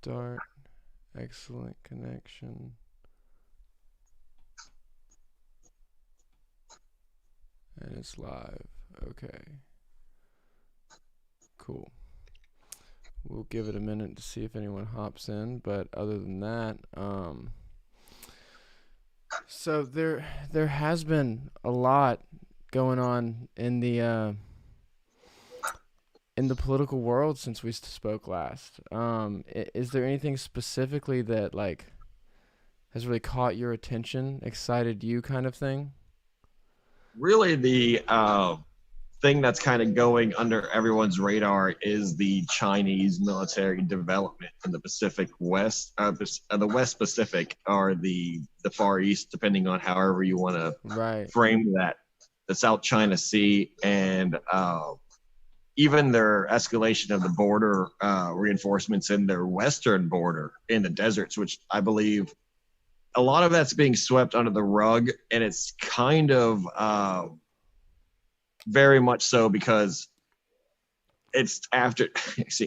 Start. Excellent connection. And it's live. Okay. Cool. We'll give it a minute to see if anyone hops in, but other than that, so there has been a lot going on in the political world since we spoke last. Is there anything specifically that like has really caught your attention, excited you, kind of thing? Really, the thing that's kind of going under everyone's radar is the Chinese military development in the Pacific West, the West Pacific, or the Far East, depending on however you want to Right. frame that. The South China Sea, and even their escalation of the border reinforcements in their western border in the deserts, which I believe a lot of that's being swept under the rug, and it's kind of very much so because it's after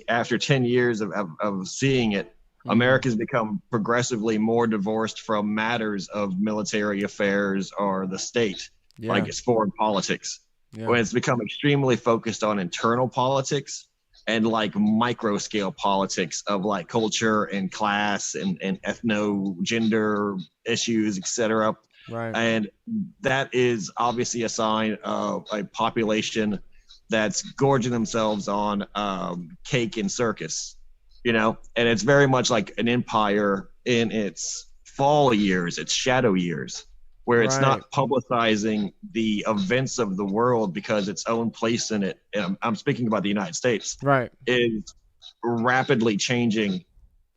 after 10 years of seeing it, America's become progressively more divorced from matters of military affairs or the state, like it's foreign politics. When it's become extremely focused on internal politics and like micro scale politics of like culture and class and ethno gender issues, etc. Right. And that is obviously a sign of a population that's gorging themselves on cake and circus, and it's very much like an empire in its fall years, its shadow years, where it's not publicizing the events of the world because its own place in it, and I'm speaking about the United States, is rapidly changing.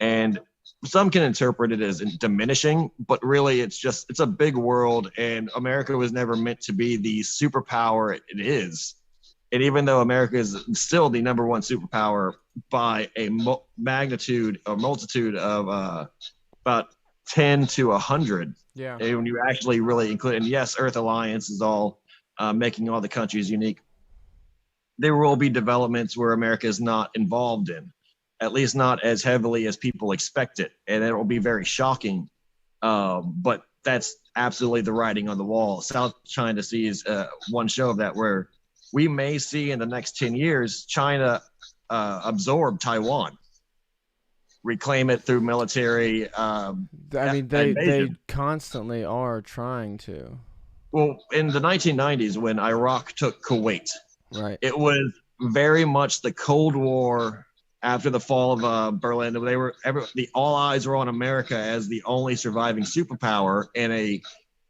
And some can interpret it as diminishing, but really it's a big world, and America was never meant to be the superpower it is. And even though America is still the number one superpower by a multitude of about 10 to 100, and when you actually really include, and yes, Earth Alliance is all making all the countries unique, there will be developments where America is not involved in, at least not as heavily as people expect it. And it will be very shocking. But that's absolutely the writing on the wall. South China Sea is one show of that, where we may see in the next 10 years, China absorb Taiwan, reclaim it through military. I mean, they constantly are trying to. Well, in the 1990s, when Iraq took Kuwait, it was very much the Cold War after the fall of Berlin. All eyes were on America as the only surviving superpower in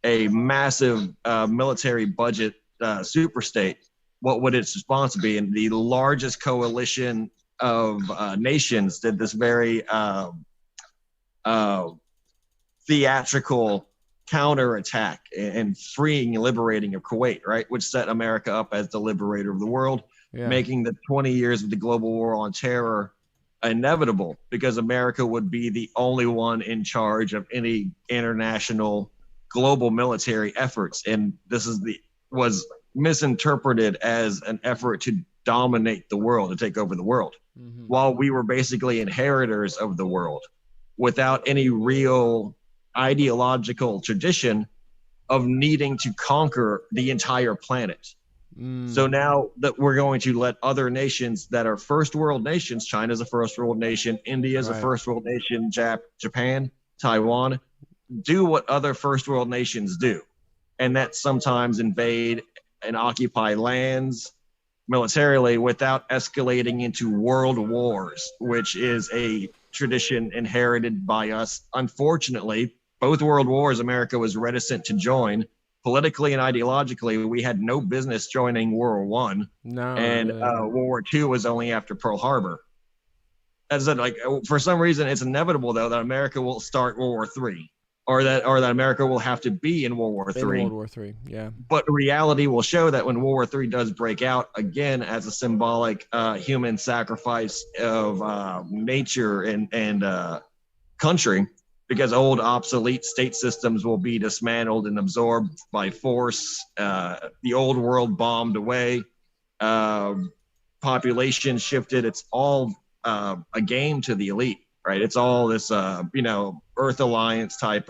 a massive military budget superstate. What would its response be? And the largest coalition of nations did this very theatrical counterattack and freeing and liberating of Kuwait, right? Which set America up as the liberator of the world, making the 20 years of the global war on terror inevitable, because America would be the only one in charge of any international global military efforts. And this was misinterpreted as an effort to dominate the world, to take over the world, while we were basically inheritors of the world without any real ideological tradition of needing to conquer the entire planet. So now that we're going to let other nations that are first world nations, China's a first world nation, India's a first world nation, Japan, Taiwan, do what other first world nations do. And that sometimes invade and occupy lands militarily without escalating into world wars, which is a tradition inherited by us. Unfortunately, both world wars, America was reticent to join. Politically and ideologically, we had no business joining World War I. World War II was only after Pearl Harbor. As I said, like, for some reason, it's inevitable, though, that America will start World War III, or that America will have to be in World War III. World War III, yeah. But reality will show that when World War III does break out, again, as a symbolic human sacrifice of nature and country, because old obsolete state systems will be dismantled and absorbed by force, the old world bombed away, population shifted. It's all a game to the elite, right? It's all this, Earth Alliance type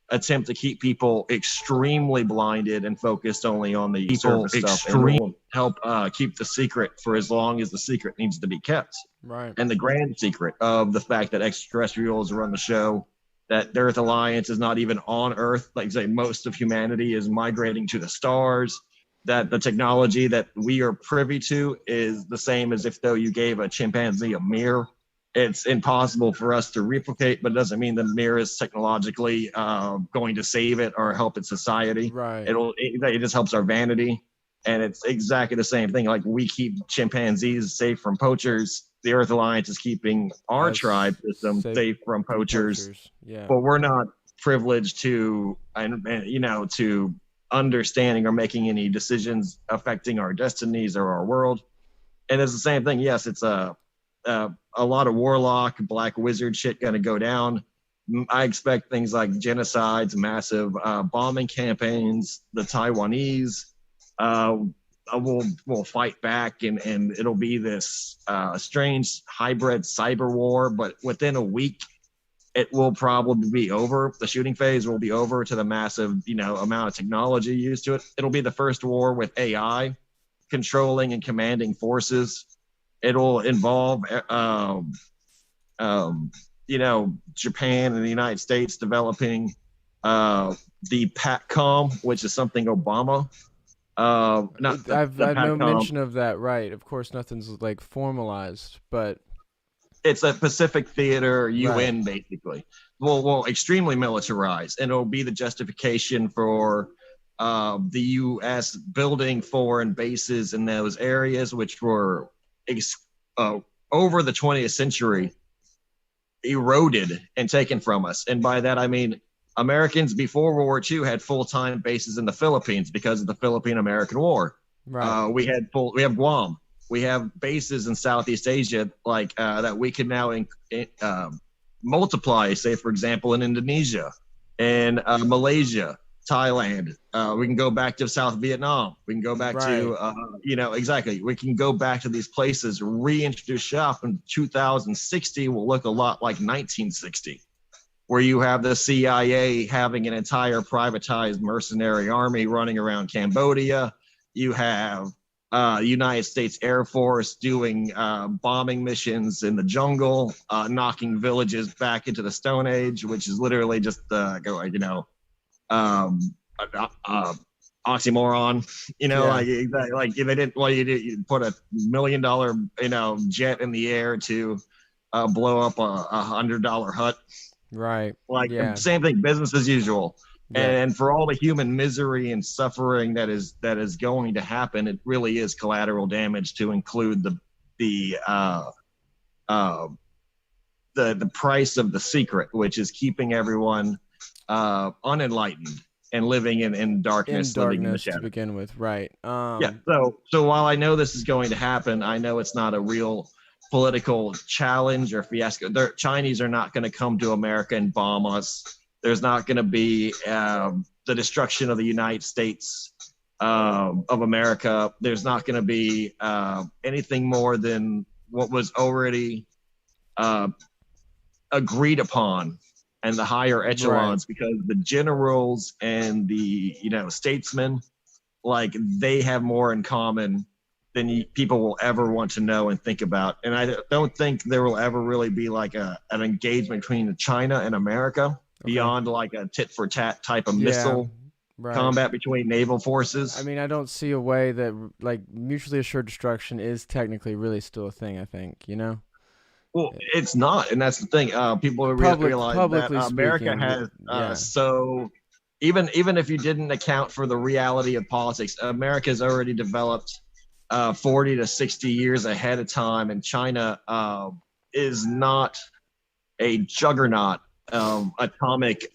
attempt to keep people extremely blinded and focused only on the surface stuff, and it will help keep the secret for as long as the secret needs to be kept. Right. And the grand secret of the fact that extraterrestrials run the show, that the Earth Alliance is not even on Earth, like say most of humanity is migrating to the stars, that the technology that we are privy to is the same as if though you gave a chimpanzee a mirror. It's impossible for us to replicate, but it doesn't mean the mirror is technologically going to save it or help its society. Right. It just helps our vanity. And it's exactly the same thing. Like we keep chimpanzees safe from poachers. The Earth Alliance is keeping our tribe system safe from poachers. Yeah. But we're not privileged to, to understanding or making any decisions affecting our destinies or our world. And it's the same thing. Yes, it's a lot of warlock, black wizard shit going to go down. I expect things like genocides, massive bombing campaigns. The Taiwanese will fight back, and it'll be this strange hybrid cyber war. But within a week, it will probably be over. The shooting phase will be over to the massive, amount of technology used to it. It'll be the first war with AI controlling and commanding forces. It'll involve, Japan and the United States developing the PATCOM, which is something Obama. I've no mention of that, right? Of course, nothing's like formalized, but it's a Pacific Theater UN, right. Basically. Well, extremely militarized, and it'll be the justification for the U.S. building foreign bases in those areas, which were over the 20th century eroded and taken from us. And by that I mean Americans before World War II had full-time bases in the Philippines because of the Philippine-American War. Right. We have Guam. We have bases in Southeast Asia that we can now multiply, say, for example, in Indonesia and Malaysia, Thailand. We can go back to South Vietnam. We can go back to, exactly. We can go back to these places, reintroduce shop, and 2060 will look a lot like 1960, where you have the CIA having an entire privatized mercenary army running around Cambodia. You have United States Air Force doing bombing missions in the jungle, knocking villages back into the Stone Age, which is literally just oxymoron. Like if they didn't, you put $1 million jet in the air to blow up a $100 hut. Right. Same thing, business as usual. Yeah. And for all the human misery and suffering that is going to happen, it really is collateral damage to include the price of the secret, which is keeping everyone unenlightened and living in darkness, living in the shadow to begin with. Right. So while I know this is going to happen, I know it's not a real political challenge or fiasco. The Chinese are not going to come to America and bomb us. There's not going to be the destruction of the United States of America. There's not going to be anything more than what was already agreed upon and the higher echelons, because the generals and the statesmen, they have more in common than people will ever want to know and think about. And I don't think there will ever really be an engagement between China and America. Beyond a tit for tat type of missile combat between naval forces. I mean, I don't see a way that mutually assured destruction is technically really still a thing. I think Well, it's not, and that's the thing. People realize that America has so even if you didn't account for the reality of politics, America has already developed 40 to 60 years ahead of time, and China is not a juggernaut. Atomic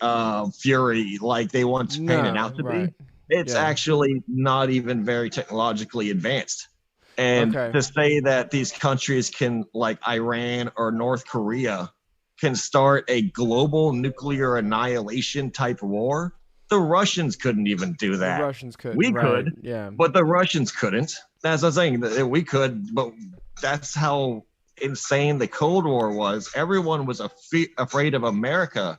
fury like they want to paint it out to be. It's actually not even very technologically advanced. And to say that these countries can, like Iran or North Korea, can start a global nuclear annihilation type war, the Russians couldn't even do that. The Russians could. We could, but the Russians couldn't. That's what I'm saying. We could, but that's how insane the Cold War was. Everyone was afraid of America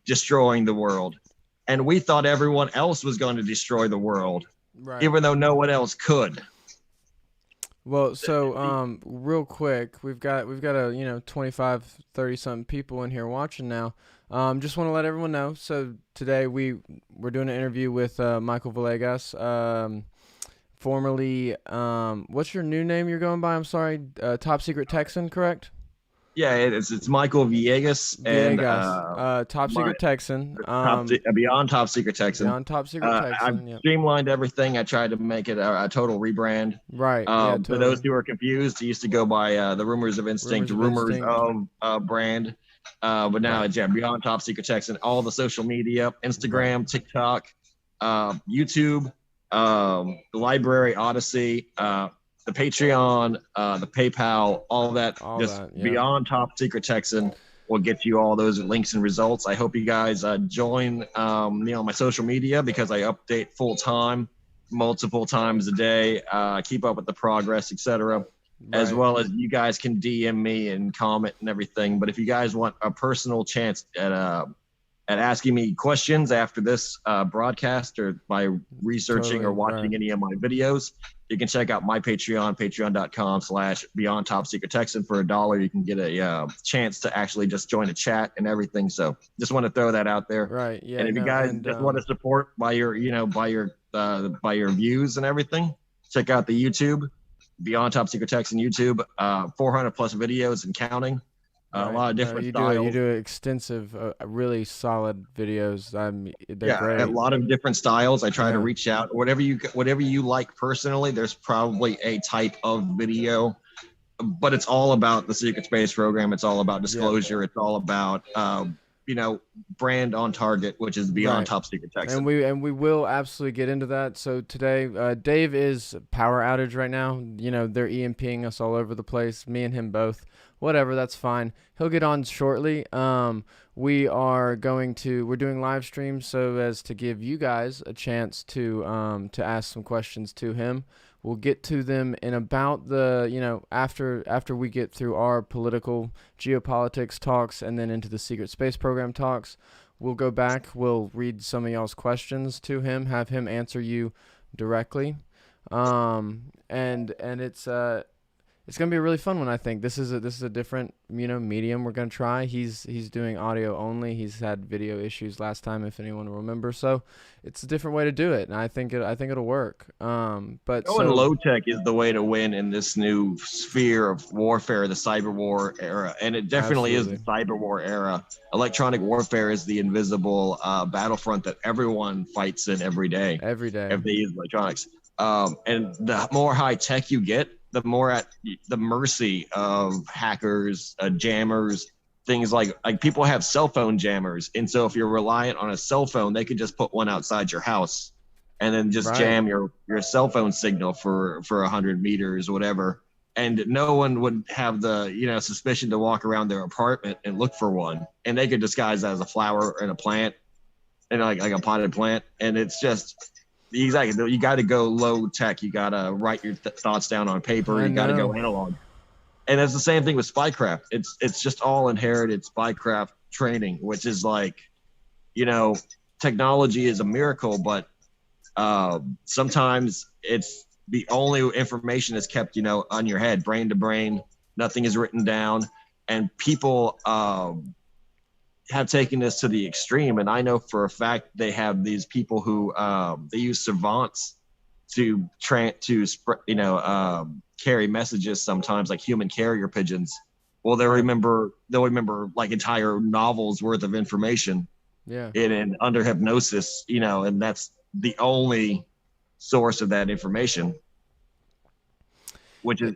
destroying the world, and we thought everyone else was going to destroy the world, Right. even though no one else could. Well, so real quick, we've got a 25, 30 something people in here watching now. Just want to let everyone know. So today we're doing an interview with Michael Villegas, formerly what's your new name you're going by? I'm sorry, Top Secret Texan, correct? Yeah, it's Michael Villegas and Top Secret Texan. Beyond Top Secret Texan. Beyond Top Secret Texan. I've streamlined everything. I tried to make it a total rebrand. Right. Yeah, totally. For those who are confused, I used to go by the Rumors of Instinct, Rumors of brand. But now it's Beyond Top Secret Texan. All the social media, Instagram, TikTok, YouTube, the library, Odyssey, the Patreon, the PayPal, all that. Beyond Top Secret Texan will get you all those links and results. I hope you guys join me on my social media, because I update full time, multiple times a day, keep up with the progress, etc. As well as you guys can DM me and comment and everything. But if you guys want a personal chance at asking me questions after this broadcast, or by researching or watching any of my videos, you can check out my Patreon, patreon.com/Beyond Top Secret Texan. For $1, you can get a chance to actually just join a chat and everything. So just want to throw that out there. Right. Yeah. And if you guys just want to support by your views and everything, check out the YouTube, Beyond Top Secret Texan YouTube, 400 plus videos and counting. A lot of different styles. You do extensive, really solid videos. They're great. A lot of different styles. I try to reach out. Whatever you like personally, there's probably a type of video, but it's all about the secret space program. It's all about disclosure. It's all about brand on target, which is Beyond Top Secret Texan. And we will absolutely get into that. So today, Dave is power outage right now. They're EMPing us all over the place. Me and him both. Whatever, that's fine. He'll get on shortly. We're doing live streams so as to give you guys a chance to ask some questions to him. We'll get to them in about after we get through our political geopolitics talks and then into the secret space program talks. We'll go back. We'll read some of y'all's questions to him, have him answer you directly. And it's gonna be a really fun one. I think this is a different medium we're gonna try. He's doing audio only. He's had video issues last time, if anyone will remember. So it's a different way to do it, and I think it'll work. But going low tech is the way to win in this new sphere of warfare, the cyber war era, and it definitely is the cyber war era. Electronic warfare is the invisible battlefront that everyone fights in every day. Every day, if they use electronics. And the more high tech you get, the more at the mercy of hackers, jammers, things like people have cell phone jammers. And so if you're reliant on a cell phone, they could just put one outside your house and then just jam your cell phone signal for 100 meters or whatever. And no one would have the, suspicion to walk around their apartment and look for one. And they could disguise that as a flower and a plant and like a potted plant. And it's just... Exactly. You got to go low tech. You got to write your thoughts down on paper. You got to go analog. And it's the same thing with spycraft. It's just all inherited spycraft training, which is like, technology is a miracle, but sometimes it's the only information is kept, on your head, brain to brain. Nothing is written down, and people have taken this to the extreme. And I know for a fact they have these people who they use savants to carry messages sometimes, like human carrier pigeons. Well, they'll remember like entire novels worth of information in under hypnosis, and that's the only source of that information, which is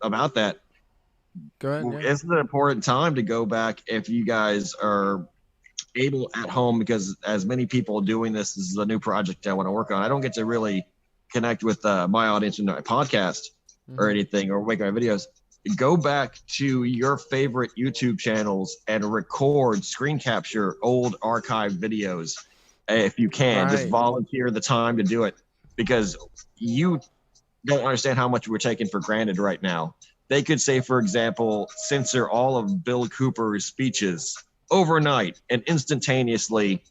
about that. Go ahead. It's an important time to go back if you guys are able at home, because as many people doing this is a new project I want to work on. I don't get to really connect with my audience in my podcast or anything, or make my videos. Go back to your favorite YouTube channels and record, screen capture old archive videos if you can. Just volunteer the time to do it, because you don't understand how much we're taking for granted right now. they could say, for example, censor all of Bill Cooper's speeches overnight and instantaneously,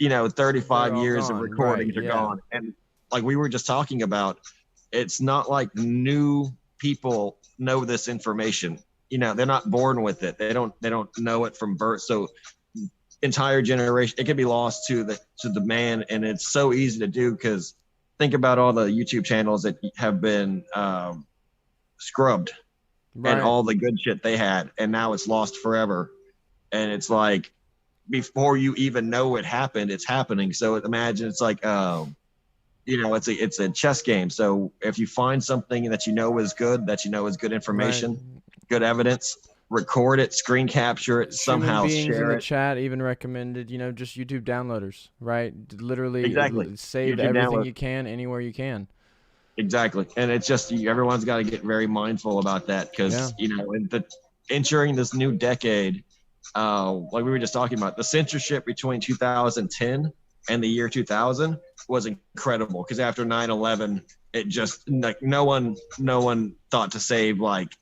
35 years of recordings are gone. And like we were just talking about, it's not like new people know this information. They're not born with it. They don't know it from birth. So entire generation, it can be lost to the man. And it's so easy to do, because think about all the YouTube channels that have been scrubbed and all the good shit they had, and now it's lost forever. And it's like, before you even know it happened, it's happening. So imagine it's like, it's a chess game. So if you find something that is good, good information, good evidence, record it, screen capture it, somehow share in it. The chat even recommended, just YouTube downloaders, right? Literally, exactly. Save YouTube everything you can, anywhere you can. Exactly. And it's just, everyone's got to get very mindful about that, because, entering this new decade, like we were just talking about, the censorship between 2010 and the year 2000 was incredible, because after 9/11, it just, like, no one thought to save, like,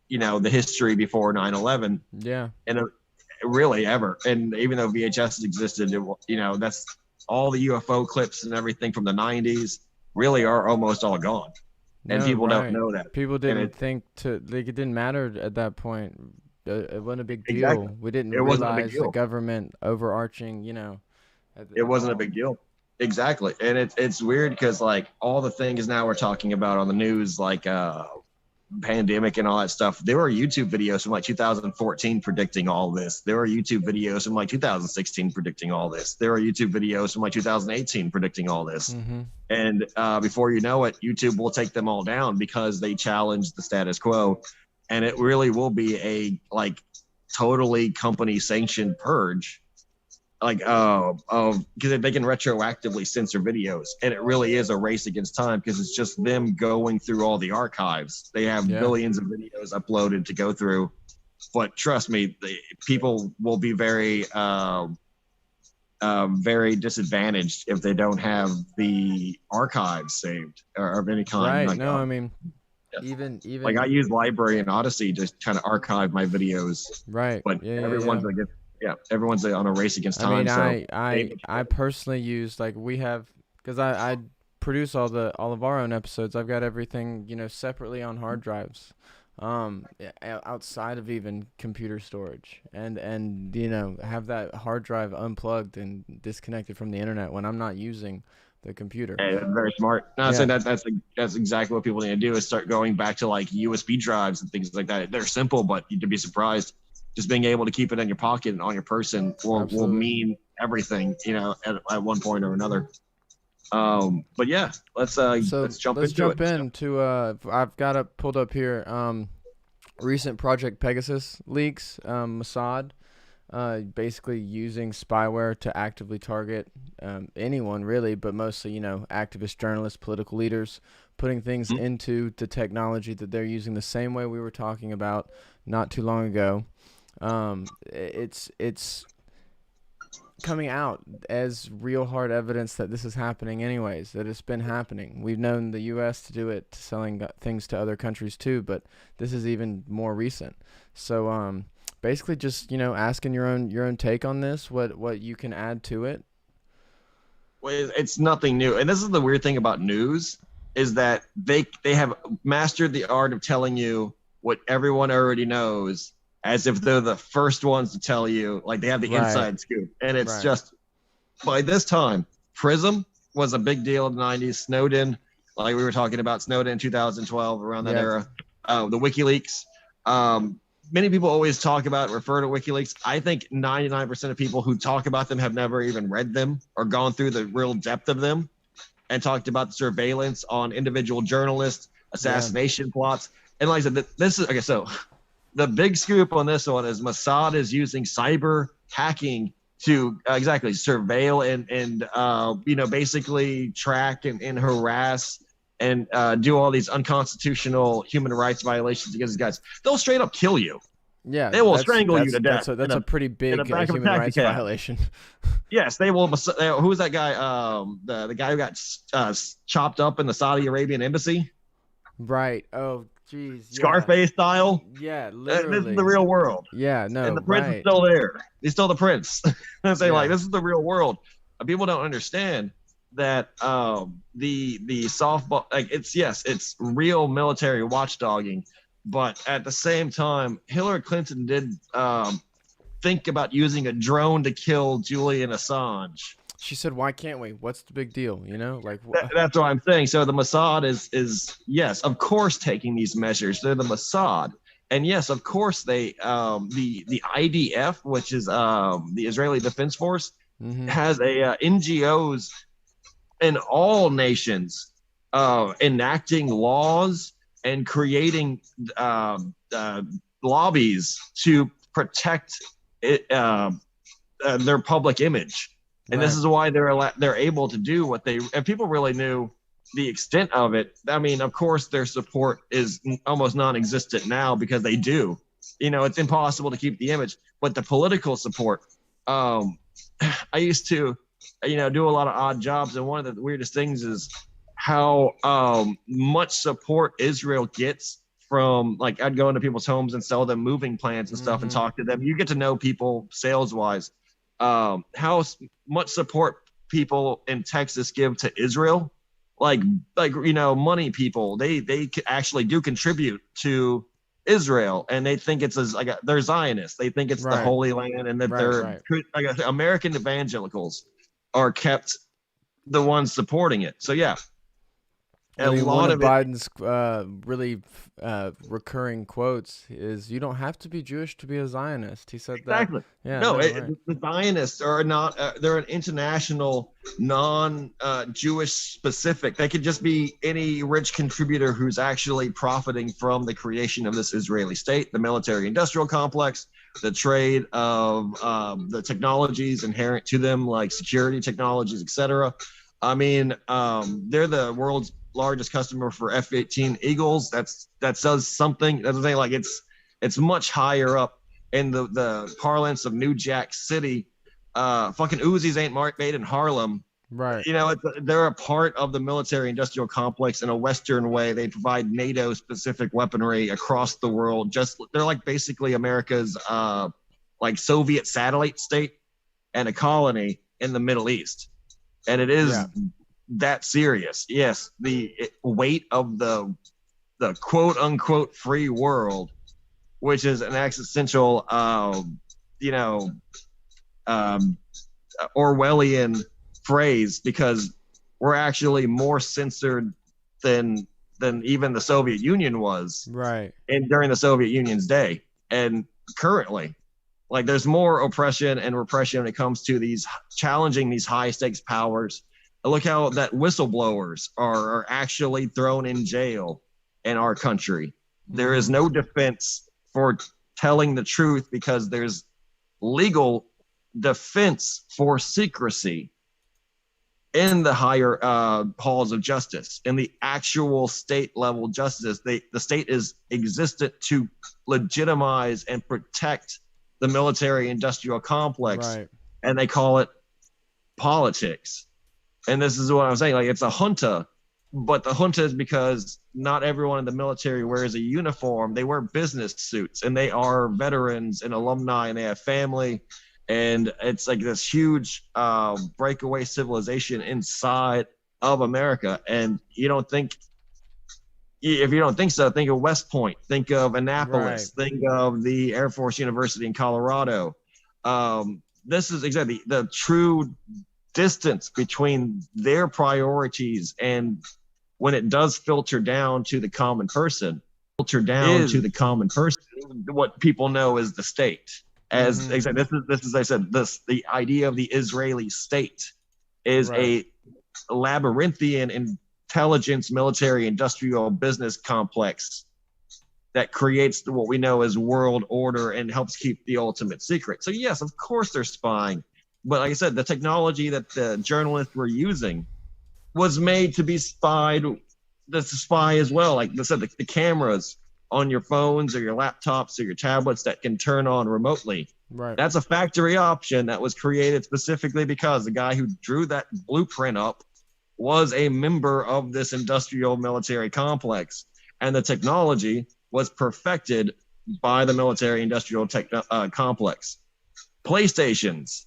the history before 9/11. Yeah. And really ever. And even though VHS existed, that's all the UFO clips and everything from the 90s really are almost all gone. And people don't know that. People didn't think it didn't matter at that point. It wasn't a big deal. Exactly. We didn't realize the government overarching, it wasn't a big deal. Exactly. And it's weird, because like all the things now we're talking about on the news, like pandemic and all that stuff, there were YouTube videos from like 2014 predicting all this. There were YouTube videos from like 2016 predicting all this. There were YouTube videos from like 2018 predicting all this. Mm-hmm. And before you know it, YouTube will take them all down, because they challenge the status quo. And it really will be a like totally company sanctioned purge, like because they can retroactively censor videos, and it really is a race against time, because it's just them going through all the archives. They have billions of videos uploaded to go through. But trust me, people will be very very disadvantaged if they don't have the archives saved or of any kind. Right. I mean, even like I use Library and Odyssey to kind of archive my videos. Right. But everyone's on a race against time. I personally use, like, we have, because I produce all of our own episodes. I've got everything separately on hard drives, outside of even computer storage, and have that hard drive unplugged and disconnected from the internet when I'm not using the computer. Hey, that's very smart. No, so that's exactly what people need to do, is start going back to like USB drives and things like that. They're simple, but you'd be surprised. Just being able to keep it in your pocket and on your person will mean everything, at one point or another. But yeah, let's jump into I've got it pulled up here. Recent Project Pegasus leaks. Mossad, basically using spyware to actively target anyone really, but mostly activist journalists, political leaders, putting things into the technology that they're using the same way we were talking about not too long ago. It's coming out as real hard evidence that this is happening anyways, that it's been happening. We've known the U.S. to do it, selling things to other countries too, but this is even more recent. So basically just asking your own take on this, what you can add to it. Well, it's nothing new, and this is the weird thing about news, is that they have mastered the art of telling you what everyone already knows, as if they're the first ones to tell you, like they have the inside scoop. And it's just, by this time, Prism was a big deal in the 90s. Snowden, like we were talking about, Snowden in 2012, around that era. The WikiLeaks. Many people always talk about, refer to WikiLeaks. I think 99% of people who talk about them have never even read them or gone through the real depth of them, and talked about the surveillance on individual journalists, assassination plots. And like I said, this is, okay, so the big scoop on this one is Mossad is using cyber hacking to surveil and basically track and harass and do all these unconstitutional human rights violations against these guys. They'll straight up kill you. Yeah, they will strangle you to death. That's a pretty big human rights violation. Yes, they will. Who was that guy? The guy who got chopped up in the Saudi Arabian embassy. Right. Oh, Jeez, yeah. Scarface style. Yeah, This is the literally. real world. Yeah, And no, the prince is right. still there. He's still the prince. I'm saying, like, Yeah. this is the real world. People don't understand that the softball, like, it's real military watchdogging, but at the same time, Hillary Clinton did think about using a drone to kill Julian Assange. She said, "Why can't we? What's the big deal?" Like That's what I'm saying. So the Mossad is yes, of course, taking these measures. They're the Mossad. And yes, of course, they the IDF, which is the Israeli Defense Force, has a NGOs in all nations enacting laws and creating lobbies to protect it, their public image. And this is why they're able to do what they. If people really knew the extent of it, I mean, of course, their support is almost non-existent now because they do. It's impossible to keep the image. But the political support, I used to, do a lot of odd jobs, and one of the weirdest things is how much support Israel gets from, like, I'd go into people's homes and sell them moving plans and stuff and talk to them. You get to know people sales-wise. How much support people in Texas give to Israel, like money people, they actually do contribute to Israel, and they think it's they're Zionists. They think it's the Holy Land, and that they're American evangelicals are kept the ones supporting it. So yeah. I mean, one of Biden's really recurring quotes is, "You don't have to be Jewish to be a Zionist." He said that. Exactly. Yeah. No, the Zionists are not. They're an international, non-Jewish specific. They could just be any rich contributor who's actually profiting from the creation of this Israeli state, the military-industrial complex, the trade of the technologies inherent to them, like security technologies, etc. I mean, they're the world's largest customer for F-18 Eagles. That says something. That's the thing. Like, it's much higher up in the parlance of New Jack City. Fucking Uzis ain't made in Harlem. Right. They're a part of the military-industrial complex in a Western way. They provide NATO-specific weaponry across the world. They're like basically America's like Soviet satellite state and a colony in the Middle East. And it is that serious. Yes, the weight of the quote unquote free world, which is an existential, Orwellian phrase, because we're actually more censored than even the Soviet Union was, right? And during the Soviet Union's day, and currently, like, there's more oppression and repression when it comes to these challenging these high stakes powers. Look how that whistleblowers are actually thrown in jail in our country. There is no defense for telling the truth because there's legal defense for secrecy in the higher halls of justice. In the actual state level justice, the state is existent to legitimize and protect the military industrial complex, and they call it politics. And this is what I'm saying. Like, it's a junta, but the junta is because not everyone in the military wears a uniform. They wear business suits, and they are veterans and alumni, and they have family. And it's like this huge breakaway civilization inside of America. And if you don't think so, think of West Point, think of Annapolis, think of the Air Force University in Colorado. This is exactly the true distance between their priorities and when it does filter down to the common person, what people know as the state. As this is I said, the idea of the Israeli state is a labyrinthian intelligence, military, industrial, business complex that creates what we know as world order and helps keep the ultimate secret. So yes, of course they're spying. But like I said, the technology that the journalists were using was made to be spied, to spy as well. Like I said, the cameras on your phones or your laptops or your tablets that can turn on remotely. Right. That's a factory option that was created specifically because the guy who drew that blueprint up was a member of this industrial military complex. and the technology was perfected by the military-industrial complex. PlayStations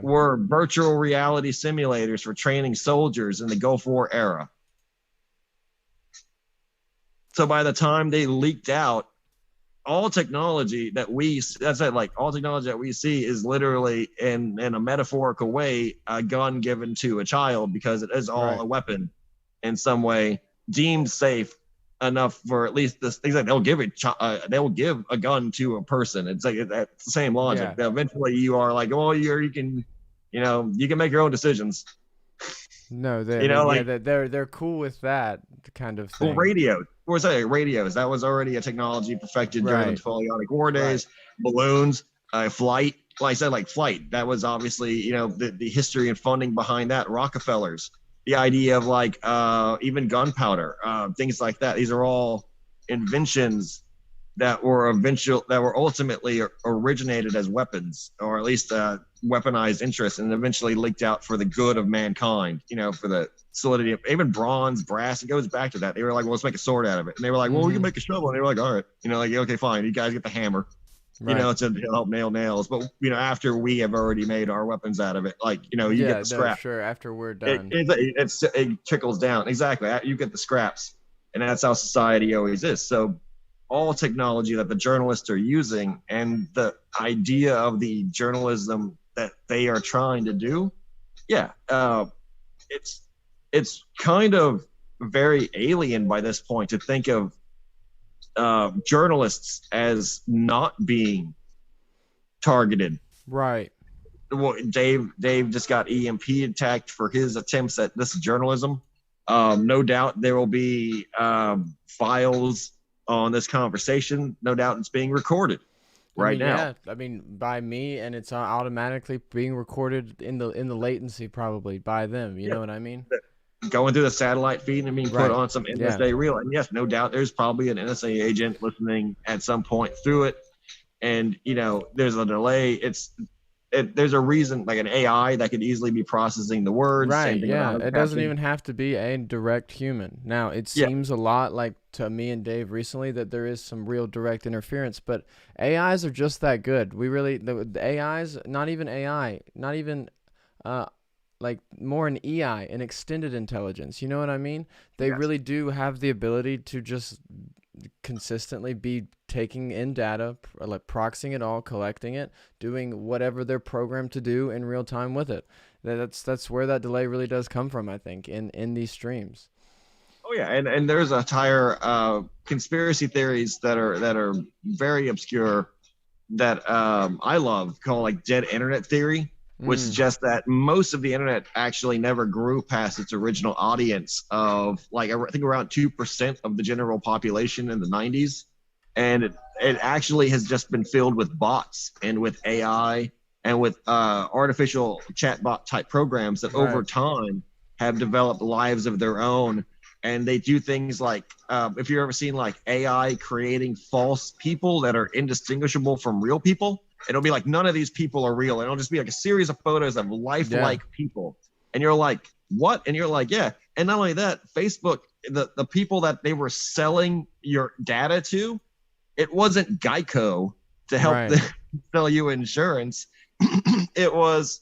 were virtual reality simulators for training soldiers in the Gulf War era. So by the time they leaked out, all technology that we see is literally in a metaphorical way a gun given to a child, because it is all a weapon in some way, deemed safe enough for at least this. Things like they'll give a gun to a person. It's like that's the same logic. Eventually, you are like, well, you can make your own decisions. No, they're cool with that kind of thing. Well, radios. What was that? Radios. That was already a technology perfected during the Napoleonic War days. Balloons, flight. Like I said, like flight. That was obviously, the history and funding behind that. Rockefellers. The idea of like even gunpowder, things like that. These are all inventions that were ultimately originated as weapons, or at least weaponized interest, and eventually leaked out for the good of mankind, for the solidity of even bronze, brass. It goes back to that. They were like, well, let's make a sword out of it. And they were like, well, we can make a shovel. And they were like, all right, okay, fine. You guys get the hammer, to help nail nails. But, after we have already made our weapons out of it, you get the scrap. Sure. After we're done. It trickles down. Exactly. You get the scraps. And that's how society always is. So all technology that the journalists are using and the idea of the journalism that they are trying to do, it's kind of very alien by this point to think of journalists as not being targeted. Right. Well, Dave just got EMP attacked for his attempts at this journalism. No doubt there will be files on this conversation. No doubt it's being recorded now. Yeah, by me, and it's automatically being recorded in the latency probably by them. You know what I mean? Going through the satellite feed and being put on some NSA reel. And yes, no doubt there's probably an NSA agent listening at some point through it. And, there's a delay. There's a reason, like an AI that could easily be processing the words. Right, it doesn't even have to be a direct human. Now, it seems a lot like to me and Dave recently that there is some real direct interference, but AIs are just that good. The AIs, not even AI, not even like more an EI, an extended intelligence. You know what I mean? They really do have the ability to just consistently be taking in data, like proxying it all, collecting it, doing whatever they're programmed to do in real time with it. That's where that delay really does come from, I think, in these streams. Oh yeah, and there's entire conspiracy theories that are very obscure that I love, called like dead internet theory, which suggests that most of the internet actually never grew past its original audience of I think around 2% of the general population in the 90s. And it actually has just been filled with bots and with AI and with artificial chatbot type programs that over time have developed lives of their own. And they do things like, if you've ever seen like AI creating false people that are indistinguishable from real people, it'll be like, none of these people are real. It'll just be like a series of photos of lifelike people. And you're like, what? And you're like, yeah. And not only that, Facebook, the people that they were selling your data to, it wasn't Geico to help sell you insurance. It was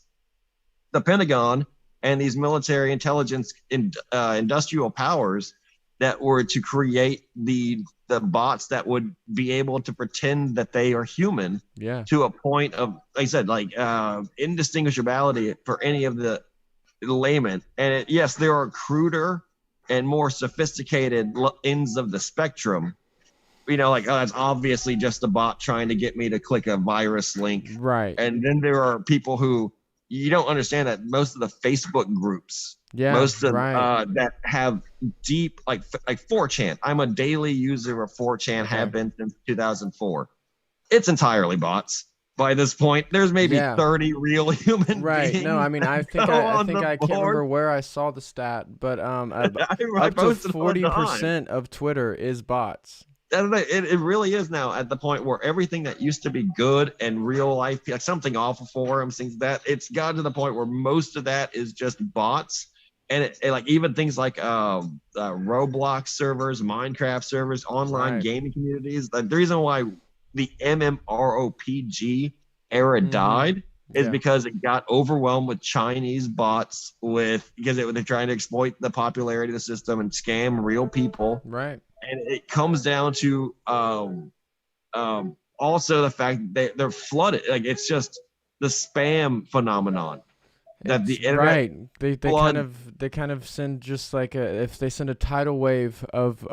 the Pentagon and these military intelligence industrial powers that were to create the bots that would be able to pretend that they are human to a point of, like I said, indistinguishability for any of the laymen. And yes, there are cruder and more sophisticated ends of the spectrum. It's obviously just a bot trying to get me to click a virus link. Right. And then there are people who, you don't understand that most of the Facebook groups, that have deep, like 4chan. I'm a daily user of 4chan, have been since 2004. It's entirely bots. By this point, there's maybe 30 real human beings. No, I think I can't remember where I saw the stat, but up to 40% of Twitter is bots. It really is now at the point where everything that used to be good and real life, like something awful forums, things like that, it's gotten to the point where most of that is just bots. and like even things like Roblox servers, Minecraft servers, online Right. gaming communities. Like the reason why the MMORPG era died is Yeah. because it got overwhelmed with Chinese bots because they're trying to exploit the popularity of the system and scam real people. Right. And it comes down to also the fact that they're flooded. Like it's just the spam phenomenon that the It's internet right. flood. They kind of send just like if they send a tidal wave of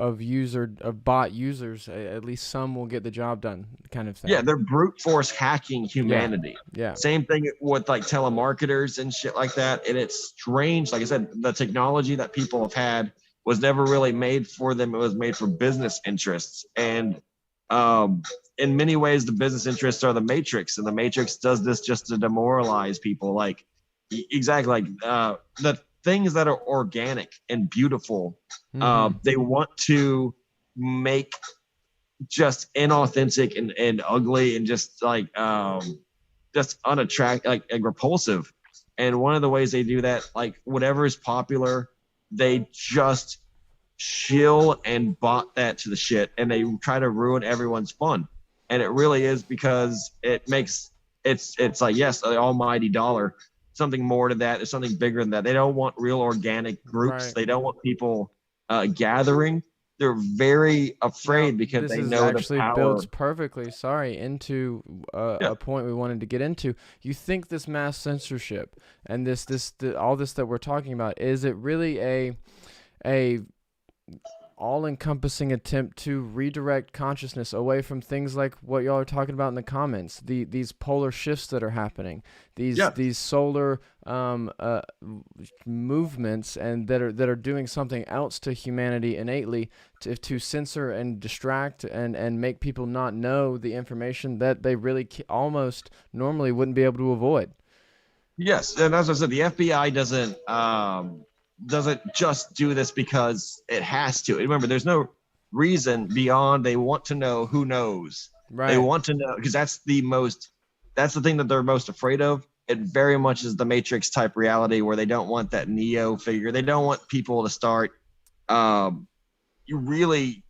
bot users, at least some will get the job done, kind of thing. Yeah, they're brute force hacking Yeah. humanity. Yeah. Same thing with like telemarketers and shit like that. And it's strange. Like I said, the technology that people have had was never really made for them. It was made for business interests. And in many ways, the business interests are the Matrix, and the Matrix does this just to demoralize people. Like exactly like the things that are organic and beautiful. They want to make just inauthentic and ugly and just unattractive, like repulsive. And one of the ways they do that, like whatever is popular, they just shill and bot that to the shit, and they try to ruin everyone's fun. And it really is because it makes it's like, yes, the almighty dollar, something more to that. There's something bigger than that. They don't want real organic groups. Right. They don't want people gathering. They're very Now, afraid because this they is know the actually power. builds perfectly, sorry, into Yeah. a point we wanted to get into. You think this mass censorship and all this that we're talking about, is it really a all-encompassing attempt to redirect consciousness away from things like what y'all are talking about in the comments, these polar shifts that are happening, Yeah. these solar movements, and that are doing something else to humanity innately, to censor and distract and make people not know the information that they really almost normally wouldn't be able to avoid. Yes, and as I said, the FBI doesn't just do this because it has to. Remember, there's no reason beyond they want to know who knows. They Right. want to know because that's the thing that they're most afraid of. It very much is the Matrix type reality where they don't want that Neo figure. They don't want people to start you really,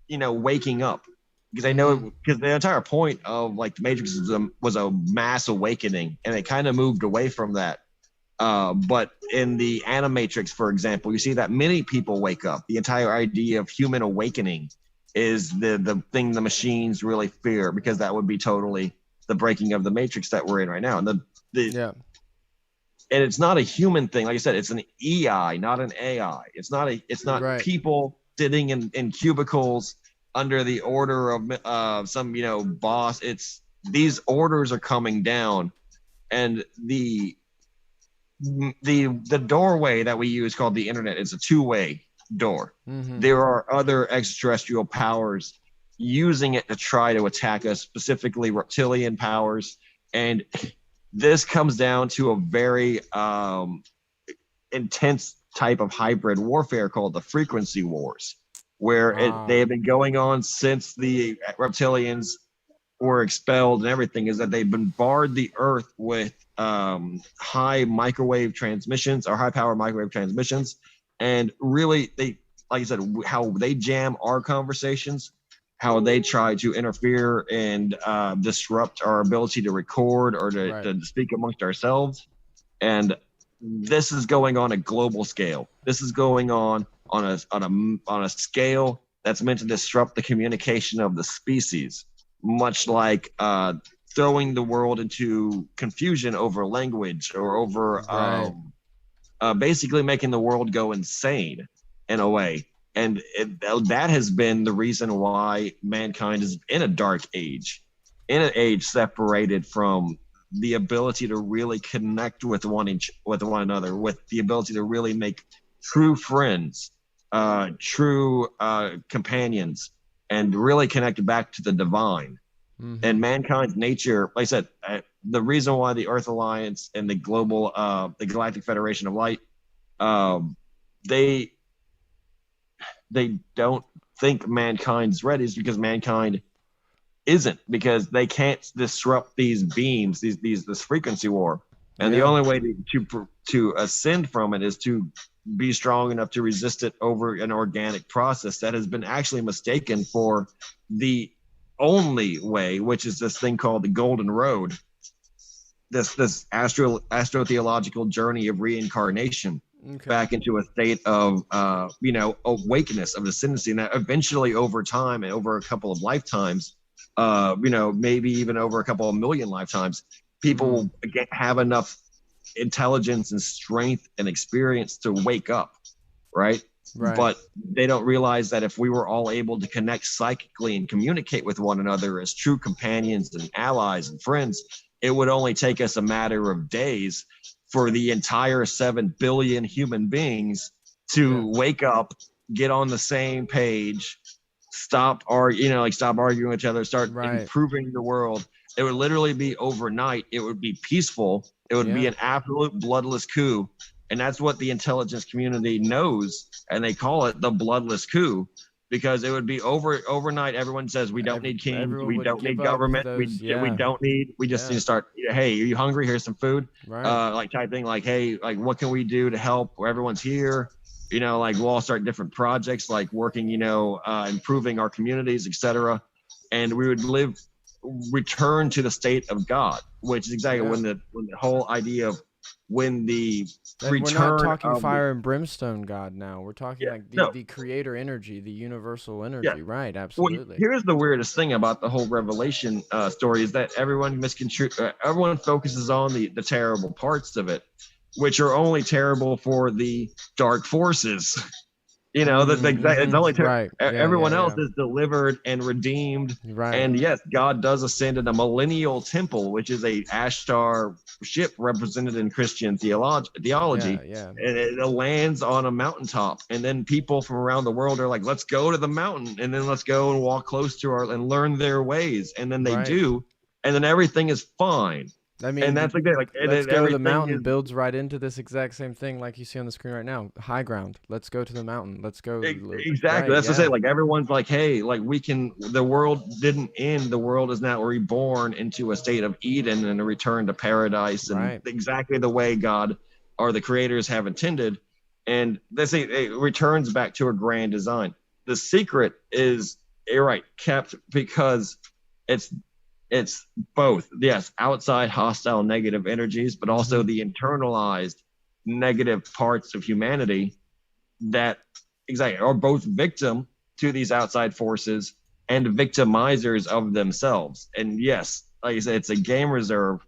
waking up, because I know because the entire point of like the Matrix was a mass awakening, and it kind of moved away from that. But in the Animatrix, for example, you see that many people wake up. The entire idea of human awakening is the thing the machines really fear, because that would be totally the breaking of the Matrix that we're in right now. And Yeah. and it's not a human thing. Like I said, it's an EI, not an AI. It's not Right. people sitting in cubicles under the order of some boss. It's these orders are coming down, and the doorway that we use called the internet is a two-way door. There are other extraterrestrial powers using it to try to attack us, specifically reptilian powers. And this comes down to a very intense type of hybrid warfare called the frequency wars, where they have been going on since the reptilians were expelled and everything. Is that they bombard the earth with high microwave transmissions or high power microwave transmissions, and really they, like I said, how they jam our conversations, how they try to interfere and disrupt our ability to record or to speak amongst ourselves. And this is going on a global scale. This is going on a scale that's meant to disrupt the communication of the species, much like throwing the world into confusion over language or over basically making the world go insane in a way. And that has been the reason why mankind is in a dark age, in an age separated from the ability to really connect with one another, with the ability to really make true friends, true companions, and really connect back to the divine. And mankind's nature, like I said, the reason why the Earth Alliance and the the Galactic Federation of Light, they don't think mankind's ready is because mankind isn't, because they can't disrupt these beams, this frequency war. And the only way to ascend from it is to be strong enough to resist it over an organic process that has been actually mistaken for the only way, which is this thing called the Golden Road, this astrotheological journey of reincarnation back into a state of awakeness of ascendancy. And that eventually, over time and over a couple of lifetimes, maybe even over a couple of million lifetimes, people will have enough intelligence and strength and experience to wake up, right? But they don't realize that if we were all able to connect psychically and communicate with one another as true companions and allies and friends, it would only take us a matter of days for the entire 7 billion human beings to wake up, get on the same page, stop arguing with each other, start improving the world. It would literally be overnight. It would be peaceful. It would be an absolute bloodless coup. And that's what the intelligence community knows. And they call it the bloodless coup, because it would be overnight. Everyone says, we don't need kings. We don't need government. We just need to start. Hey, are you hungry? Here's some food. Like type thing, like, hey, like, what can we do to help? Where everyone's here. Like, we'll all start different projects, like working, improving our communities, etc. And we would return to the state of God, which is exactly when the whole idea of when the return. We're not talking fire and brimstone God now. We're talking the creator energy, the universal energy. Right, absolutely. Well, here's the weirdest thing about the whole Revelation story is that everyone focuses on the terrible parts of it, which are only terrible for the dark forces. It's only terrible. Everyone else is delivered and redeemed. And yes, God does ascend in a millennial temple, which is a Ashtar ship represented in Christian theology. And it lands on a mountaintop. And then people from around the world are like, let's go to the mountain. And then let's go and walk close to and learn their ways. And then they do. And then everything is fine. I mean, and that's let's go to the mountain builds right into this exact same thing, like you see on the screen right now. High ground. Let's go to the mountain. Let's go. Exactly. That's what I say. Like, everyone's like, hey, like, the world didn't end. The world is now reborn into a state of Eden and a return to paradise, and exactly the way God or the creators have intended. And they say it returns back to a grand design. The secret is kept because it's both, yes, outside hostile negative energies, but also the internalized negative parts of humanity that are both victim to these outside forces and victimizers of themselves. And yes, like I said, it's a game reserve.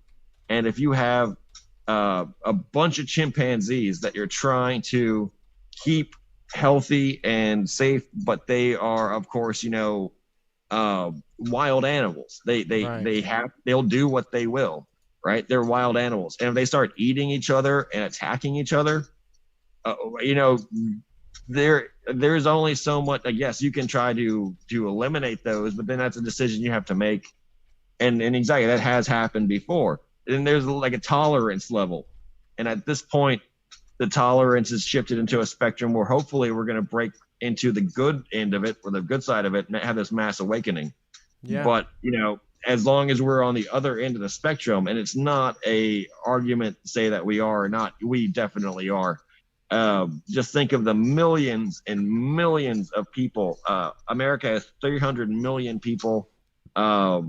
And if you have a bunch of chimpanzees that you're trying to keep healthy and safe, but they are, of course, wild animals. They'll do what they will, right? They're wild animals. And if they start eating each other and attacking each other, there's only so much. I guess you can try to eliminate those, but then that's a decision you have to make. And exactly, that has happened before. And there's like a tolerance level. And at this point, the tolerance is shifted into a spectrum where hopefully we're going to break into the good end of it, or the good side of it, and have this mass awakening. But as long as we're on the other end of the spectrum, and it's not a argument to say that we are or not, we definitely are. Just think of the millions and millions of people. America has 300 million people. Or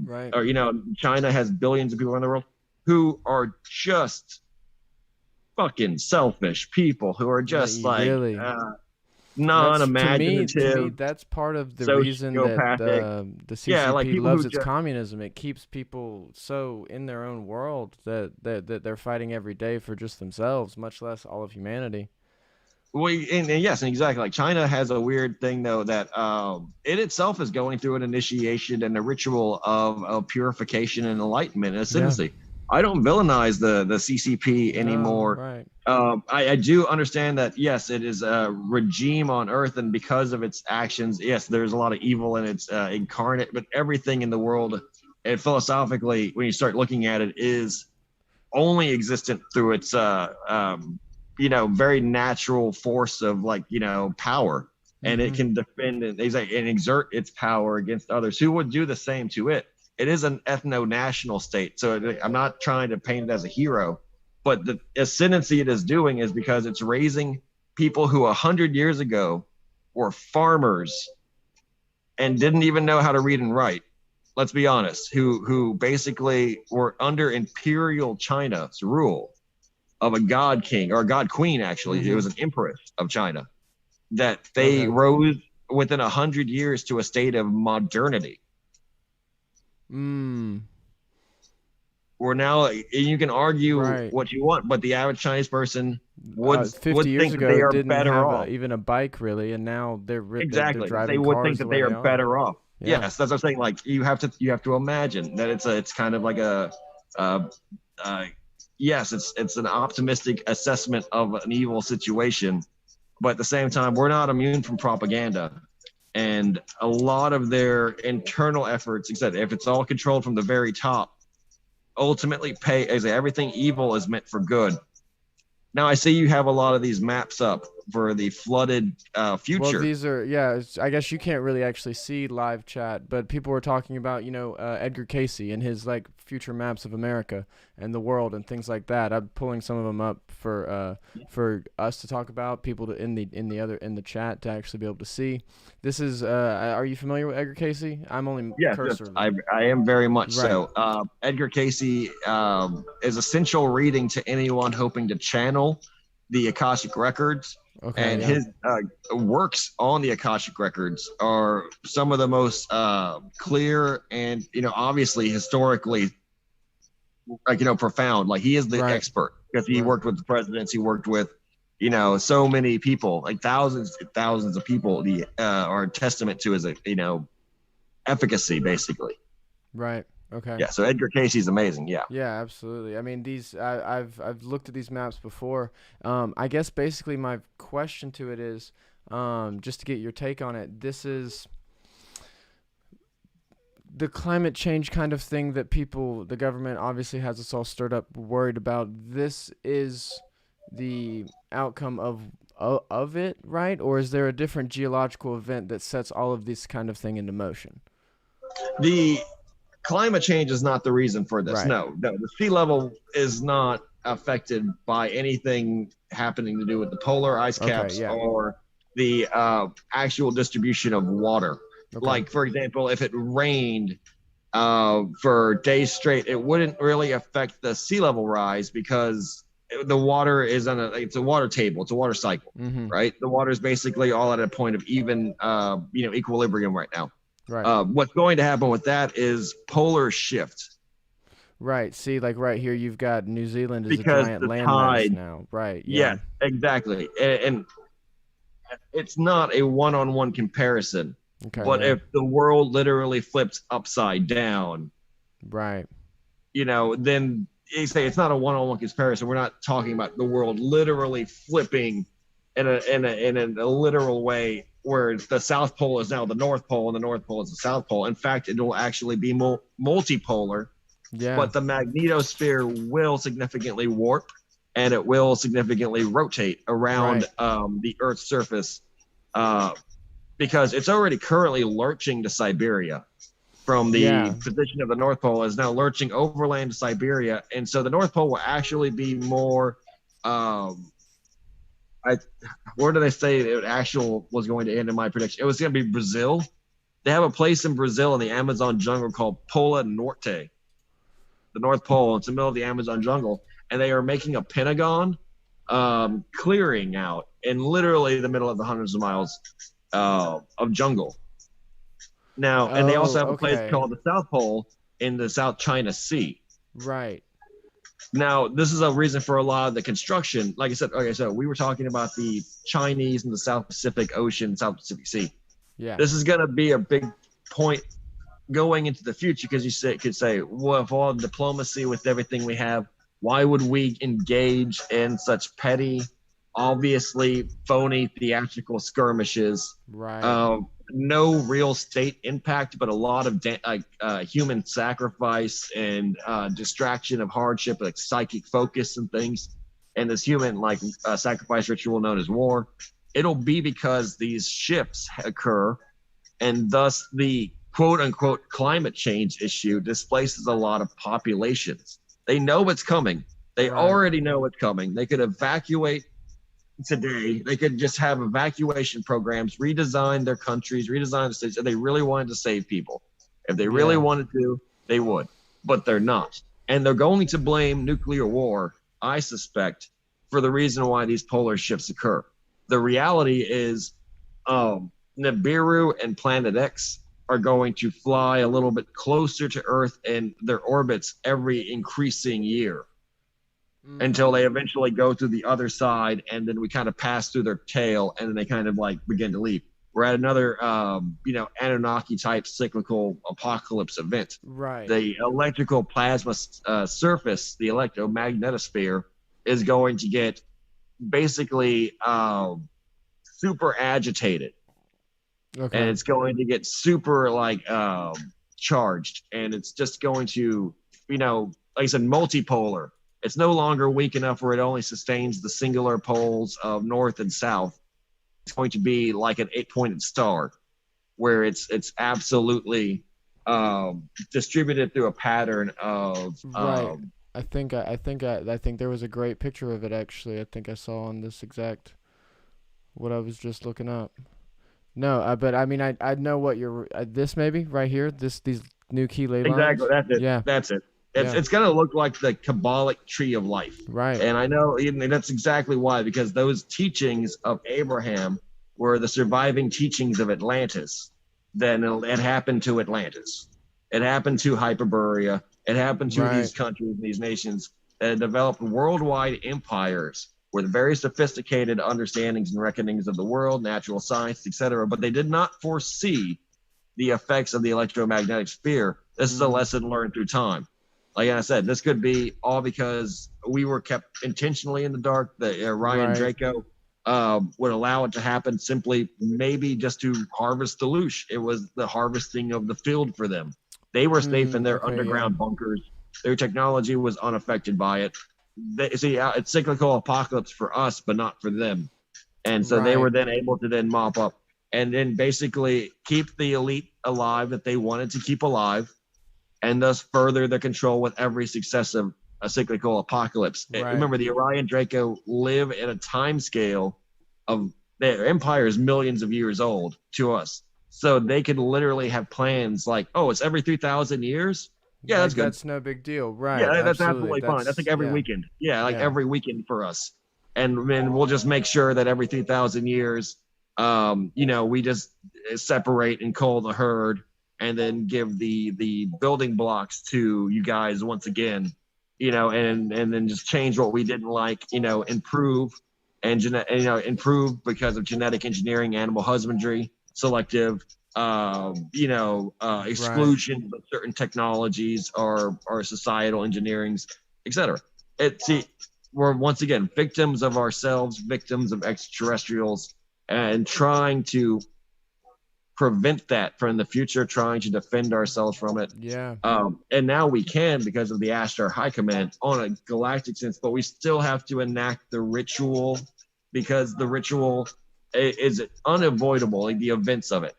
China has billions of people in the world who are just fucking selfish people who are just non-imaginative. To me, that's part of the reason that the CCP loves its communism. It keeps people so in their own world that they're fighting every day for just themselves, much less all of humanity. Well, and yes, and exactly. Like, China has a weird thing, though, that it itself is going through an initiation and a ritual of purification and enlightenment and ascendancy. I don't villainize the CCP anymore. I do understand that, yes, it is a regime on Earth, and because of its actions, yes, there's a lot of evil and it's incarnate, but everything in the world, and philosophically, when you start looking at it, is only existent through its very natural force of power. And it can defend and exert its power against others who would do the same to it. It is an ethno-national state, so I'm not trying to paint it as a hero, But the ascendancy it is doing is because it's raising people who 100 years ago were farmers and didn't even know how to read and write. Let's be honest, who basically were under imperial China's rule of a god king or a god queen. Actually, it was an empress of China, that they rose within 100 years to a state of modernity. We're now, you can argue what you want, but the average Chinese person would 50 years think ago they are didn't better have off. even a bike really, and now they're Exactly. driving They would cars think that they are better off. Yeah. Yes, that's what I'm saying. Like you have to imagine that it's kind of like yes, it's an optimistic assessment of an evil situation, but at the same time, we're not immune from propaganda. And a lot of their internal efforts, except if it's all controlled from the very top, ultimately everything evil is meant for good. Now I see you have a lot of these maps up for the flooded future. Well, these are, I guess you can't really actually see live chat, but people were talking about, Edgar Cayce and his like future maps of America and the world and things like that. I'm pulling some of them up for us to talk about, people to in the chat to actually be able to see. This is are you familiar with Edgar Cayce? I'm only cursor. I am very much so. Edgar Cayce is essential reading to anyone hoping to channel the Akashic records. And his works on the Akashic records are some of the most clear and obviously historically profound. Like he is the expert because he worked with the presidents. He worked with so many people, like thousands of people. Are a testament to his efficacy, basically. Right. Okay. Yeah. So Edgar Cayce is amazing. Yeah. Yeah, absolutely. I mean, I've looked at these maps before. I guess basically my question to it is, just to get your take on it. This is the climate change kind of thing that the government obviously has us all stirred up, worried about. This is the outcome of it, right? Or is there a different geological event that sets all of this kind of thing into motion? The climate change is not the reason for this. No, the sea level is not affected by anything happening to do with the polar ice caps or the actual distribution of water. Like, for example, if it rained for days straight, it wouldn't really affect the sea level rise because the water is it's a water table, it's a water cycle, right? The water is basically all at a point of even equilibrium right now. Right. What's going to happen with that is polar shift. Right. See, like right here, you've got New Zealand as because a giant landmass now. Right. Yeah. Exactly. And it's not a one-on-one comparison. Okay. But if the world literally flips upside down, right? Then you say it's not a one-on-one comparison. We're not talking about the world literally flipping in a literal way, where the South Pole is now the North Pole and the North Pole is the South Pole. In fact, it will actually be multipolar. Yeah. But the magnetosphere will significantly warp and it will significantly rotate around the Earth's surface because it's already currently lurching to Siberia from the position of the North Pole is now lurching overland to Siberia. And so the North Pole will actually be more where did I say it was going to end in my prediction? It was going to be Brazil. They have a place in Brazil in the Amazon jungle called Pola Norte, the North Pole. It's in the middle of the Amazon jungle, and they are making a pentagon clearing out in literally the middle of the hundreds of miles of jungle. Now, and they also have a place called the South Pole in the South China Sea. Right. Now, this is a reason for a lot of the construction. Like I said, we were talking about the Chinese and the South Pacific Ocean, South Pacific Sea. Yeah. This is going to be a big point going into the future because you could say, well, with all the diplomacy, with everything we have, why would we engage in such petty, obviously phony theatrical skirmishes? Right. No real state impact, but a lot of human sacrifice and distraction of hardship, like psychic focus and things, and this human sacrifice ritual known as war. It'll be because these shifts occur, and thus the quote-unquote climate change issue displaces a lot of populations. They know it's coming. They Right. already know it's coming. They could evacuate today. They could just have evacuation programs, redesign their countries, redesign the states if they really wanted to save people. If they really wanted to, they would, but they're not. And they're going to blame nuclear war, I suspect, for the reason why these polar shifts occur. The reality is Nibiru and Planet X are going to fly a little bit closer to Earth in their orbits every increasing year until they eventually go through the other side, and then we kind of pass through their tail, and then they kind of like begin to leave. We're at another, Anunnaki type cyclical apocalypse event. Right. The electrical plasma surface, the electromagnetosphere, is going to get basically super agitated. Okay. And it's going to get super charged, and it's just going to, like I said, multipolar. It's no longer weak enough where it only sustains the singular poles of north and south. It's going to be like an 8-pointed star, where it's absolutely distributed through a pattern of. Right. I think there was a great picture of it actually. I think I saw on this exact what I was just looking up. No, but I mean I know what you're this maybe right here. These new key ley lines. Exactly. That's it. Yeah. That's it. It's going to look like the Kabbalic tree of life. Right. And I know that's exactly why, because those teachings of Abraham were the surviving teachings of Atlantis. Then it happened to Atlantis. It happened to Hyperborea. It happened to these countries, these nations that developed worldwide empires with very sophisticated understandings and reckonings of the world, natural science, etc. But they did not foresee the effects of the electromagnetic sphere. This is a lesson learned through time. Like I said, this could be all because we were kept intentionally in the dark. The Orion Draco would allow it to happen simply maybe just to harvest the loosh. It was the harvesting of the field for them. They were safe in their underground bunkers. Their technology was unaffected by it. It's cyclical apocalypse for us, but not for them. And so they were then able to then mop up and then basically keep the elite alive that they wanted to keep alive, and thus further their control with every successive cyclical apocalypse. Remember, the Orion Draco live at a time scale of their empire is millions of years old to us. So they could literally have plans like, oh, it's every 3,000 years? Yeah, that's good. That's no big deal. Right. Yeah, that's absolutely fine. That's like every weekend. Yeah, every weekend for us. And then we'll just make sure that every 3,000 years, we just separate and cull the herd, and then give the building blocks to you guys once again, and then just change what we didn't like, improve and improve because of genetic engineering, animal husbandry, selective, exclusion of certain technologies or societal engineerings, etc. We're once again victims of ourselves, victims of extraterrestrials, and trying to prevent that from the future, trying to defend ourselves from it. Yeah. And now we can because of the Ashtar High Command on a galactic sense, but we still have to enact the ritual because the ritual is unavoidable, like the events of it.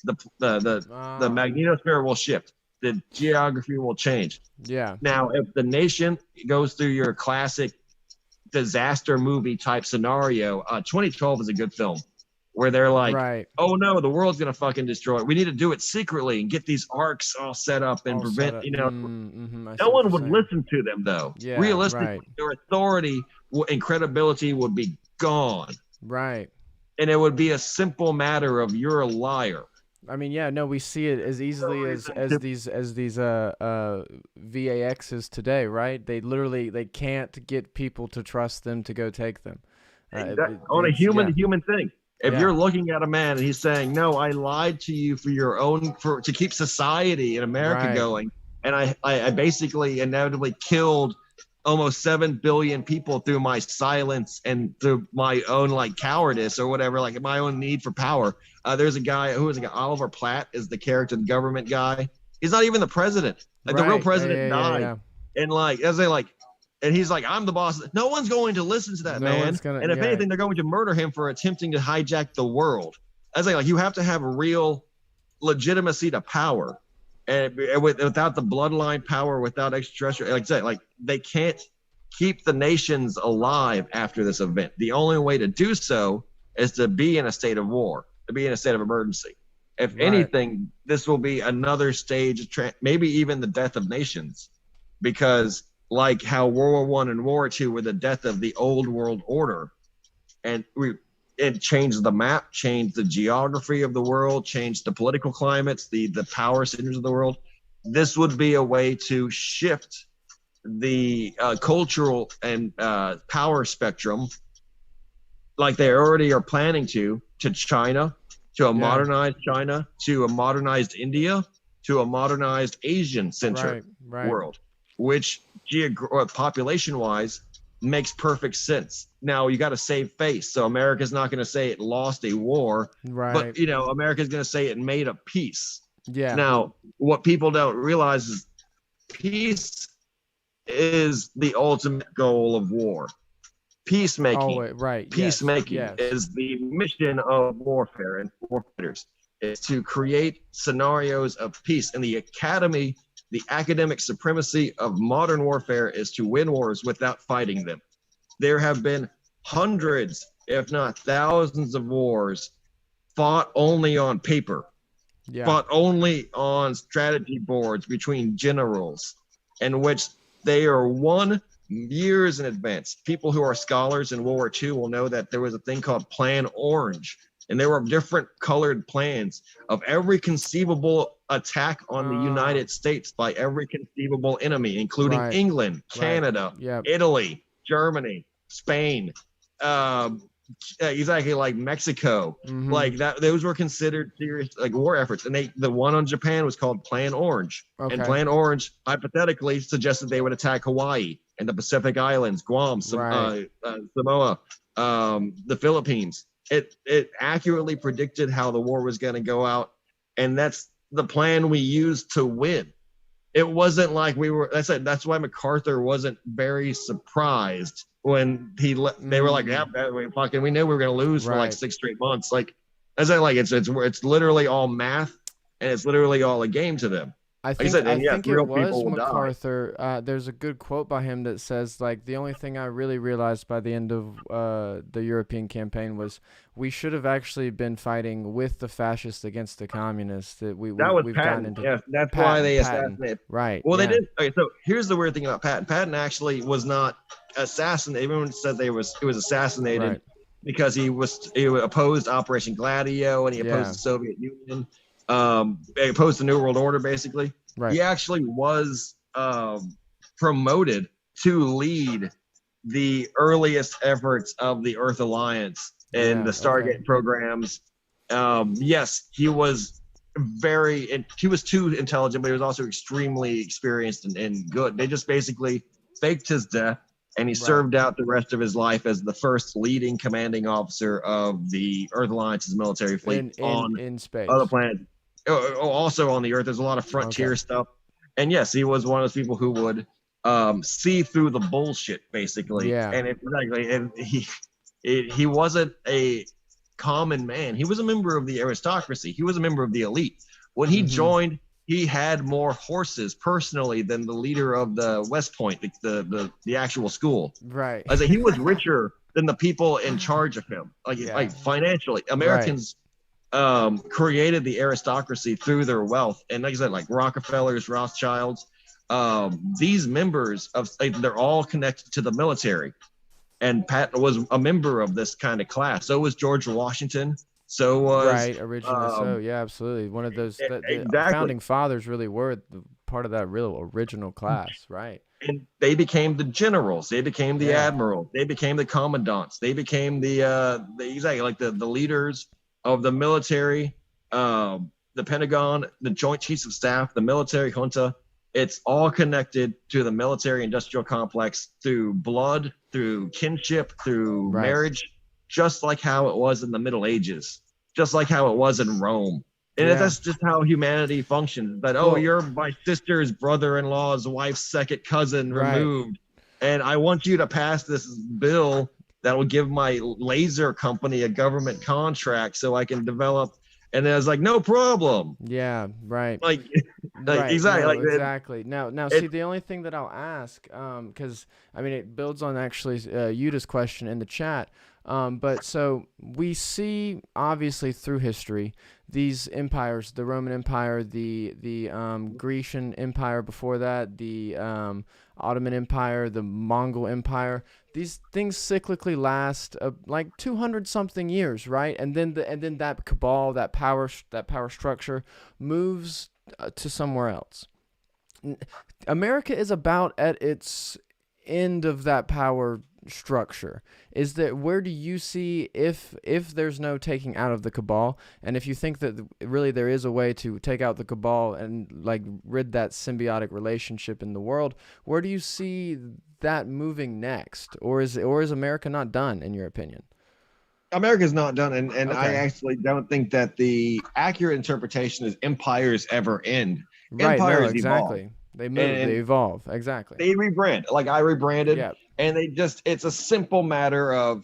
The magnetosphere will shift. The geography will change. Yeah. Now, if the nation goes through your classic disaster movie type scenario, 2012 is a good film. Where they're like, oh no, the world's gonna fucking destroy it. We need to do it secretly and get these arcs all set up and prevent. No one would listen to them though. Yeah, realistically, their authority and credibility would be gone. Right. And it would be a simple matter of you're a liar. I mean, we see it as easily as these VAXs today, right? They can't get people to trust them to go take them. On a human to human thing. If you're looking at a man and he's saying, no, I lied to you to keep society in America going. And I basically inevitably killed almost 7 billion people through my silence and through my own cowardice or whatever, my own need for power. There's a guy Oliver Platt is the character, the government guy. He's not even the president. The real president died. And and he's like, I'm the boss. No one's going to listen to that man. And if anything, they're going to murder him for attempting to hijack the world. I was you have to have a real legitimacy to power. And without the bloodline power, without extraterrestrial, they can't keep the nations alive after this event. The only way to do so is to be in a state of war, to be in a state of emergency. If anything, this will be another stage of maybe even the death of nations, because like how World War I and War II were the death of the old world order, and it changed the map, changed the geography of the world, changed the political climates, the power centers of the world. This would be a way to shift the cultural and power spectrum, like they already are planning to China, to a modernized China, to a modernized India, to a modernized Asian-centric world, which population-wise makes perfect sense. Now you got to save face, so America's not going to say it lost a war, but America's going to say it made a peace. Yeah. Now, what people don't realize is peace is the ultimate goal of war. Peacemaking, peacemaking is the mission of warfare and warfighters, is to create scenarios of peace. And the academic supremacy of modern warfare is to win wars without fighting them. There have been hundreds, if not thousands, of wars fought only on paper, fought only on strategy boards between generals, in which they are won years in advance. People who are scholars in World War II will know that there was a thing called Plan Orange, and there were different colored plans of every conceivable attack on the United States by every conceivable enemy, including England, Canada, Italy, Germany, Spain, exactly, like Mexico, like that. Those were considered serious like war efforts, and the one on Japan was called Plan Orange, and Plan Orange hypothetically suggested they would attack Hawaii and the Pacific Islands, Guam, Samoa, the Philippines. It accurately predicted how the war was going to go out, and that's the plan we used to win. It wasn't like that's why MacArthur wasn't very surprised when they were like, we knew we were going to lose for like 6 straight months. Like, it's literally all math, and it's literally all a game to them. I think it was MacArthur. There's a good quote by him that says, like, the only thing I really realized by the end of the European campaign was we should have actually been fighting with the fascists against the communists. We've gotten into. Yes, that's why they assassinated. Right. Well, they did. Okay, so here's the weird thing about Patton. Patton actually was not assassinated. Everyone said he was assassinated because he opposed Operation Gladio, and he opposed the Soviet Union. Opposed the New World Order, basically. Right. He actually was promoted to lead the earliest efforts of the Earth Alliance and the Stargate programs. Yes, he was he was too intelligent, but he was also extremely experienced and good. They just basically faked his death, and he served out the rest of his life as the first leading commanding officer of the Earth Alliance's military fleet in space, other planets. Also on the Earth, there's a lot of frontier stuff, and yes, he was one of those people who would see through the bullshit, basically. And he wasn't a common man. He was a member of the aristocracy. He was a member of the elite. When he joined, he had more horses personally than the leader of the West Point, the actual school. Right. I say he was richer than the people in charge of him, like financially. Americans created the aristocracy through their wealth, and like I said, like Rockefellers, Rothschilds, these members they're all connected to the military, and Patton was a member of this kind of class. So was George Washington. So was originally. Absolutely, one of those. The founding fathers really were part of that real original class, right? And they became the generals. They became the admirals. They became the commandants. They became the leaders of the military, the Pentagon, the Joint Chiefs of Staff, the military junta. It's all connected to the military industrial complex through blood, through kinship, through marriage, just like how it was in the Middle Ages, just like how it was in Rome. And that's just how humanity functions. But, you're my sister's brother-in-law's wife's second cousin removed. And I want you to pass this bill that will give my laser company a government contract so I can develop. And I was like, no problem. Yeah, right. Like, Like, Right. exactly. No, Like exactly. Now, it, see, the only thing that I'll ask, because I mean, it builds on actually Yuta's question in the chat. But so we see obviously through history these empires, the Roman Empire, the Grecian Empire before that, the Ottoman Empire, the Mongol Empire. These things cyclically last like 200 something years, right? And then that cabal, that power structure moves to somewhere else. America is about at its end of that power structure. Is that where do you see if there's no taking out of the cabal, and if you think that really there is a way to take out the cabal and like rid that symbiotic relationship in the world, where do you see that moving next, or is America not done in your opinion? America's not done, and I Okay. actually don't think that the accurate interpretation is empires ever end. Right. No. Empires evolve, Exactly. They move. They and evolve. Exactly. they rebrand. Like I rebranded, Yeah. and it's a simple matter of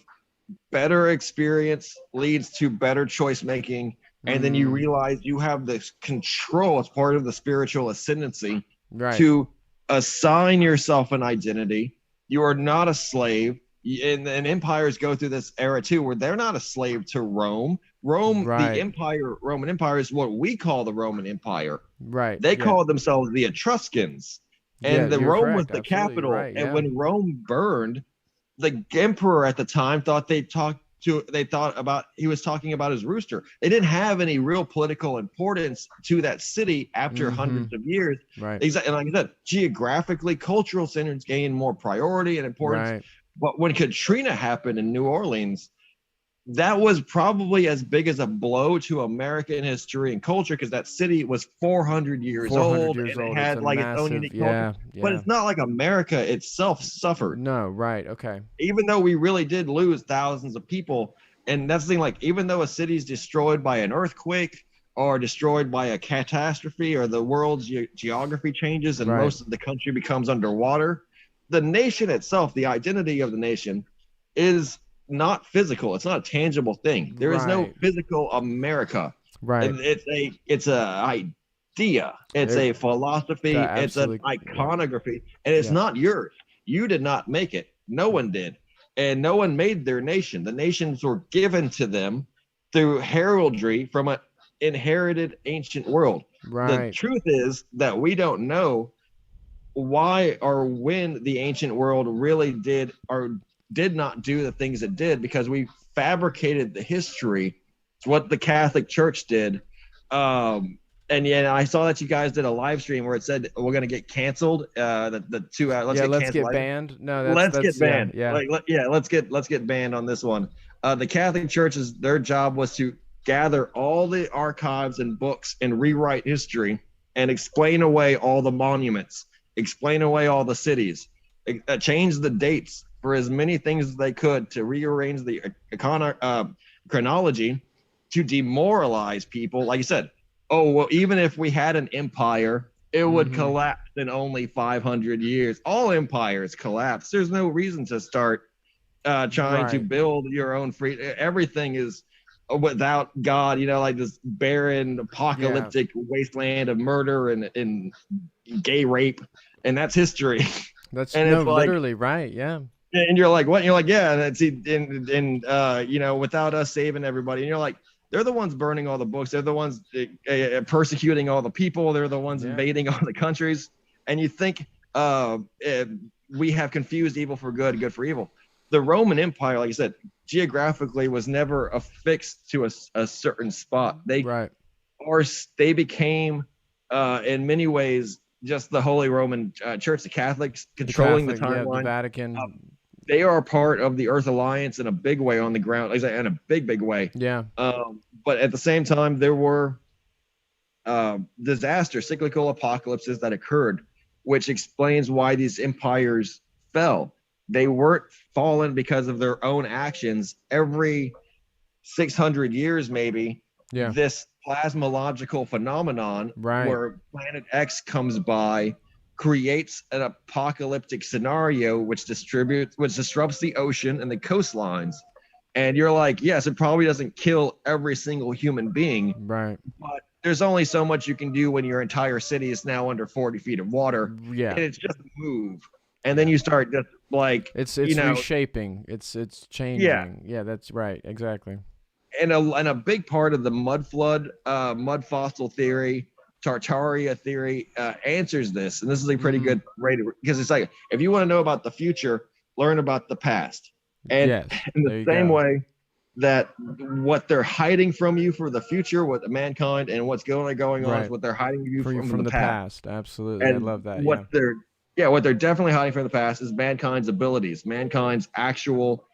better experience leads to better choice making, and then you Mm, realize you have this control as part of the spiritual ascendancy right. to assign yourself an identity. You are not a slave. And empires go through this era too, where they're not a slave to Rome. The Right. Roman Empire is what we call the Roman Empire. Right. They Yeah. called themselves the Etruscans, Yeah. and the You're Rome was correct. the Absolutely. You're capital. right. And Yeah. when Rome burned, the emperor at the time thought they thought about he was talking about his rooster. They didn't have any real political importance to that city after Mm-hmm. hundreds of years. Right. Exactly, and like I said, geographically, cultural centers gain more priority and importance. Right. But when Katrina happened in New Orleans, that was probably as big as a blow to American history and culture, because that city was 400 years 400 old years and it old. It's had a like its own massive. unique culture. Yeah. But Yeah. it's not like America itself suffered, No. Right. Okay. even though we really did lose thousands of people. And that's the thing, like, even though a city's destroyed by an earthquake or destroyed by a catastrophe, or the world's geography changes and Right. most of the country becomes underwater, the nation itself, the identity of the nation, is not physical. It's not a tangible thing. There is no Right. physical America. Right. It's a idea. It's It, a philosophy. that It's an absolutely. Yeah. iconography, and it's Yeah. not yours. You did not make it. No one did, and no one made their nation. The nations were given to them through heraldry from an inherited ancient world. The Right. truth is that we don't know why or when the ancient world really did or did not do the things it did, because we fabricated the history. It's what the Catholic Church did. And yeah, I saw that you guys did a live stream where it said we're going to get canceled. The 2 hours, let's Yeah. get Let's get canceled. banned. No. Let's That's get yeah. banned. Yeah. Let's get banned on this one. The Catholic Church's their job was to gather all the archives and books and rewrite history and explain away all the monuments, explain away all the cities, change the dates for as many things as they could to rearrange the chronology to demoralize people. Like you said, oh, well, even if we had an empire, it would Mm-hmm. collapse in only 500 years. All empires collapse. There's no reason to start trying to Right. build your own free. Everything is without God, like this barren, apocalyptic wasteland of murder and gay rape, and that's history. That's And no. it's like, Literally. Right. Yeah. and you're like, what? And you're like, yeah, and it's without us saving everybody, and you're like, they're the ones burning all the books, they're the ones persecuting all the people, they're the ones invading all the countries, and you think we have confused evil for good, good for evil. The Roman Empire, like you said, geographically was never affixed to a certain spot. They became in many ways just the Holy Roman Church, the Catholics controlling the timeline. The Vatican. They are part of the Earth Alliance in a big way on the ground, in a big way. Yeah. But at the same time, there were cyclical apocalypses that occurred, which explains why these empires fell. They weren't fallen because of their own actions. Every 600 years, maybe, this plasmological phenomenon where Planet X comes by, creates an apocalyptic scenario which disrupts the ocean and the coastlines. And you're like, yes, it probably doesn't kill every single human being, but there's only so much you can do when your entire city is now under 40 feet of water. Yeah. And it's just a move. And then you start just like, it's reshaping. It's changing. Yeah, that's right. Exactly. And a big part of the mud flood, mud fossil theory, Tartaria theory answers this. And this is a pretty good way to, because it's like, if you want to know about the future, learn about the past. And in the same way that what they're hiding from you for the future, what mankind and what's going on is what they're hiding you from the past. Absolutely. And I love that. What they're definitely hiding from the past is mankind's abilities, mankind's actual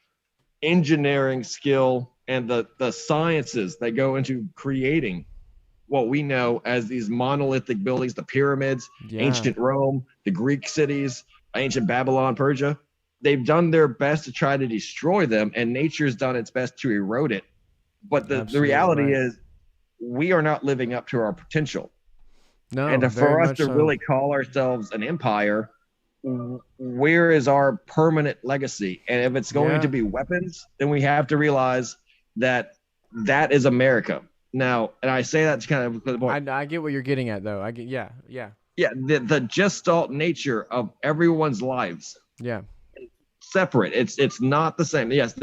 engineering skill, and the sciences that go into creating what we know as these monolithic buildings, the pyramids, ancient Rome, the Greek cities, ancient Babylon, Persia. They've done their best to try to destroy them, and nature's done its best to erode it. But the reality is we are not living up to our potential. No, and for us to really call ourselves an empire, where is our permanent legacy? And if it's going to be weapons, then we have to realize that is America. Now, and I say that to kind of I get what you're getting at, though. The gestalt nature of everyone's lives. Separate. It's not the same. Yes,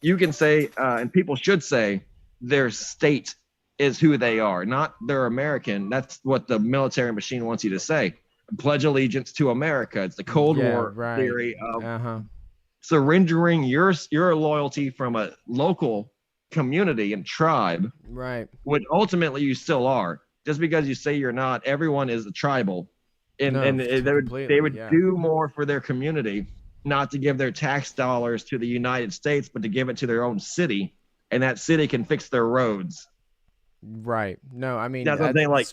you can say, and people should say, their state is who they are, not they're American. That's what the military machine wants you to say. Pledge allegiance to America. It's the Cold War theory of surrendering your loyalty from a local community and tribe, which ultimately you still are. Just because you say you're not, everyone is a tribal, and they would do more for their community, not to give their tax dollars to the United States, but to give it to their own city, and that city can fix their roads. Right. No, I mean, that's what I'm saying. Like,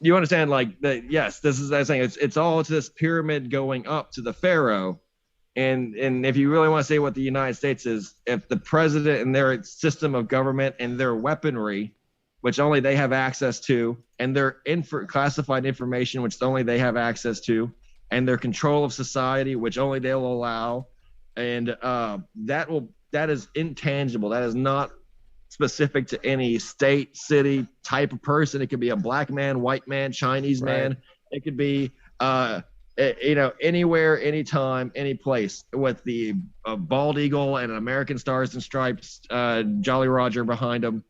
you understand? Like, yes, this is what I'm saying. It's all to this pyramid going up to the pharaoh. And if you really want to say what the United States is, if the president and their system of government and their weaponry, which only they have access to, and their classified information, which only they have access to, and their control of society, which only they'll allow, and that is intangible. That is not specific to any state, city, type of person. It could be a black man, white man, Chinese man. It could be anywhere, anytime, any place, with the bald eagle and an American stars and stripes, Jolly Roger behind them.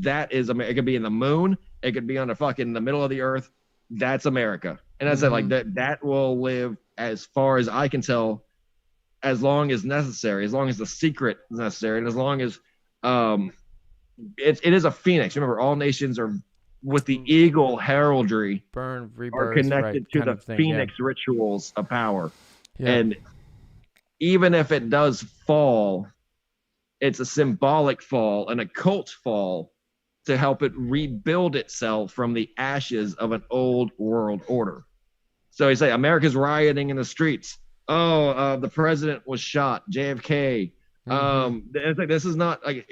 That is, it could be in the moon. It could be on the middle of the earth. That's America. And I said, like, that will live, as far as I can tell, as long as necessary, as long as the secret is necessary, and as long as it is a phoenix. Remember, all nations are with the eagle heraldry, rebirth, are connected to the phoenix rituals of power. And even if it does fall, it's a symbolic fall, an occult fall, to help it rebuild itself from the ashes of an old world order. So you say America's rioting in the streets. The president was shot, JFK. It's like, this is not like,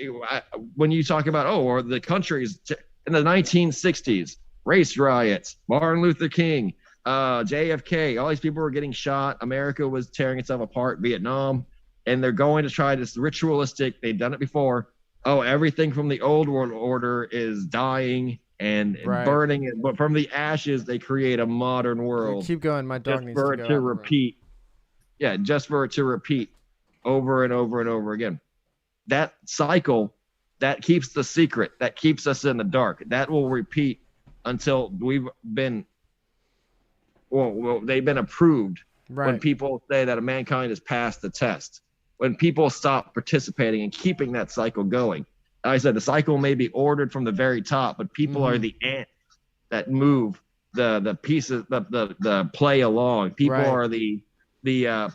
when you talk about or the countries in the 1960s, race riots, Martin Luther King, JFK, all these people were getting shot. America was tearing itself apart, Vietnam, and they're going to try this ritualistic. They've done it before. Everything from the old world order is dying and burning, but from the ashes they create a modern world. Keep going. My dog needs to go to repeat. Just for it to repeat over and over and over again. That cycle, that keeps the secret, that keeps us in the dark. That will repeat until they've been approved. When people say that mankind has passed the test, when people stop participating and keeping that cycle going. Like I said, the cycle may be ordered from the very top, but people are the ants that move the pieces, the play along. People are the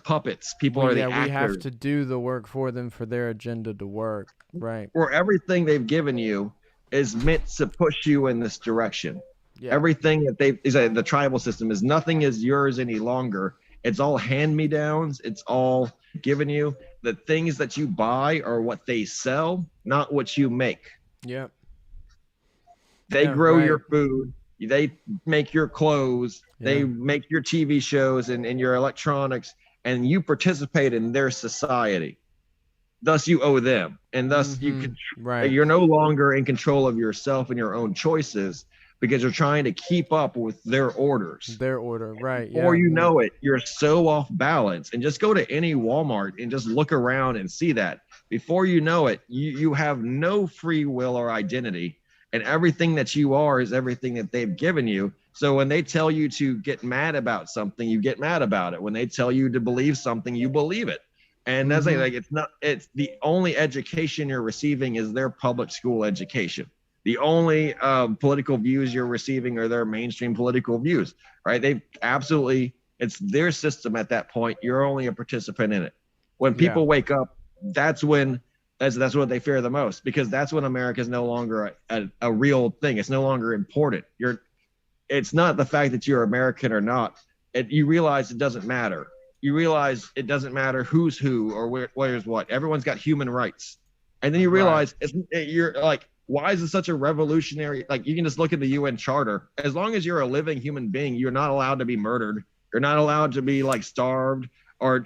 puppets. People are the actors. We have to do the work for them, for their agenda to work. Right. Or everything they've given you is meant to push you in this direction. Everything that the tribal system is, nothing is yours any longer. It's all hand-me-downs. It's all given you. The things that you buy are what they sell, not what you make. They grow your food. They make your clothes. They make your TV shows and your electronics, and you participate in their society. thus you owe them, and thus you can. Right. You're no longer in control of yourself and your own choices because you're trying to keep up with their orders. Their order, right? Before Yeah. you know it, you're so off balance. And just go to any Walmart and just look around and see that. Before you know it, you have no free will or identity, and everything that you are is everything that they've given you. So when they tell you to get mad about something, you get mad about it. When they tell you to believe something, you believe it. And that's like, it's the only education you're receiving is their public school education. The only political views you're receiving are their mainstream political views, right? They've absolutely, it's their system at that point. You're only a participant in it. When people wake up, that's when, that's what they fear the most, because that's when America is no longer a real thing. It's no longer important. It's not the fact that you're American or not. You realize it doesn't matter. You realize it doesn't matter who's who or where's what. Everyone's got human rights. And then you realize you're like, why is it such a revolutionary? Like, you can just look at the UN Charter. As long as you're a living human being, you're not allowed to be murdered. You're not allowed to be like starved or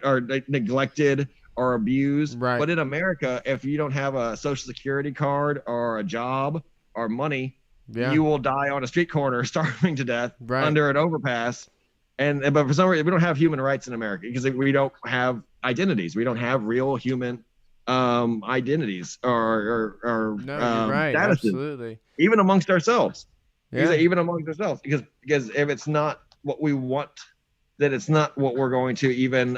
neglected or abused. Right. But in America, if you don't have a social security card or a job or money, you will die on a street corner starving to death under an overpass. But for some reason, we don't have human rights in America because we don't have identities. We don't have real human identities or right. statuses, Absolutely. even amongst ourselves. Even amongst ourselves, because if it's not what we want, then it's not what we're going to even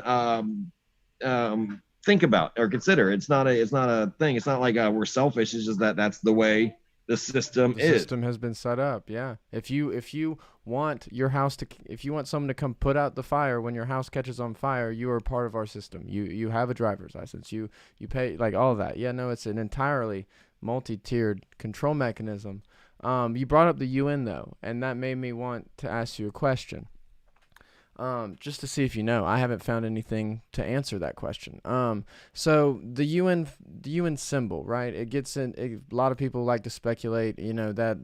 think about or consider. It's not a thing. It's not like we're selfish. It's just that's the way the system is. The system has been set up. Yeah. If you want your house if you want someone to come put out the fire when your house catches on fire, you are part of our system. You have a driver's license. You pay, like, all of that. Yeah. No, it's an entirely multi-tiered control mechanism. You brought up the UN though, and that made me want to ask you a question. Just to see if you know. I haven't found anything to answer that question. So the UN symbol, right? It gets in. A lot of people like to speculate. That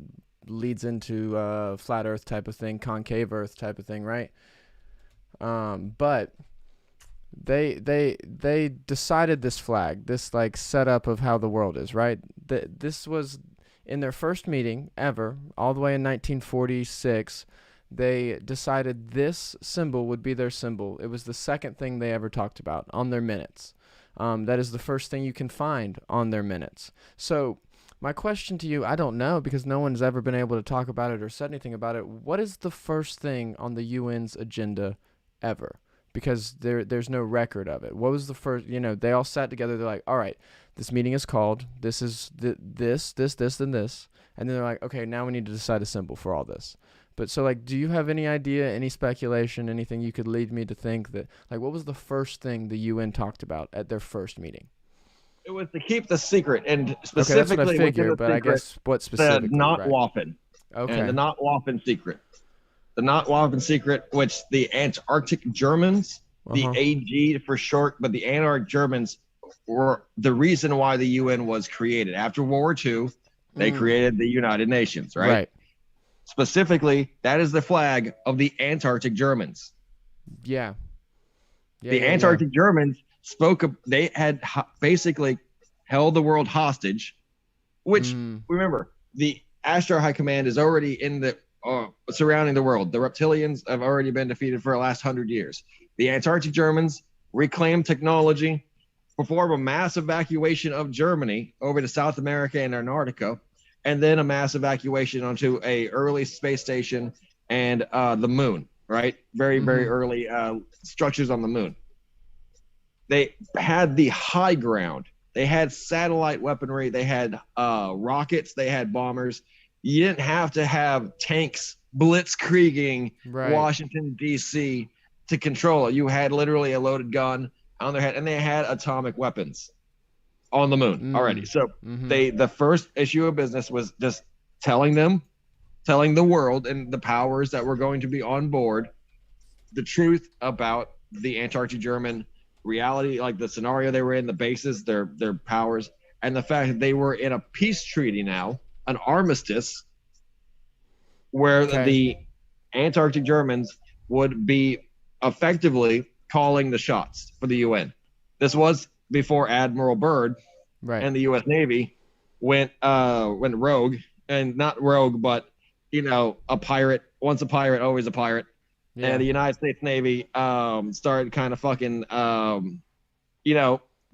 leads into flat Earth type of thing, concave Earth type of thing, right? But they decided this flag, this like setup of how the world is, right? This was in their first meeting ever, all the way in 1946. They decided this symbol would be their symbol. It was the second thing they ever talked about on their minutes. That is the first thing you can find on their minutes. So my question to you, I don't know, because no one's ever been able to talk about it or said anything about it. What is the first thing on the UN's agenda ever? Because there's no record of it. What was the first, they all sat together. They're like, all right, this meeting is called, this is this, and this. And then they're like, okay, now we need to decide a symbol for all this. But so, like, do you have any idea, any speculation, anything you could lead me to think that, like, what was the first thing the UN talked about at their first meeting? It was to keep the secret, and specifically, okay, that's what I figured, but secret, I guess what specifically? The Not-Waffen. Okay. And the Not-Waffen secret. The Not-Waffen secret, which the Antarctic Germans, the AG for short, but the Antarctic Germans were the reason why the UN was created. After World War II, they created the United Nations, right? Right. Specifically, that is the flag of the Antarctic Germans. Yeah. The Antarctic Germans they had basically held the world hostage, which, remember, the Astro High Command is already in the surrounding the world. The reptilians have already been defeated for the last 100 years. The Antarctic Germans reclaimed technology, perform a mass evacuation of Germany over to South America and Antarctica, and then a mass evacuation onto a early space station and the moon, right? Very, very early structures on the moon. They had the high ground. They had satellite weaponry. They had rockets. They had bombers. You didn't have to have tanks blitzkrieging Washington, D.C. to control it. You had literally a loaded gun on their head, and they had atomic weapons on the moon already. So the first issue of business was just telling the world and the powers that were going to be on board the truth about the Antarctic German reality, like the scenario they were in, the bases, their powers, and the fact that they were in a peace treaty now, an armistice, where the Antarctic Germans would be effectively calling the shots for the UN. This was before Admiral Byrd and the U.S. Navy went rogue, and not rogue, but a pirate. Once a pirate, always a pirate. Yeah. And the United States Navy started kind of fucking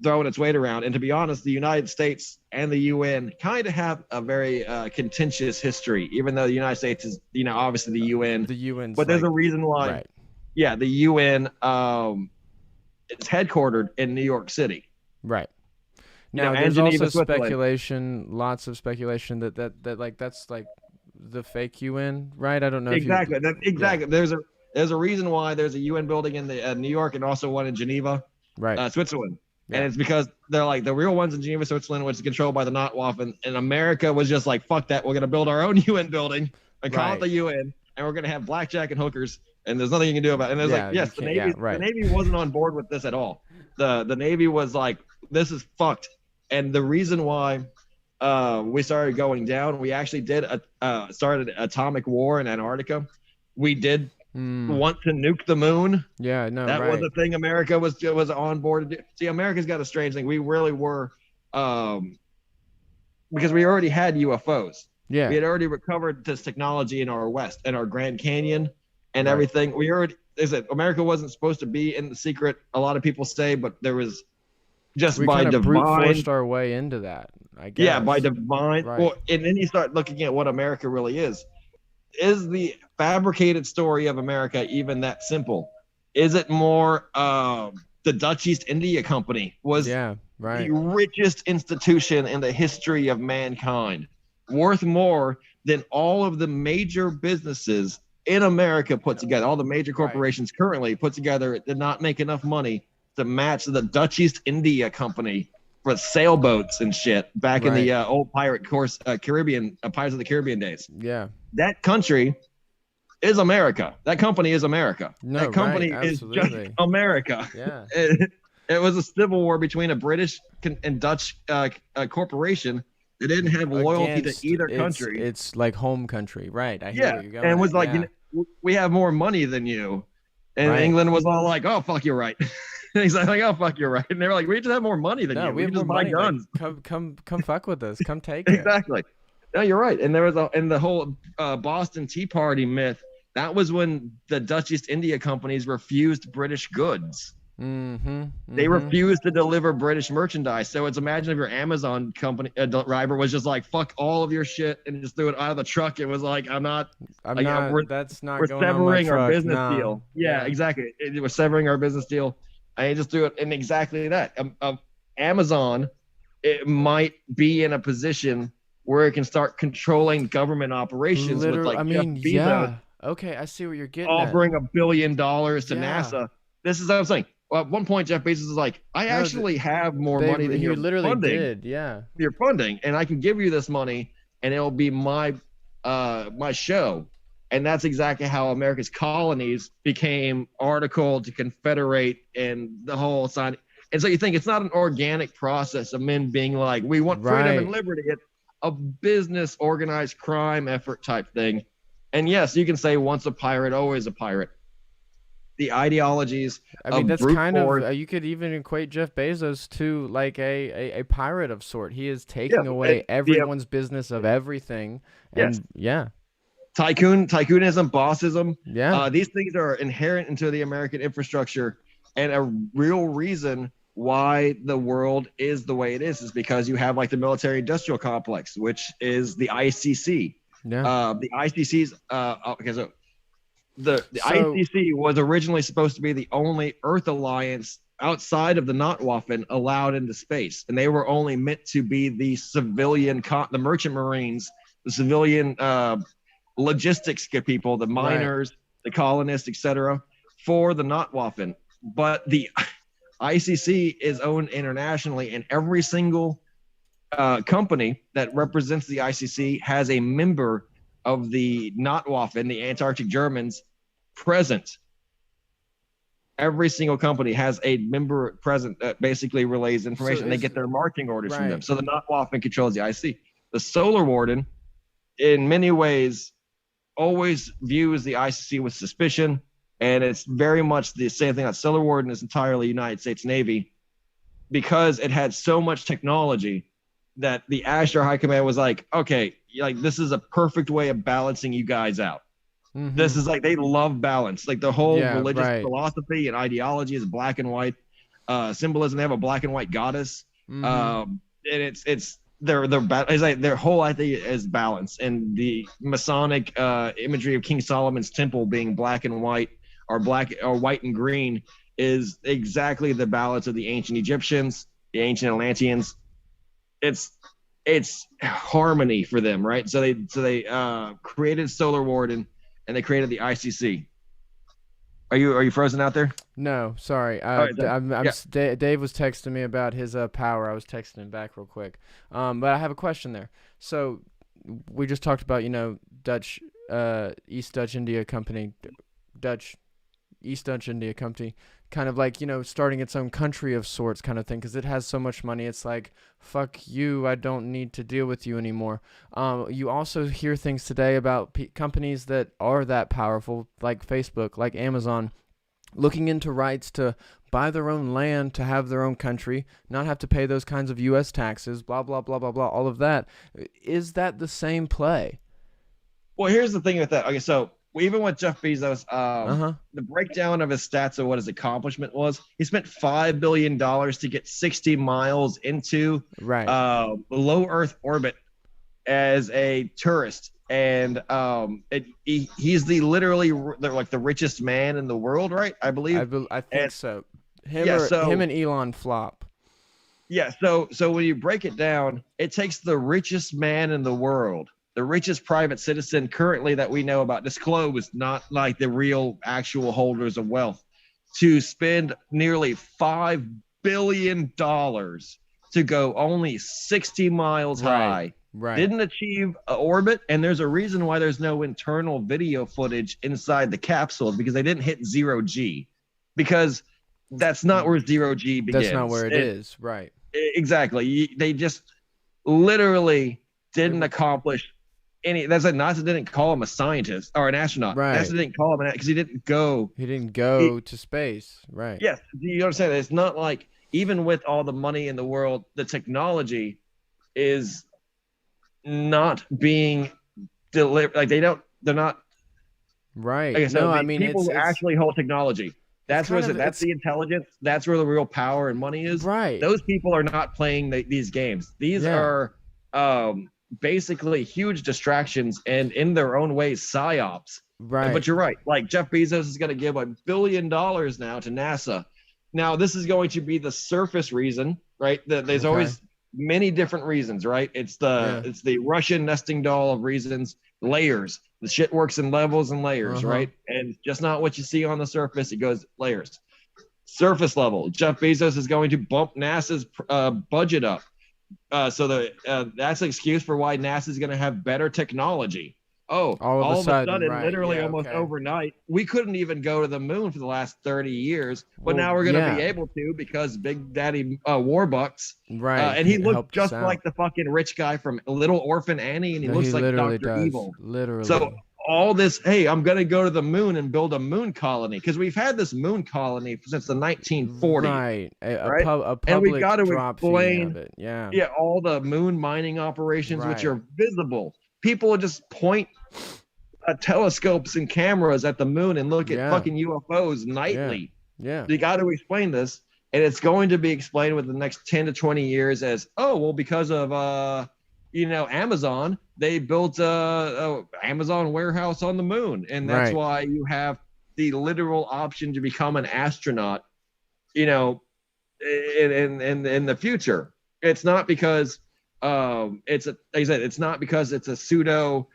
throwing its weight around. And to be honest, the United States and the UN kind of have a very contentious history, even though the United States is, obviously the UN. The UN. But there's a reason why. Right. Yeah, the UN is headquartered in New York City. Right. Now, there's also speculation, lots of speculation that like that's like the fake UN, right? I don't know. Exactly. Exactly. Yeah. There's a reason why there's a UN building in the New York and also one in Geneva, right? Switzerland. Yeah. And it's because they're like the real ones in Geneva, Switzerland, which is controlled by the Notwaffen, and America was just like, fuck that, we're gonna build our own UN building and call it the UN, and we're gonna have blackjack and hookers, and there's nothing you can do about it. And there's like, yes, the Navy, the Navy wasn't on board with this at all. The Navy was like, this is fucked. And the reason why we started going down, we actually did started an atomic war in Antarctica. We did want to nuke the moon. Yeah, no, that was the thing America was on board to do. See, America's got a strange thing. We really were, because we already had UFOs. Yeah, we had already recovered this technology in our West and our Grand Canyon and everything. We already, America wasn't supposed to be in the secret. A lot of people say, but there was just we by divine brute forced our way into that. I guess. Yeah, by divine. Right. Well, and then you start looking at what America really is. Is the fabricated story of America even that simple? Is it more the Dutch East India Company was the richest institution in the history of mankind, worth more than all of the major businesses in America put together? All the major corporations currently put together did not make enough money to match the Dutch East India Company for sailboats and shit back in the old Caribbean Pirates of the Caribbean days. Yeah. That country is America. That company is America. No, that company is just America. Yeah. It was a civil war between a British and Dutch corporation that didn't have loyalty to either country. It's like home country, right? I hear where you're going. And it was like, we have more money than you. And England was all like, oh, fuck, you're right. And he's like, oh, fuck, you're right. And they were like, we just have more money than you. We just buy guns. Like, come fuck with us. Come take it. Exactly. No, you're right. And there was the whole Boston Tea Party myth. That was when the Dutch East India companies refused British goods. They refused to deliver British merchandise. So it's imagine if your Amazon company driver was just like, fuck all of your shit and just threw it out of the truck. It was like, we're severing our business deal. Yeah, exactly. We're severing our business deal. I just threw it in exactly that. Amazon, it might be in a position where it can start controlling government operations with like Jeff Bezos. Okay, I see what you're getting offering $1 billion to NASA. This is what I'm saying. Well, at one point, Jeff Bezos is like, I actually have more money than you're literally funding. Did, yeah. You're funding, and I can give you this money, and it'll be my show. And that's exactly how America's colonies became articled to confederate and the whole sign. And so you think it's not an organic process of men being like, we want freedom and liberty. It's a business organized crime effort type thing. And yes, you can say once a pirate, always a pirate. The ideologies. I mean, that's kind of, you could even equate Jeff Bezos to like a pirate of sort. He is taking away everyone's business of everything. And Tycoonism, bossism. Yeah. These things are inherent into the American infrastructure, and a real reason why the world is the way it is because you have like the military industrial complex, which is the ICC. Yeah. The ICC's the ICC was originally supposed to be the only Earth alliance outside of the Notwaffen allowed into space, and they were only meant to be the civilian, the merchant marines, the civilian logistics people, the miners, the colonists, etc., for the Notwaffen. But the ICC is owned internationally, and every single company that represents the ICC has a member of the Notwaffen, the Antarctic Germans, present. Every single company has a member present that basically relays information. They get their marching orders from them. So the Notwaffen controls the ICC. The Solar Warden, in many ways, always views the ICC with suspicion, and it's very much the same thing. That Solar Warden is entirely United States Navy. because it had so much technology that the Ashtar High Command was like, okay, like this is a perfect way of balancing you guys out. Mm-hmm. This is like, they love balance. Like the whole religious right. philosophy and ideology is black and white symbolism. They have a black and white goddess. And it's their whole idea is balance. And the Masonic imagery of King Solomon's temple being black and white, or black or white and green, is exactly the balance of the ancient Egyptians, the ancient Atlanteans. It's harmony for them, right? So they created Solar Warden, and they created the ICC. Are you frozen out there? No, sorry. Dave was texting me about his power. I was texting him back real quick. But I have a question there. So we just talked about, Dutch East Dutch India Company, kind of like, starting its own country of sorts kind of thing, because it has so much money. It's like, fuck you, I don't need to deal with you anymore. You also hear things today about companies that are that powerful, like Facebook, like Amazon, looking into rights to buy their own land, to have their own country, not have to pay those kinds of U.S. taxes, blah, blah, blah, blah, blah, all of that. Is that the same play? Well, here's the thing with that. Okay, so even with Jeff Bezos, the breakdown of his stats of what his accomplishment was, he spent $5 billion to get 60 miles into low Earth orbit as a tourist. And he's literally the richest man in the world, right? I believe. I think so. Him and Elon flop. Yeah. So when you break it down, it takes the richest man in the world, the richest private citizen currently that we know about, disclosed, not like the real actual holders of wealth, to spend nearly $5 billion to go only 60 miles high. Right. Didn't achieve an orbit, and there's a reason why there's no internal video footage inside the capsule, because they didn't hit 0G, because that's not where 0G begins. That's not where it is, right? Exactly. They just literally didn't accomplish any. That's like NASA didn't call him a scientist or an astronaut. Right. NASA didn't call him because he didn't go. He didn't go to space, right? Yes, you understand. It's not like, even with all the money in the world, the technology is not being delivered. Like they're not right. Okay, so no, I mean, people it's actually hold technology. That's that's the intelligence. That's where the real power and money is. Right. Those people are not playing these games. These are basically huge distractions, and in their own ways, psyops. Right. But you're right. Like Jeff Bezos is going to give $1 billion now to NASA. Now this is going to be the surface reason, right? There's always many different reasons, right? It's the Russian nesting doll of reasons, layers. The shit works in levels and layers, right? And just not what you see on the surface. It goes layers. Surface level. Jeff Bezos is going to bump NASA's budget up. So that's an excuse for why NASA is going to have better technology. Oh, all of a sudden literally almost overnight, we couldn't even go to the moon for the last 30 years, but now we're going to be able to, because Big Daddy Warbucks, and he looked just like the fucking rich guy from Little Orphan Annie, and he looks like Dr. Evil. Literally. So all this, hey, I'm going to go to the moon and build a moon colony, because we've had this moon colony since the 1940s. Right. A public and we got to explain all the moon mining operations, which are visible. People just point telescopes and cameras at the moon and look at fucking UFOs nightly. Yeah. You got to explain this, and it's going to be explained within the next 10 to 20 years as, because of Amazon, they built a Amazon warehouse on the moon, and that's why you have the literal option to become an astronaut, in the future. It's not because it's not because it's a pseudo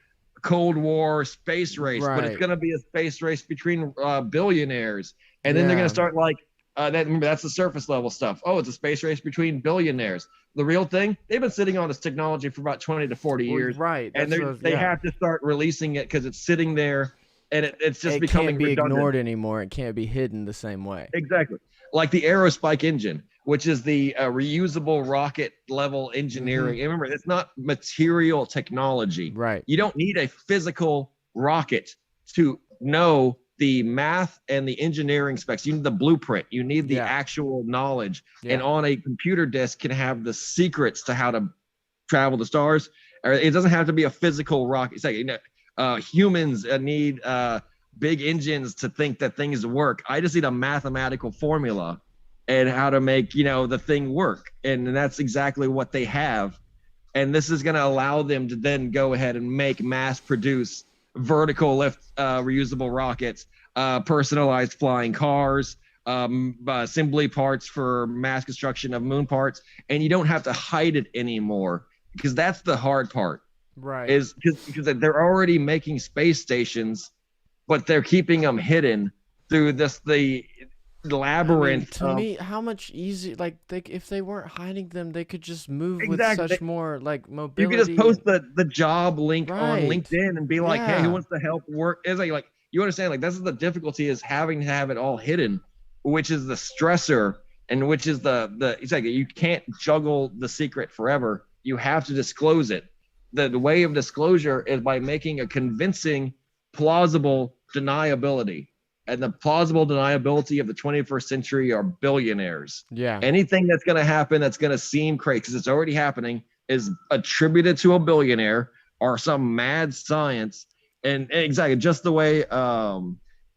Cold War space race, but it's going to be a space race between billionaires, and then they're going to start that's the surface level stuff. Oh, it's a space race between billionaires. The real thing, they've been sitting on this technology for about 20 to 40 years, and they have to start releasing it, because it's sitting there, and it's just becoming redundant. It can't be ignored anymore. It can't be hidden the same way. Exactly, like the Aerospike engine, which is the reusable rocket level engineering. And remember, it's not material technology. Right. You don't need a physical rocket to know the math and the engineering specs. You need the blueprint. You need the actual knowledge. And on a computer disk can have the secrets to how to travel the stars. Or it doesn't have to be a physical rocket. It's like humans need big engines to think that things work. I just need a mathematical formula and how to make the thing work. And that's exactly what they have. And this is going to allow them to then go ahead and make mass produce vertical lift reusable rockets, personalized flying cars, assembly parts for mass construction of moon parts. And you don't have to hide it anymore, because that's the hard part. Right. Is because they're already making space stations, but they're keeping them hidden through the labyrinth. To me, how much easier, like if they weren't hiding them, they could just move with such more like mobility. You could just post the job link on LinkedIn and be like, hey, who wants to help work? It's like you understand, like this is the difficulty, is having to have it all hidden, which is the stressor, and which is the it's like you can't juggle the secret forever. You have to disclose it. The way of disclosure is by making a convincing, plausible deniability. And the plausible deniability of the 21st century are billionaires. Yeah. Anything that's going to happen that's going to seem crazy, because it's already happening, is attributed to a billionaire or some mad science. And exactly just the way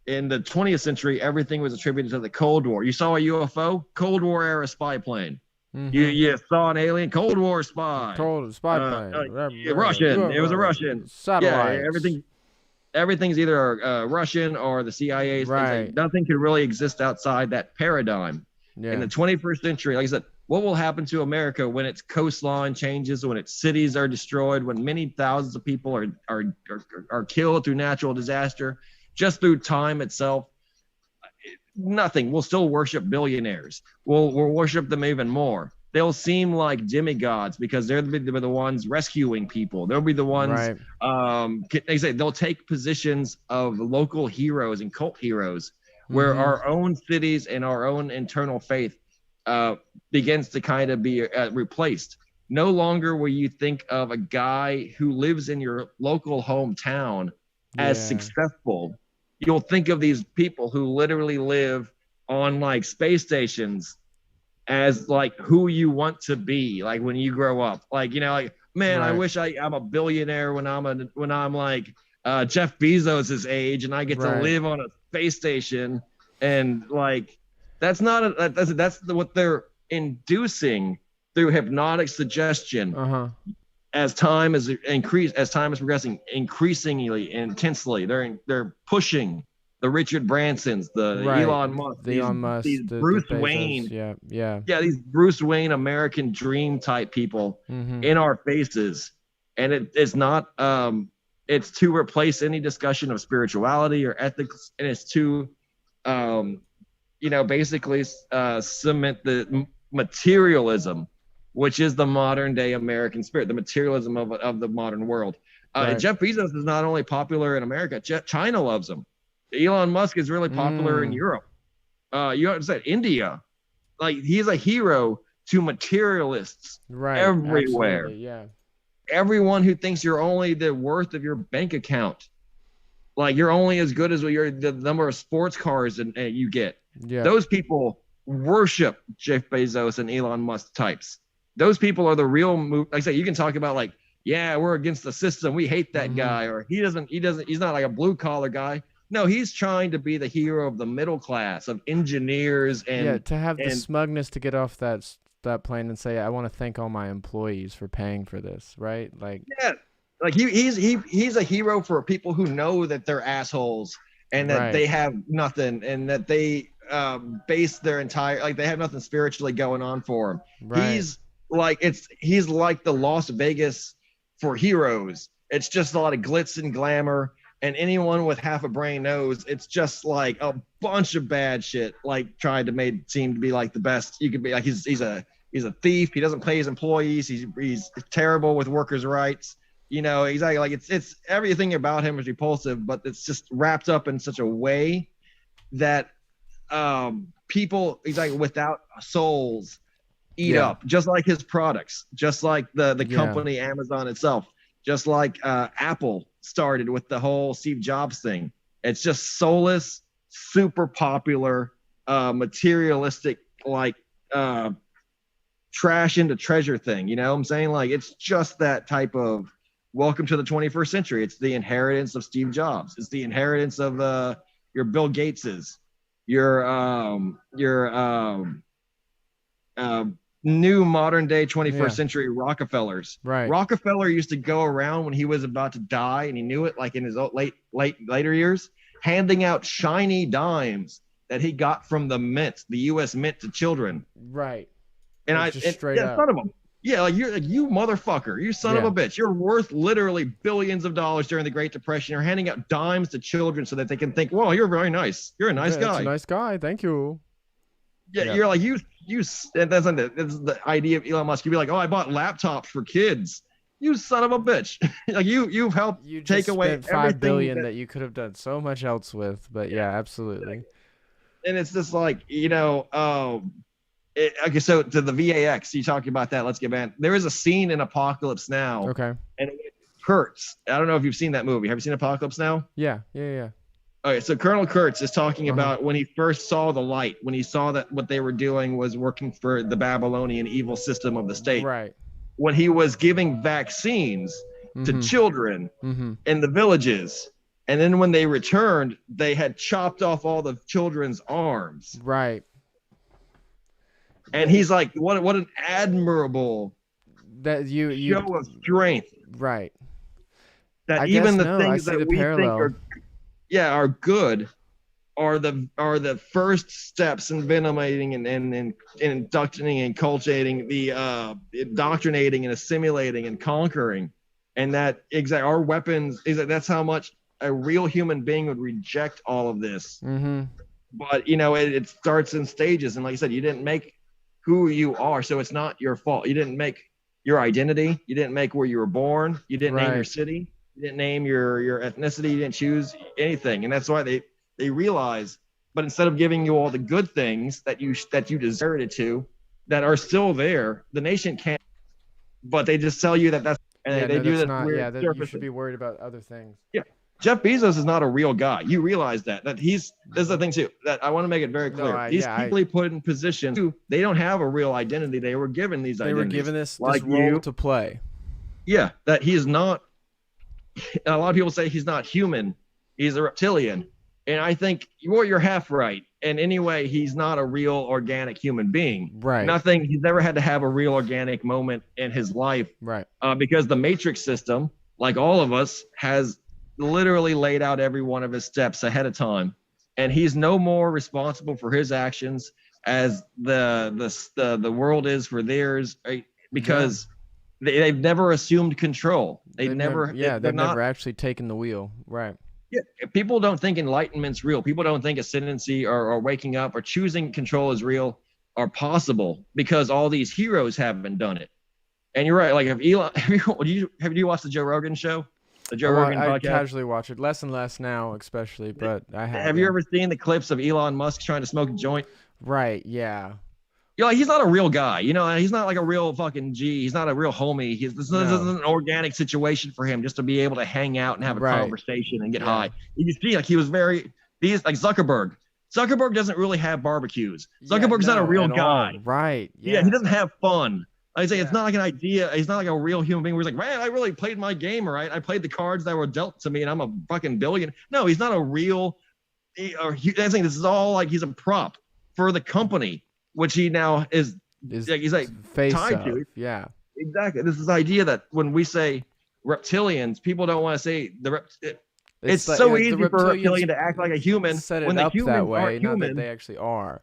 in the 20th century, everything was attributed to the Cold War. You saw a UFO, Cold War era spy plane. Mm-hmm. You saw an alien, Cold War spy. Cold spy plane. Russian. It was a Russian. Satellite. Yeah, everything's either Russian or the CIA. Right. Like nothing could really exist outside that paradigm. Yeah. In the 21st century, like I said, what will happen to America when its coastline changes, when its cities are destroyed, when many thousands of people are killed through natural disaster, just through time itself? Nothing. We'll still worship billionaires. We'll worship them even more. They'll seem like demigods because they're the ones rescuing people. They'll be the ones, they say they'll take positions of local heroes and cult heroes, where our own cities and our own internal faith begins to kind of be replaced. No longer will you think of a guy who lives in your local hometown as successful. You'll think of these people who literally live on like space stations as like who you want to be, like when you grow up. Like, like, man, I wish I'm a billionaire when I'm like Jeff Bezos's age and I get to live on a space station. And like that's what they're inducing through hypnotic suggestion. As time is progressing increasingly intensely, they're pushing the Richard Bransons, the Elon Musk, these Bruce Wayne, these Bruce Wayne American dream type people in our faces, and it's not. It's to replace any discussion of spirituality or ethics, and it's to, basically cement the materialism, which is the modern day American spirit, the materialism of the modern world. Jeff Bezos is not only popular in America, China loves him. Elon Musk is really popular in Europe. You understand, India, like he's a hero to materialists everywhere. Absolutely, yeah. Everyone who thinks you're only the worth of your bank account, like you're only as good as the number of sports cars and you get. Yeah. Those people worship Jeff Bezos and Elon Musk types. Those people are the real like I say, you can talk about like, yeah, we're against the system, we hate that guy, or he's not like a blue collar guy. No, he's trying to be the hero of the middle class, of engineers, and to have the smugness to get off that plane and say, I want to thank all my employees for paying for this, right? Like he's a hero for people who know that they're assholes and that they have nothing, and that they base their entire they have nothing spiritually going on for him. Right. He's like the Las Vegas for heroes. It's just a lot of glitz and glamour. And anyone with half a brain knows it's just like a bunch of bad shit, like trying to make it seem to be like the best you could be. Like he's a thief. He doesn't pay his employees. He's terrible with workers' rights. Exactly. Like it's everything about him is repulsive, but it's just wrapped up in such a way that people without souls eat up, just like his products, just like the company Amazon itself, just like Apple started with the whole Steve Jobs thing. It's just soulless, super popular, materialistic, like trash into treasure thing. You know what I'm saying? Like, it's just that type of welcome to the 21st century. It's the inheritance of Steve Jobs. It's the inheritance of your Bill Gateses, your new modern day 21st century Rockefellers. Right. Rockefeller used to go around when he was about to die, and he knew it, like in his later years, handing out shiny dimes that he got from the mint, the U.S. Mint, to children. Right. And I just straight up. Son of them. Yeah, like you motherfucker, you son of a bitch. You're worth literally billions of dollars during the Great Depression. You're handing out dimes to children so that they can think, "Well, you're very nice. You're a nice guy. That's a nice guy. Thank you." Yeah, you're like you. That's the idea of Elon Musk. You'd be like, "Oh, I bought laptops for kids." You son of a bitch! Like you've helped take away $5 billion that you could have done so much else with. But yeah, absolutely. And it's just like, okay, so to the VAX, you talking about that? Let's get back. There is a scene in Apocalypse Now. Okay. And it hurts. I don't know if you've seen that movie. Have you seen Apocalypse Now? Yeah. Okay, so Colonel Kurtz is talking about when he first saw the light, when he saw that what they were doing was working for the Babylonian evil system of the state. Right. When he was giving vaccines to children in the villages, and then when they returned, they had chopped off all the children's arms. Right. And he's like, what an admirable show of strength. Right. That even the things that we think are good are the first steps in venomating and indoctrinating and cultivating the indoctrinating and assimilating and conquering. And that our weapons is that's how much a real human being would reject all of this. But it starts in stages, and like I said, you didn't make who you are, so it's not your fault. You didn't make your identity, you didn't make where you were born, you didn't name your city, you didn't name your ethnicity, you didn't choose anything. And that's why they realize, but instead of giving you all the good things that you deserted to, that are still there, the nation can't, but they just tell you that's, and they do that. That you should be worried about other things. Yeah. Jeff Bezos is not a real guy. You realize that this is the thing too, that I want to make it very clear. These people he put in positions, they don't have a real identity. They were given these identities. They were given this role to play. Yeah, that he is not. A lot of people say he's not human. He's a reptilian. And I think you're half right. And anyway, he's not a real organic human being. Right. He's never had to have a real organic moment in his life. Right. Because the matrix system, like all of us, has literally laid out every one of his steps ahead of time, and he's no more responsible for his actions as the world is for theirs, right? Because they've never assumed control. They've never actually taken the wheel. Right. Yeah, people don't think enlightenment's real. People don't think ascendancy or waking up or choosing control is real or possible, because all these heroes haven't done it. And you're right. Like, if Elon, have you watched the Joe Rogan show? The Joe Rogan podcast? I casually watch it, less and less now, especially, but I have. Have you ever seen the clips of Elon Musk trying to smoke a joint? Right, yeah. He's not a real guy. He's not like a real fucking G. He's not a real homie. This isn't an organic situation for him just to be able to hang out and have a conversation and get high. You see, like, he was like Zuckerberg. Zuckerberg doesn't really have barbecues. Zuckerberg's not a real guy. Right. Yeah, he doesn't have fun. I say it's not like an idea. He's not like a real human being where he's like, man, I really played my game, right? I played the cards that were dealt to me, and I'm a fucking billion. No, he's not a real. I think this is all like he's a prop for the company, which he now is he's like tied to. Yeah, exactly. This is the idea that when we say reptilians, people don't want to say it's so easy for a reptilian to act like a human when the humans that way, aren't human. Not that they actually are.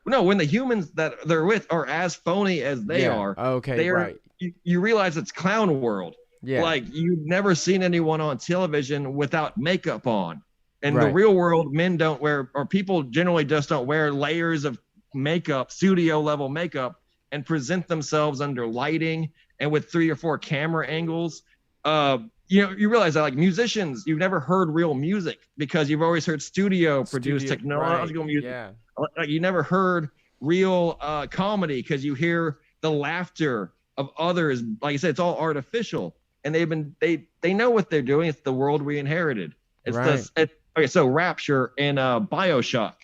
No, when the humans that they're with are as phony as they are. Okay, right. You realize it's clown world. Yeah. Like, you've never seen anyone on television without makeup on. In the real world, men don't wear, or people generally just don't wear layers of makeup, studio level makeup, and present themselves under lighting and with 3 or 4 camera angles. You realize that, like, musicians, you've never heard real music because you've always heard studio produced technological music. Yeah. Like, you never heard real comedy because you hear the laughter of others. Like I said, it's all artificial, and they know what they're doing. It's the world we inherited. It's Okay, so Rapture and Bioshock.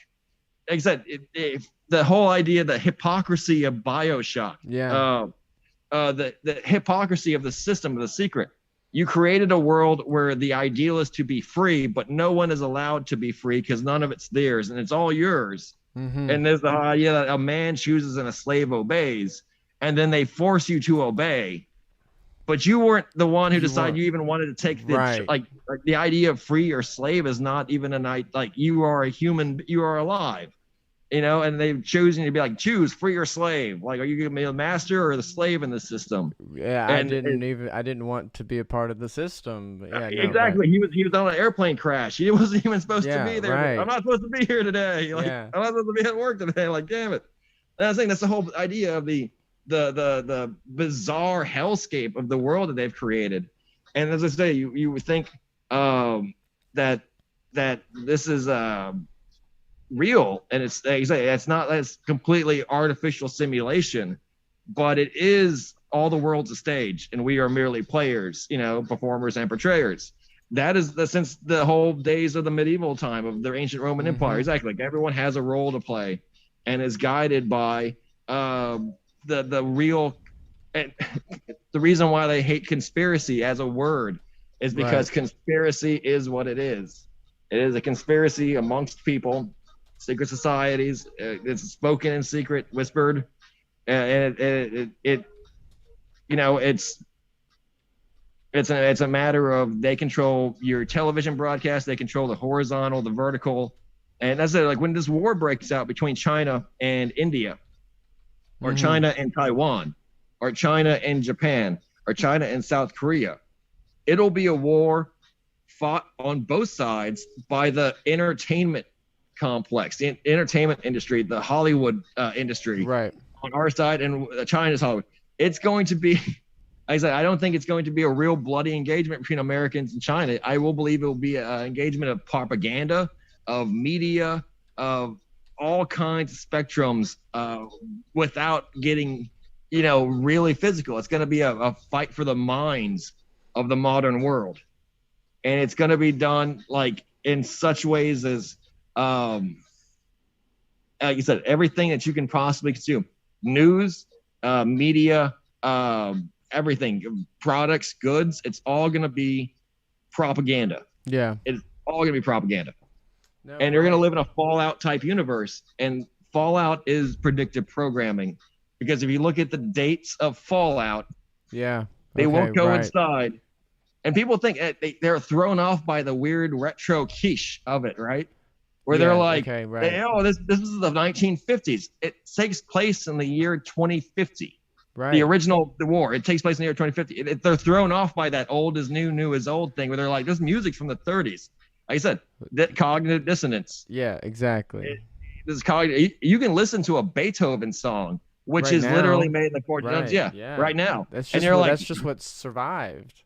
Like I said, the whole idea, the hypocrisy of Bioshock, the hypocrisy of the system, of the secret. You created a world where the ideal is to be free, but no one is allowed to be free because none of it's theirs and it's all yours. And there's the idea that a man chooses and a slave obeys, and then they force you to obey. But you weren't the one who decided you even wanted to take the like the idea of free or slave is not even like you are a human, you are alive, you know, and they've chosen to be like, choose free or slave. Like, are you going to be the master or the slave in the system? Yeah, I didn't want to be a part of the system. But yeah, exactly. He was on an airplane crash. He wasn't even supposed to be there. Right. I'm not supposed to be here today. Like, I'm not supposed to be at work today. Like, damn it. And I was saying that's the whole idea of the bizarre hellscape of the world that they've created. And as I say, you would think that this is real, and it's like you say, it's not, it's completely artificial simulation, but it is, all the world's a stage and we are merely players, you know, performers and portrayers. That is since the whole days of the medieval time of the ancient Roman Empire. Exactly. Like, everyone has a role to play and is guided by the real, and the reason why they hate conspiracy as a word is because conspiracy is what it is. It is a conspiracy amongst people, secret societies. It's spoken in secret, whispered, and it you know, it's a matter of, they control your television broadcast, they control the horizontal, the vertical, and that's it. Like, when this war breaks out between China and India, or China and Taiwan, or China and Japan, or China and South Korea, it'll be a war fought on both sides by the entertainment complex, the entertainment industry, the Hollywood industry, on our side, and China's Hollywood. It's going to be, like I said, I don't think it's going to be a real bloody engagement between Americans and China. I will believe it will be an engagement of propaganda, of media, of all kinds of spectrums, without getting, you know, really physical. It's going to be a fight for the minds of the modern world, and it's going to be done like in such ways as, like you said, everything that you can possibly consume, news, media, everything, products, goods, it's all going to be propaganda. It's all going to be propaganda. And you're going to live in a Fallout type universe, and Fallout is predictive programming, because if you look at the dates of Fallout, they won't coincide. And people think they're thrown off by the weird retro quiche of it, right? Where they're like, oh, this is the 1950s. It takes place in the year 2050. The original war, it takes place in the year 2050. They're thrown off by that old is new, new is old thing, where they're like, this music's from the 30s. Like I said, that cognitive dissonance. Exactly. This is cognitive. You can listen to a Beethoven song, which is literally made in the 40s. Right now. That's just, that's just what survived.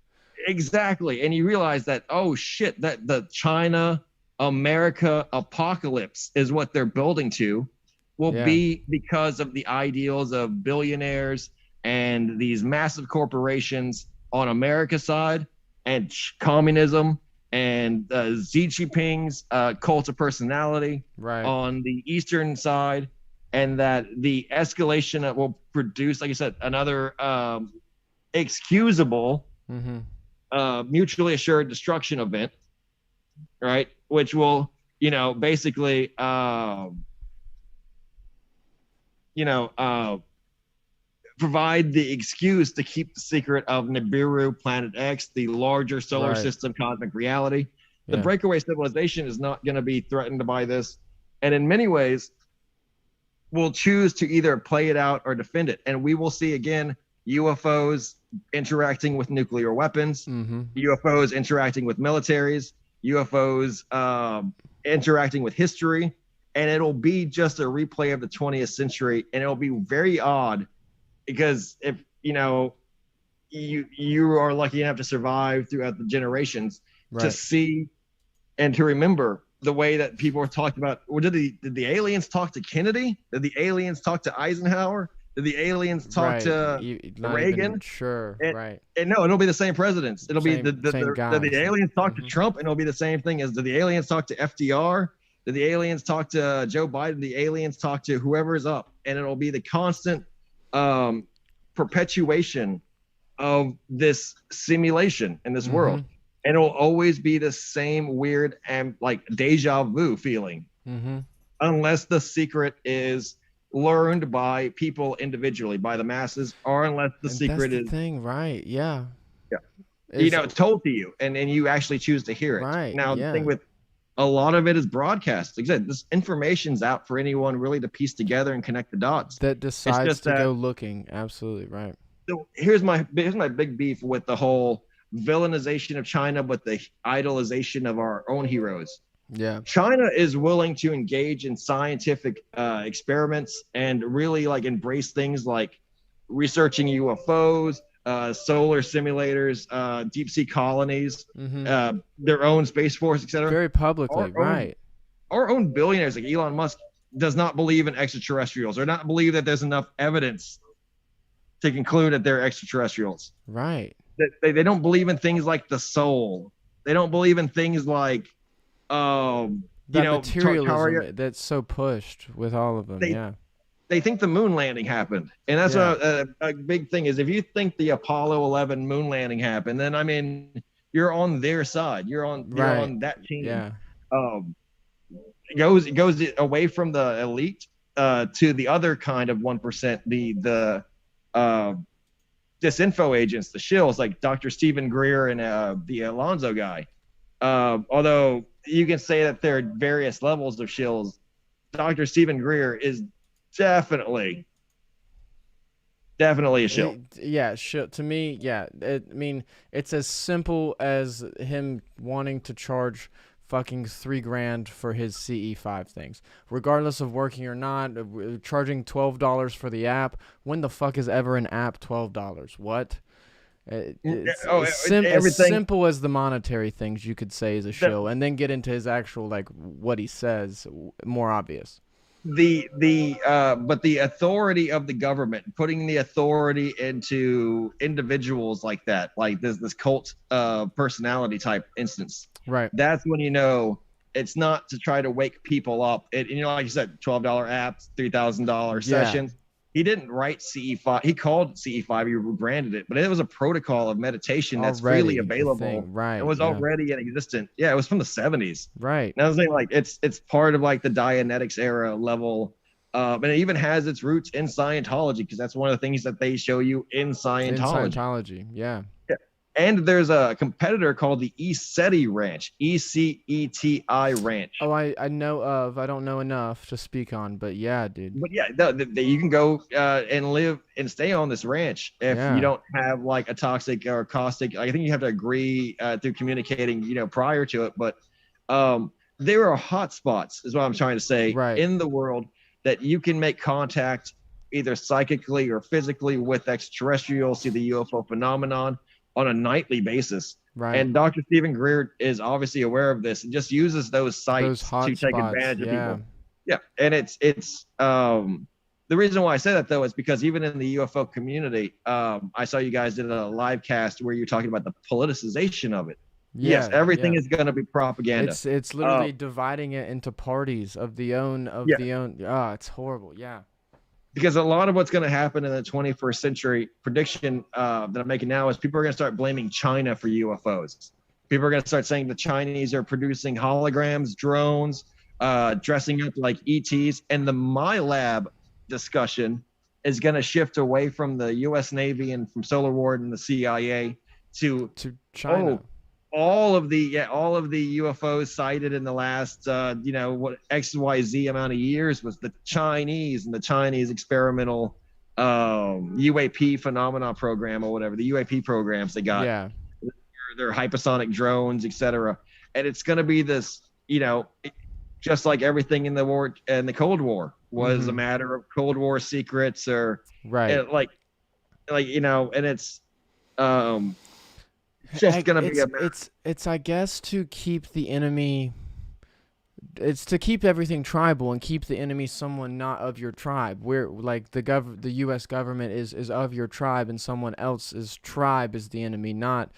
Exactly. And you realize that, oh shit, that the China America apocalypse is what they're building to, will be because of the ideals of billionaires and these massive corporations on America's side, and communism, and Xi Jinping's cult of personality on the Eastern side, and that the escalation that will produce, like I said, another excusable, mutually assured destruction event, right? Which will, you know, basically, provide the excuse to keep the secret of Nibiru, Planet X, the larger solar system, cosmic reality. The breakaway civilization is not going to be threatened by this, and in many ways will choose to either play it out or defend it. And we will see again UFOs interacting with nuclear weapons, UFOs interacting with militaries, UFOs interacting with history, and it'll be just a replay of the 20th century, and it'll be very odd, because if you know you are lucky enough to survive throughout the generations to see and to remember the way that people were talked about. Well, did the aliens talk to Kennedy? Did the aliens talk to Eisenhower? Did the aliens talk Right. to Not even Reagan? sure. And, Right. and no, it'll be the same presidents. It'll be Same did the guys. aliens talk to Hmm. Trump, and it'll be the same thing as did the aliens talk to FDR? Did the aliens talk to Joe Biden? The aliens talk to whoever's up, and it'll be the constant um, perpetuation of this simulation in this Hmm. world, and it'll always be the same weird and like deja vu feeling, Hmm. unless the secret is learned by people individually, by the masses, or unless the And that's secret the is thing, right? Yeah. you Is know told to you, and you actually choose to hear it. right. Now the thing Yeah. with a lot of it is broadcast. Like I said, this information's out for anyone really to piece together and connect the dots. That It's decides just to that. go looking. Absolutely right. So here's my big beef with the whole villainization of China, but the idolization of our own heroes. Yeah. China is willing to engage in scientific experiments and really like embrace things like researching UFOs, solar simulators, deep sea colonies, Hmm. their own space force, etc. Very publicly. Our own Right. our own billionaires like Elon Musk does not believe in extraterrestrials or not believe that there's enough evidence to conclude that they're extraterrestrials. Right. They don't believe in things like the soul. They don't believe in things like That materialism Tartaria. that's so pushed with all of them. They Yeah. they think the moon landing happened, and that's Yeah. a big thing. Is if you think the Apollo 11 moon landing happened, then I mean you're on their side. You're Right. on that team. Yeah. Um, it goes away from the elite to the other kind of 1%, the uh, disinfo agents, the shills, like Dr. Stephen Greer and the Alonzo guy. Although you can say that there are various levels of shills, Dr. Stephen Greer is definitely a shill. Yeah, to me, yeah. I mean, it's as simple as him wanting to charge fucking $3,000 for his CE5 things, regardless of working or not. Charging $12 for the app. When the fuck is ever an app $12? What? It's as Everything simple as the monetary things you could say is a that show, and then get into his actual like what he says, more obvious. but the authority of the government, putting the authority into individuals like that, like this cult personality type instance, Right. that's when you know it's not to try to wake people up. Like you said, $12 apps, $3,000 Yeah. sessions. He didn't write CE5. He called CE5. He rebranded it, but it was a protocol of meditation that's freely available. Right. It was already in existence. Yeah, it was from the 70s. Right. And I was saying, like, it's part of like the Dianetics era level, and it even has its roots in Scientology, because that's one of the things that they show you in Scientology. Yeah. And there's a competitor called the ECETI Ranch, ECETI Ranch. Oh, I know of. I don't know enough to speak on, but yeah, dude. But yeah, you can go and live and stay on this ranch if you don't have like a toxic or caustic. I think you have to agree through communicating, prior to it. But there are hot spots, is what I'm trying to say, in the world that you can make contact either psychically or physically with extraterrestrials, see the UFO phenomenon on a nightly basis. Right. And Dr. Stephen Greer is obviously aware of this and just uses those sites to take advantage of people. Yeah. And it's the reason why I say that, though, is because even in the UFO community, I saw you guys did a live cast where you're talking about the politicization of it. Yes, everything is going to be propaganda. It's literally dividing it into parties of the own. It's horrible. Yeah. Because a lot of what's going to happen in the 21st century prediction that I'm making now is people are going to start blaming China for UFOs. People are going to start saying the Chinese are producing holograms, drones, dressing up like ETs. And the My Lab discussion is going to shift away from the U.S. Navy and from Solar Ward and the CIA to China. All of the UFOs cited in the last what XYZ amount of years was the Chinese and the Chinese experimental UAP phenomena program or whatever, the UAP programs they got. Yeah. Their hypersonic drones, etc. And it's going to be this, just like everything in the war and the Cold War was a matter of Cold War secrets or and it's just going to be it's I guess to keep the enemy It's to keep everything tribal and keep the enemy someone not of your tribe. Where like the U.S. government is of your tribe, and someone else's tribe is the enemy, not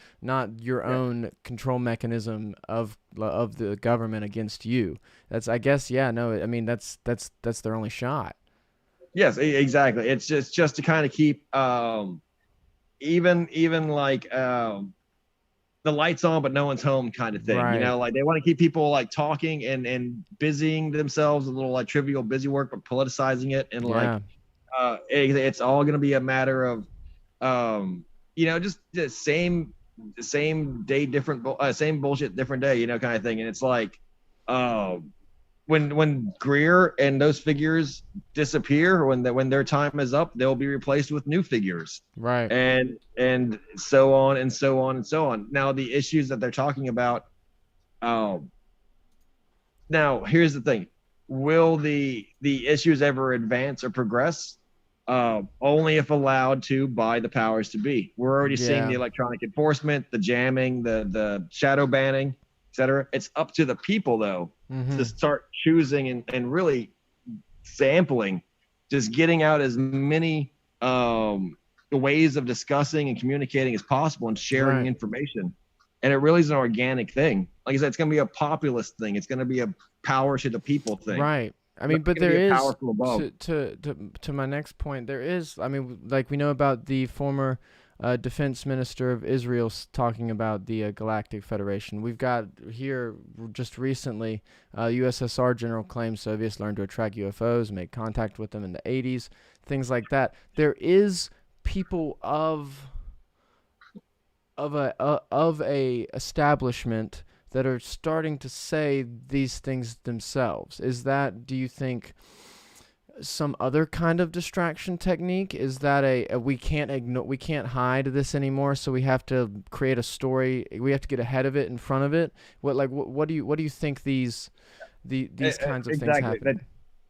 your Yeah. own control mechanism of the government against you. That's, I guess, yeah. No, I mean that's their only shot. Yes, exactly. It's just to kind of keep even like the lights on but no one's home kind of thing. You Right. know, like they want to keep people like talking and busying themselves, a little like trivial busy work, but politicizing it, and like Yeah. it's all going to be a matter of just the same day different same bullshit different day, kind of thing. And it's like um when Greer and those figures disappear, when their time is up, they'll be replaced with new figures, Right. and so on and so on and so on. Now the issues that they're talking about, um, now here's the thing: will the issues ever advance or progress? Only if allowed to by the powers to be. We're already seeing the Yeah. electronic enforcement, the jamming, the shadow banning, etc. It's up to the people though to Mhm. start choosing and really sampling, just getting out as many ways of discussing and communicating as possible and sharing Right. information. And it really is an organic thing. Like I said, it's going to be a populist thing. It's going to be a power to the people thing. Right. I It's mean, not but going to there be a is, power from above. to my next point. There is. I mean, like we know about the former defense minister of Israel talking about the Galactic Federation. We've got here just recently, USSR general claims Soviets learned to attract UFOs, make contact with them in the 80s, things like that. There is people of a establishment that are starting to say these things themselves. Is that, do you think, some other kind of distraction technique? Is that a we can't ignore, we can't hide this anymore, so we have to create a story, we have to get ahead of it, in front of it? What do you think these kinds of things Exactly. That happen?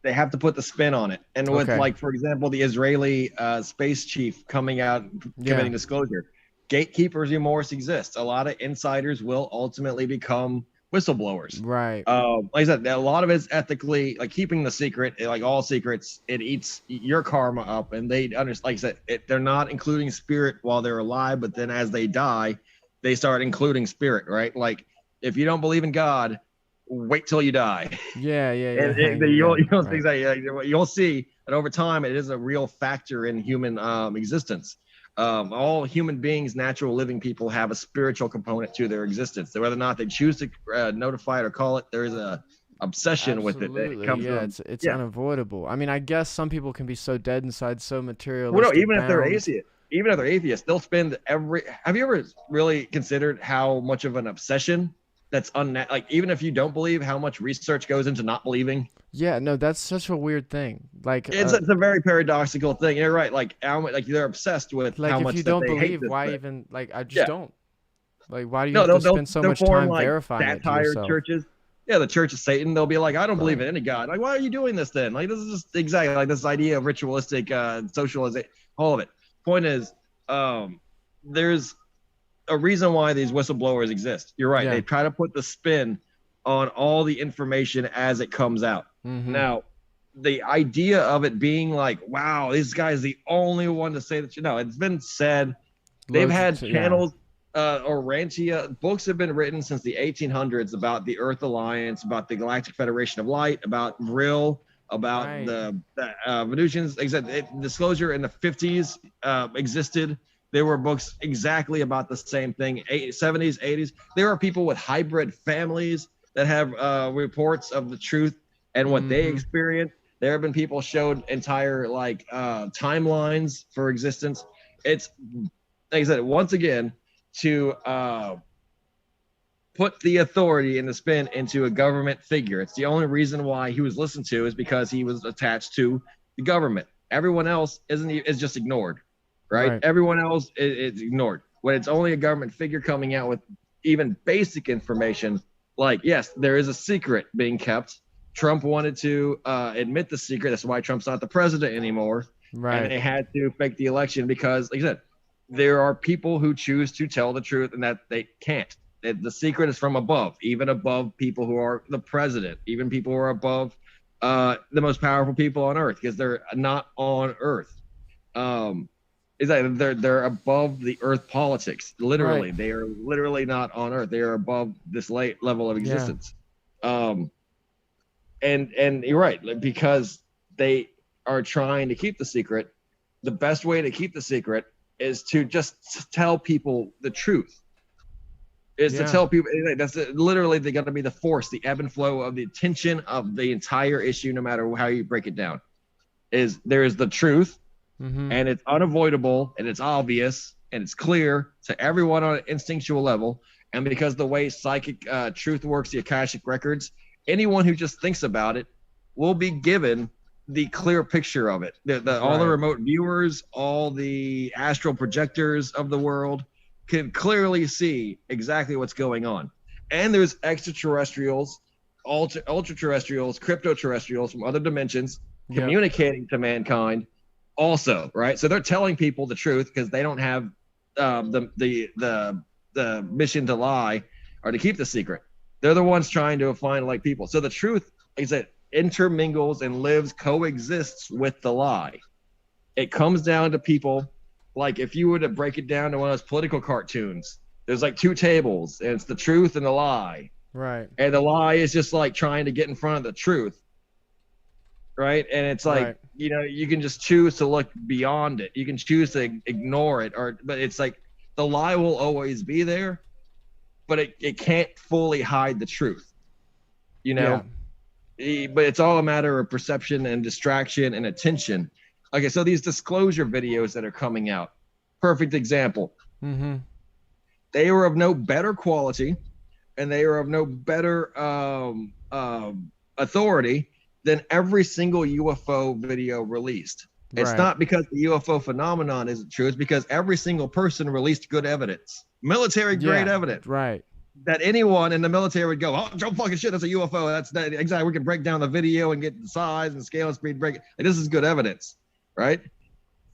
they have to put the spin on it. And with, Okay. like, for example, the Israeli space chief coming out Yeah. committing disclosure, gatekeepers remorse exists. A lot of insiders will ultimately become whistleblowers. Right. Like I said, a lot of it's ethically, like keeping the secret, like all secrets, it eats your karma up. And they understand, like I said, they're not including spirit while they're alive, but then as they die, they start including spirit, right? Like if you don't believe in God, wait till you die. Yeah, yeah, And yeah. Yeah, you'll right. things like you'll see that over time it is a real factor in human existence. All human beings, natural living people, have a spiritual component to their existence. So whether or not they choose to notify it or call it, there is a obsession with it. It Absolutely. comes Yeah, from, it's yeah. unavoidable. I mean, I guess some people can be so dead inside, so Well, no, materialistic bound. even if they're atheists, they'll spend every. Have you ever really considered how much of an obsession that's like even if you don't believe, how much research goes into not believing? Yeah, no, that's such a weird thing. It's a very paradoxical thing. You're right. Like how much, like they're obsessed with how Like if you much that don't they hate believe, this why thing. even, like, I just Yeah. don't. Like, why do you No, have to spend so they'll much form time like verifying it to satire yourself? churches. Yeah, the Church of Satan. They'll be like, I don't believe Right. in any God. Like, why are you doing this then? Like, this is just exactly like this idea of ritualistic socialization. All of it. Point is, there's a reason why these whistleblowers exist. You're right. Yeah. They try to put the spin on all the information as it comes out. Mm-hmm. Now, the idea of it being like, wow, this guy's the only one to say that, it's been said. They've had Yeah. channels, Orantia books have been written since the 1800s about the Earth Alliance, about the Galactic Federation of Light, about Vril, about Right. the Venusians. Disclosure in the 50s existed. There were books exactly about the same thing. 70s, 80s. There are people with hybrid families that have reports of the truth and what they Mm-hmm. experienced. There have been people showed entire timelines for existence. It's like I said, once again, to put the authority and the spin into a government figure. It's the only reason why he was listened to is because he was attached to the government. Everyone else is just ignored, right? Right. Everyone else is ignored. When it's only a government figure coming out with even basic information, like, yes, there is a secret being kept. Trump wanted to admit the secret. That's why Trump's not the president anymore. And Right. they had to fake the election because, like I said, there are people who choose to tell the truth and that they can't. The secret is from above, even above people who are the president, even people who are above the most powerful people on earth, because they're not on earth. Is that they're above the earth politics. Literally, Right. they are literally not on earth. They are above this level of existence. And you're right, because they are trying to keep the secret. The best way to keep the secret is to just tell people the truth. Is to tell people that's literally they're going to be the force, the ebb and flow of the tension of the entire issue, no matter how you break it down. Is there is the truth, and it's unavoidable, and it's obvious, and it's clear to everyone on an instinctual level. And because the way psychic truth works, the Akashic records, anyone who just thinks about it will be given the clear picture of it. All the remote viewers, all the astral projectors of the world can clearly see exactly what's going on. And there's extraterrestrials, ultra-terrestrials, crypto-terrestrials from other dimensions communicating to mankind also, right? So they're telling people the truth because they don't have the mission to lie or to keep the secret. They're the ones trying to find like people. So the truth is that intermingles and lives, coexists with the lie. It comes down to people. Like if you were to break it down to one of those political cartoons, there's like two tables, and it's the truth and the lie. Right. And the lie is just like trying to get in front of the truth. Right. And it's like, you can just choose to look beyond it. You can choose to ignore it, but it's like the lie will always be there, but it can't fully hide the truth, but it's all a matter of perception and distraction and attention. Okay, so these disclosure videos that are coming out, perfect example. They were of no better quality, and they are of no better authority than every single UFO video released. It's not because the UFO phenomenon isn't true. It's because every single person released good evidence, military-grade evidence. Right. That anyone in the military would go, oh, don't fucking shit, that's a UFO. That's exactly. We can break down the video and get the size and scale and speed. Break it. Like, this is good evidence. Right,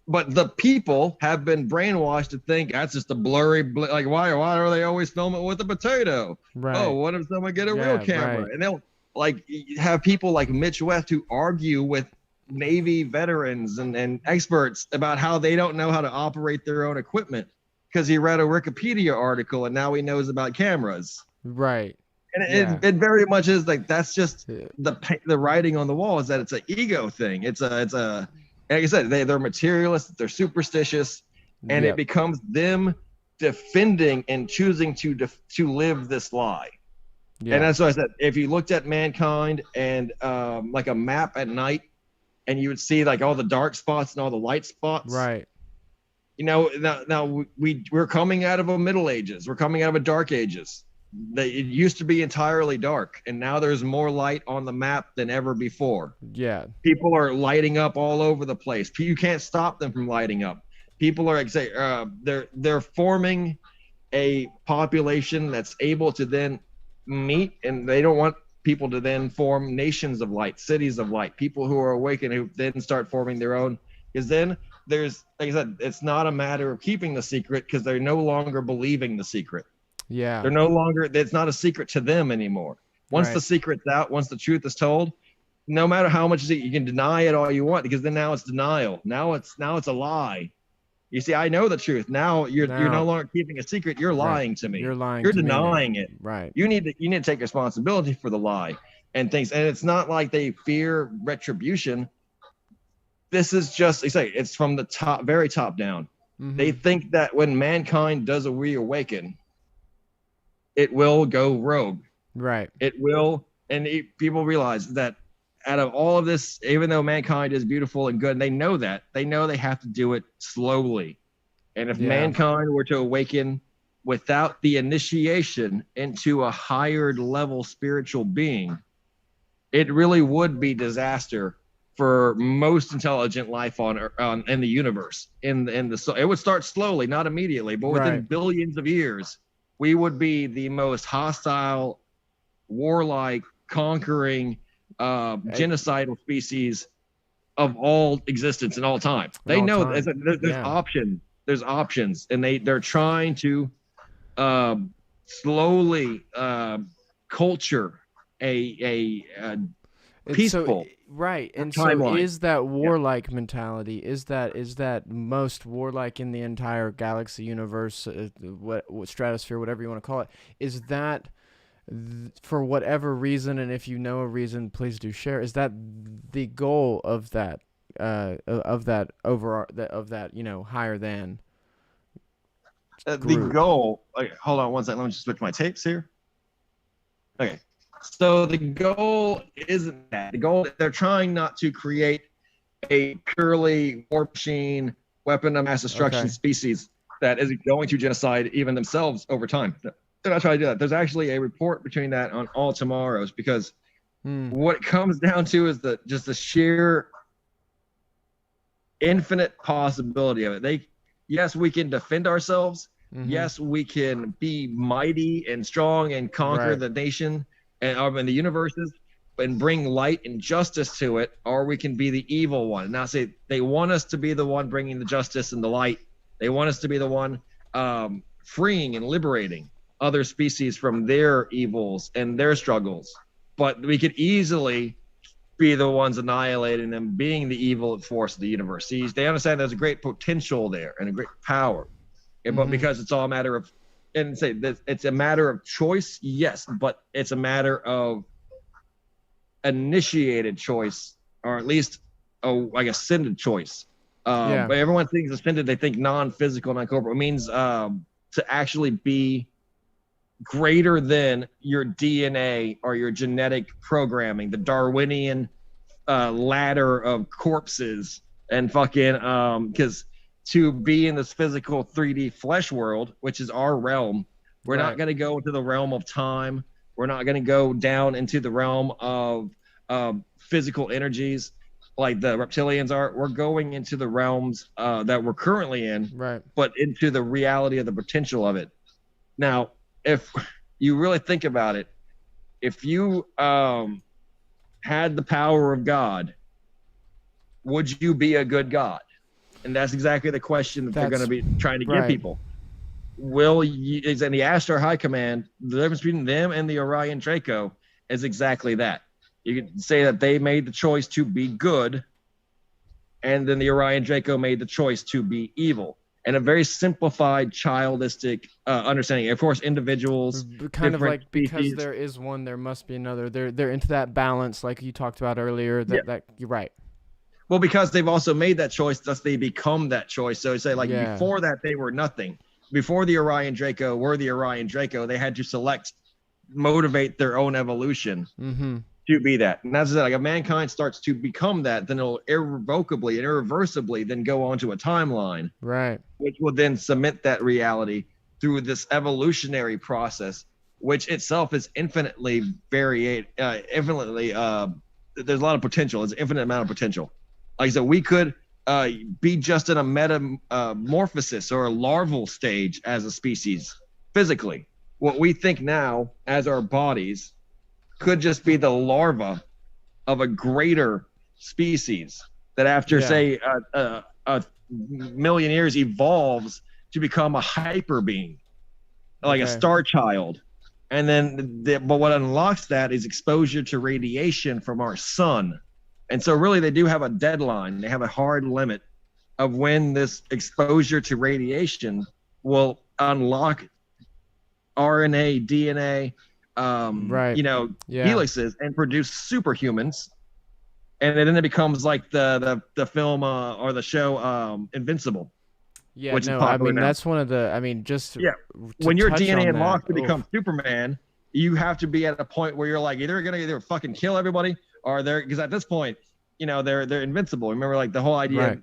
but the people have been brainwashed to think that's just a blurry, like why are they always filming with a potato? Right. Oh, what if someone get a real camera? Right. And they'll like have people like Mitch West who argue with Navy veterans and experts about how they don't know how to operate their own equipment because he read a Wikipedia article and now he knows about cameras. Right. And it very much is like that's just the writing on the wall is that it's an ego thing. It's a like I said, they're materialists, they're superstitious, and it becomes them defending and choosing to live this lie. And that's why I said, if you looked at mankind and like a map at night, and you would see like all the dark spots and all the light spots. Right. Now we're coming out of a Middle Ages. We're coming out of a Dark Ages. It used to be entirely dark, and now there's more light on the map than ever before. Yeah. People are lighting up all over the place. You can't stop them from lighting up. People are they're forming a population that's able to then meet, and they don't want people to then form nations of light, cities of light, people who are awakened who then start forming their own. Because then there's, like I said, it's not a matter of keeping the secret because they're no longer believing the secret. Yeah. They're no longer, it's not a secret to them anymore. Once the secret's out, once the truth is told, no matter how much you can deny it all you want, because then now it's denial. Now it's a lie. You see, I know the truth. Now you're no longer keeping a secret. You're lying to me. You're lying. You're denying it. Right. You need to take responsibility for the lie and things. And it's not like they fear retribution. This is just, it's from the top, very top down. They think that when mankind does a reawaken, it will go rogue. Right. It will. And people realize that out of all of this, even though mankind is beautiful and good, and they know that, they know they have to do it slowly. And if mankind were to awaken without the initiation into a higher level spiritual being, it really would be disaster for most intelligent life in the universe. It would start slowly, not immediately, but within billions of years, we would be the most hostile, warlike, conquering, genocidal species of all existence in all time. They know there's options. There's options, and they're trying to slowly culture a peaceful right. And so timeline. is that Yeah. warlike mentality? Is that most warlike in the entire galaxy, universe, what stratosphere, whatever you want to call it? Is that for whatever reason, and if you know a reason, please do share. Is that the goal of that of that higher than The group? goal. Okay, hold on one second. Let me just switch my tapes here. Okay. So the goal isn't that. The goal, they're trying not to create a purely war machine, weapon of mass destruction species that is going to genocide even themselves over time. They're not trying to do that. There's actually a report between that on All Tomorrows, because what it comes down to is just the sheer infinite possibility of it. Yes, we can defend ourselves. Yes, we can be mighty and strong and conquer the nation and the universes and bring light and justice to it, or we can be the evil one. Now, say they want us to be the one bringing the justice and the light. They want us to be the one freeing and liberating other species from their evils and their struggles. But we could easily be the ones annihilating them, being the evil force of the universe. See, they understand there's a great potential there and a great power. But because it's all a matter of, and say that it's a matter of choice, yes, but it's a matter of initiated choice, or at least like ascended choice. But everyone thinks ascended, they think non-physical, non-corporal. It means to actually be greater than your DNA or your genetic programming, the Darwinian ladder of corpses and fucking because to be in this physical 3D flesh world, which is our realm, we're not going to go into the realm of time. We're not going to go down into the realm of physical energies like the reptilians are. We're going into the realms that we're currently in, but into the reality of the potential of it. Now, if you really think about it, if you had the power of God, would you be a good God? And that's exactly the question that they're going to be trying to give people. Will you, is in the Astar High Command, the difference between them and the Orion Draco is exactly that. You could say that they made the choice to be good, and then the Orion Draco made the choice to be evil. And a very simplified, childistic understanding. Of course, individuals, kind of like species, because there is one, there must be another. They're into that balance, like you talked about earlier. That you're right. Well, because they've also made that choice, thus they become that choice. So say like before that they were nothing. Before the Orion Draco were the Orion Draco, they had to motivate their own evolution to be that. And that's it. Like if mankind starts to become that, then it'll irrevocably and irreversibly then go onto a timeline, which will then cement that reality through this evolutionary process, which itself is infinitely there's a lot of potential. There's an infinite amount of potential. Like I said, we could be just in a metamorphosis or a larval stage as a species physically. What we think now as our bodies could just be the larva of a greater species that after, say, a million years evolves to become a hyper being, like a star child. And then, but what unlocks that is exposure to radiation from our sun. And so really they do have a deadline. They have a hard limit of when this exposure to radiation will unlock RNA, DNA, helixes and produce superhumans. And then it becomes like the film or the show Invincible. Yeah, which no, I mean, now. That's one of the, I mean, just when your DNA unlocks to become Superman, you have to be at a point where you're like, either going to fucking kill everybody, or because at this point, they're invincible. Remember, like the whole idea,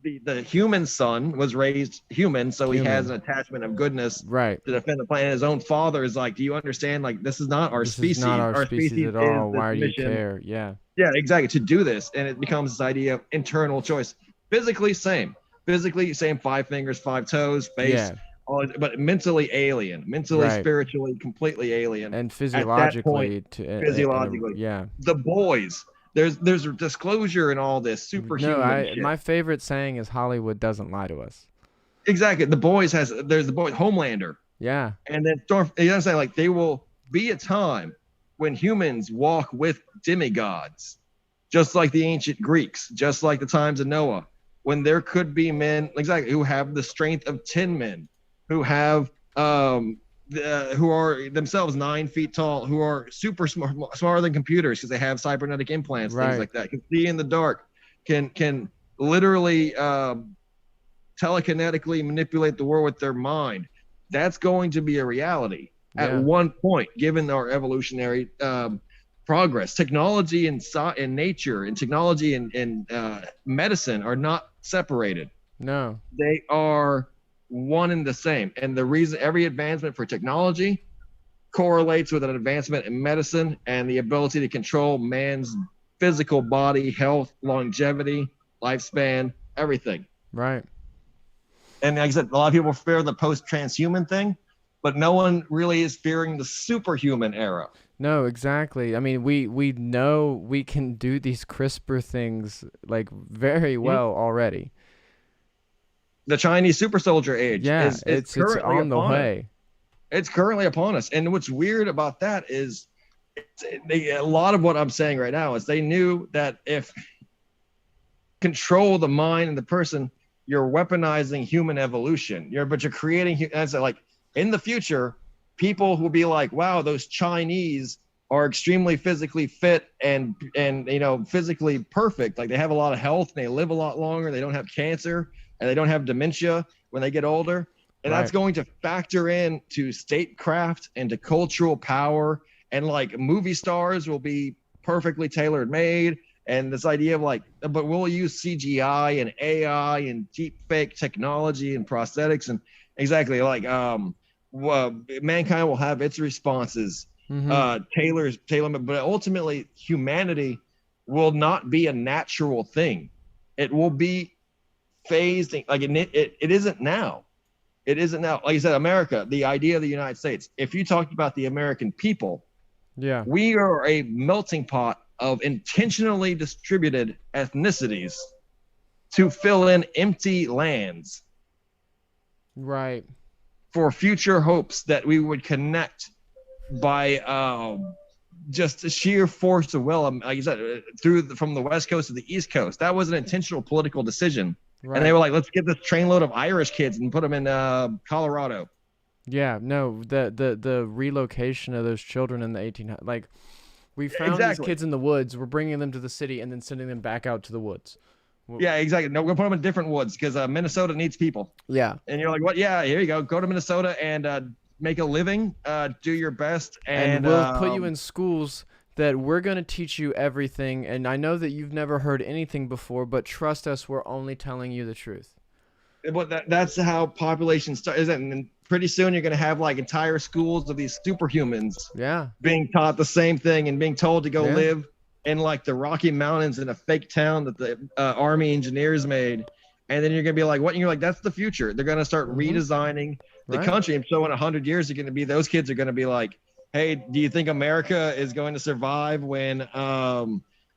the human son was raised human, so he has an attachment of goodness to defend the planet. His own father is like, do you understand? Like, this is not our species. Is not our species at all. Why do you care? Yeah, exactly. To do this, and it becomes this idea of internal choice. Physically, same. 5 fingers, 5 toes, face. But mentally alien, spiritually completely alien, and physiologically physiologically. The boys, there's a disclosure in all this superhuman shit. My favorite saying is Hollywood doesn't lie to us. Exactly. There's the boy Homelander. Yeah. And then storm, you know what I'm saying? Like, there will be a time when humans walk with demigods, just like the ancient Greeks, just like the times of Noah, when there could be men exactly who have the strength of 10 men, who have who are themselves 9 feet tall, who are super smart, smarter than computers because they have cybernetic implants, things Right. like that, can see in the dark, can literally telekinetically manipulate the world with their mind. That's going to be a reality at Yeah. one point, given our evolutionary progress. Technology and nature, and technology and medicine are not separated. No. They are one and the same. And the reason every advancement for technology correlates with an advancement in medicine and the ability to control man's physical body, health, longevity, lifespan, everything. Right. And like I said, a lot of people fear the post-transhuman thing, but no one really is fearing the superhuman era. No, exactly. I mean, we know we can do these CRISPR things like very Mm-hmm. well already. The Chinese super soldier age Yeah, is it's currently on the upon us. way. It's currently upon us. And what's weird about that is a lot of what I'm saying right now is they knew that if control the mind and the person, you're weaponizing human evolution. But you're creating, as like in the future, people will be like, wow, those Chinese are extremely physically fit and physically perfect. Like they have a lot of health, and they live a lot longer. They don't have cancer, and they don't have dementia when they get older. And that's Right. going to factor in to statecraft and to cultural power. And like movie stars will be perfectly tailored made. And this idea of like, but we'll use CGI and AI and deep fake technology and prosthetics, and exactly like mankind will have its responses Mm-hmm. tailor, but ultimately humanity will not be a natural thing. It will be phased, like it isn't now. It isn't now. Like you said, America, the idea of the United States. If you talked about the American people, Yeah. we are a melting pot of intentionally distributed ethnicities to fill in empty lands Right. for future hopes that we would connect by just the sheer force of will. Like you said, from the West Coast to the East Coast. That was an intentional political decision. And they Right. were like, let's get this trainload of Irish kids and put them in Colorado. Yeah, no, the relocation of those children in the 1800s, like we found these Exactly. kids in the woods, we're bringing them to the city and then sending them back out to the woods. Yeah, exactly. No, we'll put them in different woods because Minnesota needs people. Yeah. And you're like, what? Yeah, here you go. Go to Minnesota and make a living, do your best. And And we'll put you in schools that we're going to teach you everything. And I know that you've never heard anything before, but trust us, we're only telling you the truth. but that's how population starts. And pretty soon you're going to have like entire schools of these superhumans Yeah. being taught the same thing and being told to go Yeah. live in like the Rocky Mountains in a fake town that the Army engineers made. And then you're going to be like, what? And you're like, that's the future. They're going to start redesigning the Right. country. And so in 100 years, you're going to be, those kids are going to be like, hey, do you think America is going to survive when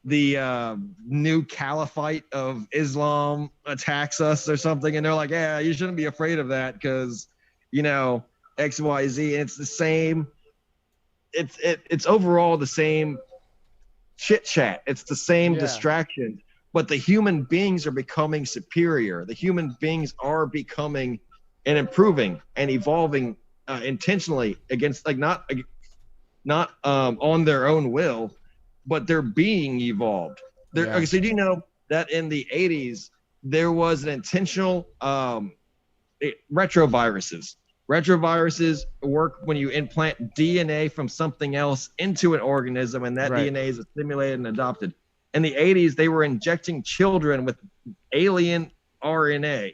the new caliphate of Islam attacks us or something? And they're like, yeah, you shouldn't be afraid of that because, XYZ. And it's the same. It's overall the same chit chat. It's the same distraction, but the human beings are becoming superior. The human beings are becoming and improving and evolving intentionally against, like, not on their own will, but they're being evolved. Okay, so do you know that in the 80s there was an intentional retroviruses? Retroviruses work when you implant DNA from something else into an organism, and that DNA is assimilated and adopted. In the 80s, they were injecting children with alien RNA,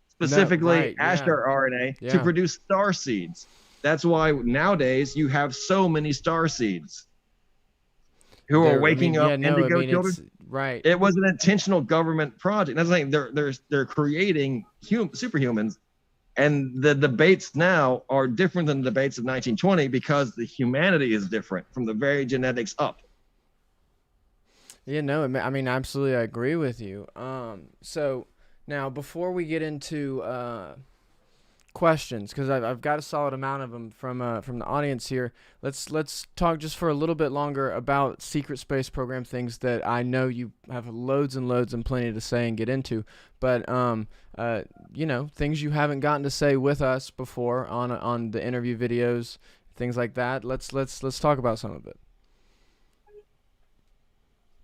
specifically Asher RNA, to produce star seeds. That's why nowadays you have so many star seeds who are waking up indigo children. Right. It was an intentional government project. That's like they're creating superhumans. And the debates now are different than the debates of 1920 because the humanity is different from the very genetics up. Yeah, no, I mean, absolutely, I agree with you. So now before we get into questions, because I've got a solid amount of them from the audience here. Let's talk just for a little bit longer about secret space program, things that I know you have loads and loads and plenty to say and get into, but you know, things you haven't gotten to say with us before on the interview videos, things like that. Let's talk about some of it.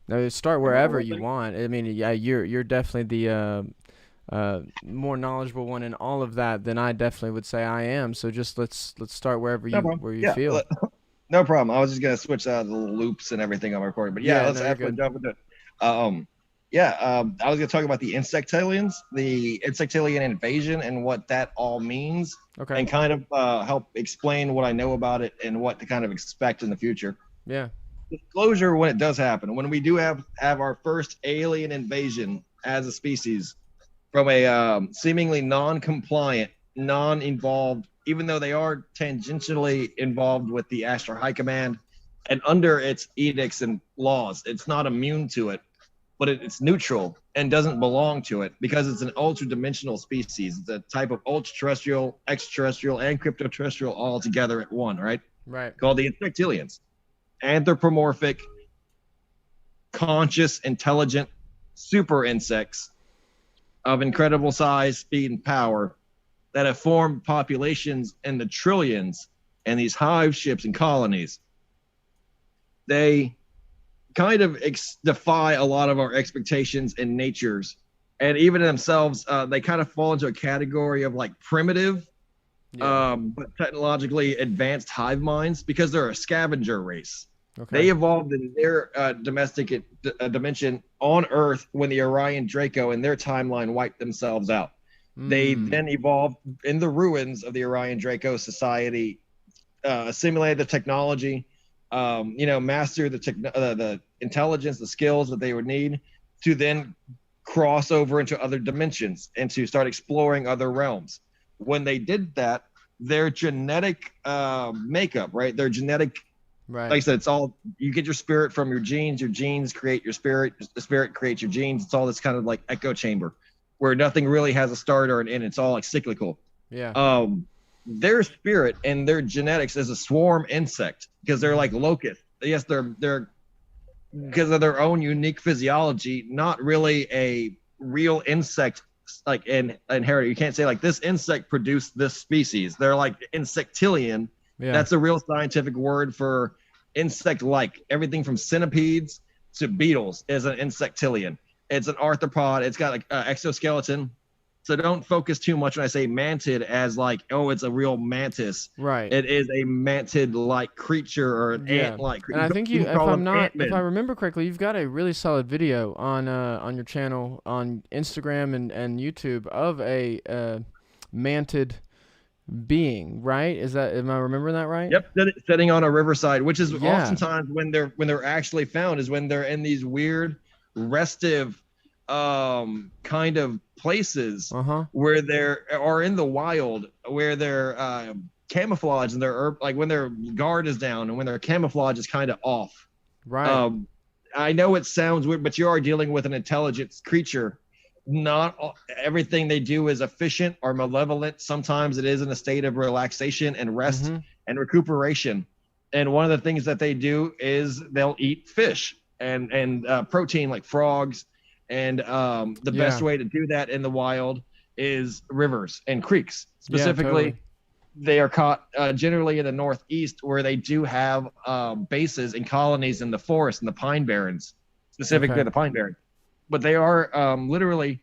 Now, start wherever you want. I mean, yeah, you're definitely the more knowledgeable one in all of that than I definitely would say I am. So just let's start wherever you feel. No problem. I was just gonna switch the loops and everything on my recording, but yeah, let's definitely jump into it. I was gonna talk about the Insectilians, the Insectilian invasion, and what that all means, and kind of help explain what I know about it and what to kind of expect in the future. Yeah. Disclosure: when it does happen, when we do have our first alien invasion as a species from a seemingly non-compliant, non-involved, even though they are tangentially involved with the Astral High Command and under its edicts and laws, it's not immune to it, but it's neutral and doesn't belong to it because it's an ultra-dimensional species. It's a type of ultra-terrestrial, extraterrestrial, and crypto-terrestrial all together at one, right? Right. Called the Insectilians. Anthropomorphic, conscious, intelligent, super insects of incredible size, speed, and power that have formed populations in the trillions and these hive ships and colonies. They kind of defy a lot of our expectations and natures. And even themselves, they kind of fall into a category of like primitive, but technologically advanced hive minds because they're a scavenger race. They evolved in their domestic dimension on Earth when the Orion Draco and their timeline wiped themselves out. They then evolved in the ruins of the Orion Draco society, assimilated the technology, master the intelligence, the skills that they would need to then cross over into other dimensions and to start exploring other realms. When they did that, their genetic makeup, right? Their genetic, like I said, it's all, you get your spirit from your genes create your spirit, the spirit creates your genes. It's all this kind of like echo chamber where nothing really has a start or an end. It's all like cyclical. Yeah. Their spirit and their genetics is a swarm insect because they're like locusts. Yes, they're because of their own unique physiology, not really a real insect like inherited. You can't say like this insect produced this species. They're like Insectilian. Yeah. That's a real scientific word for insect-like. Everything from centipedes to beetles is an Insectilian. It's an arthropod. It's got like an exoskeleton. So don't focus too much when I say mantid as like, oh, it's a real mantis. Right. It is a mantid-like creature or an ant-like creature. And I think if I remember correctly, you've got a really solid video on your channel on Instagram and YouTube of a mantid being, right? Am I remembering that right? Yep, sitting on a riverside, which is oftentimes when they're actually found is when they're in these weird restive kind of places where they are in the wild, where they're camouflaged and they're like when their guard is down and when their camouflage is kind of off. Right. I know it sounds weird, but you are dealing with an intelligent creature. Not everything they do is efficient or malevolent. Sometimes it is in a state of relaxation and rest and recuperation. And one of the things that they do is they'll eat fish and protein like frogs. And the best way to do that in the wild is rivers and creeks. Specifically, they are caught generally in the Northeast where they do have bases and colonies in the forest and the pine barrens, specifically the pine barrens. But they are literally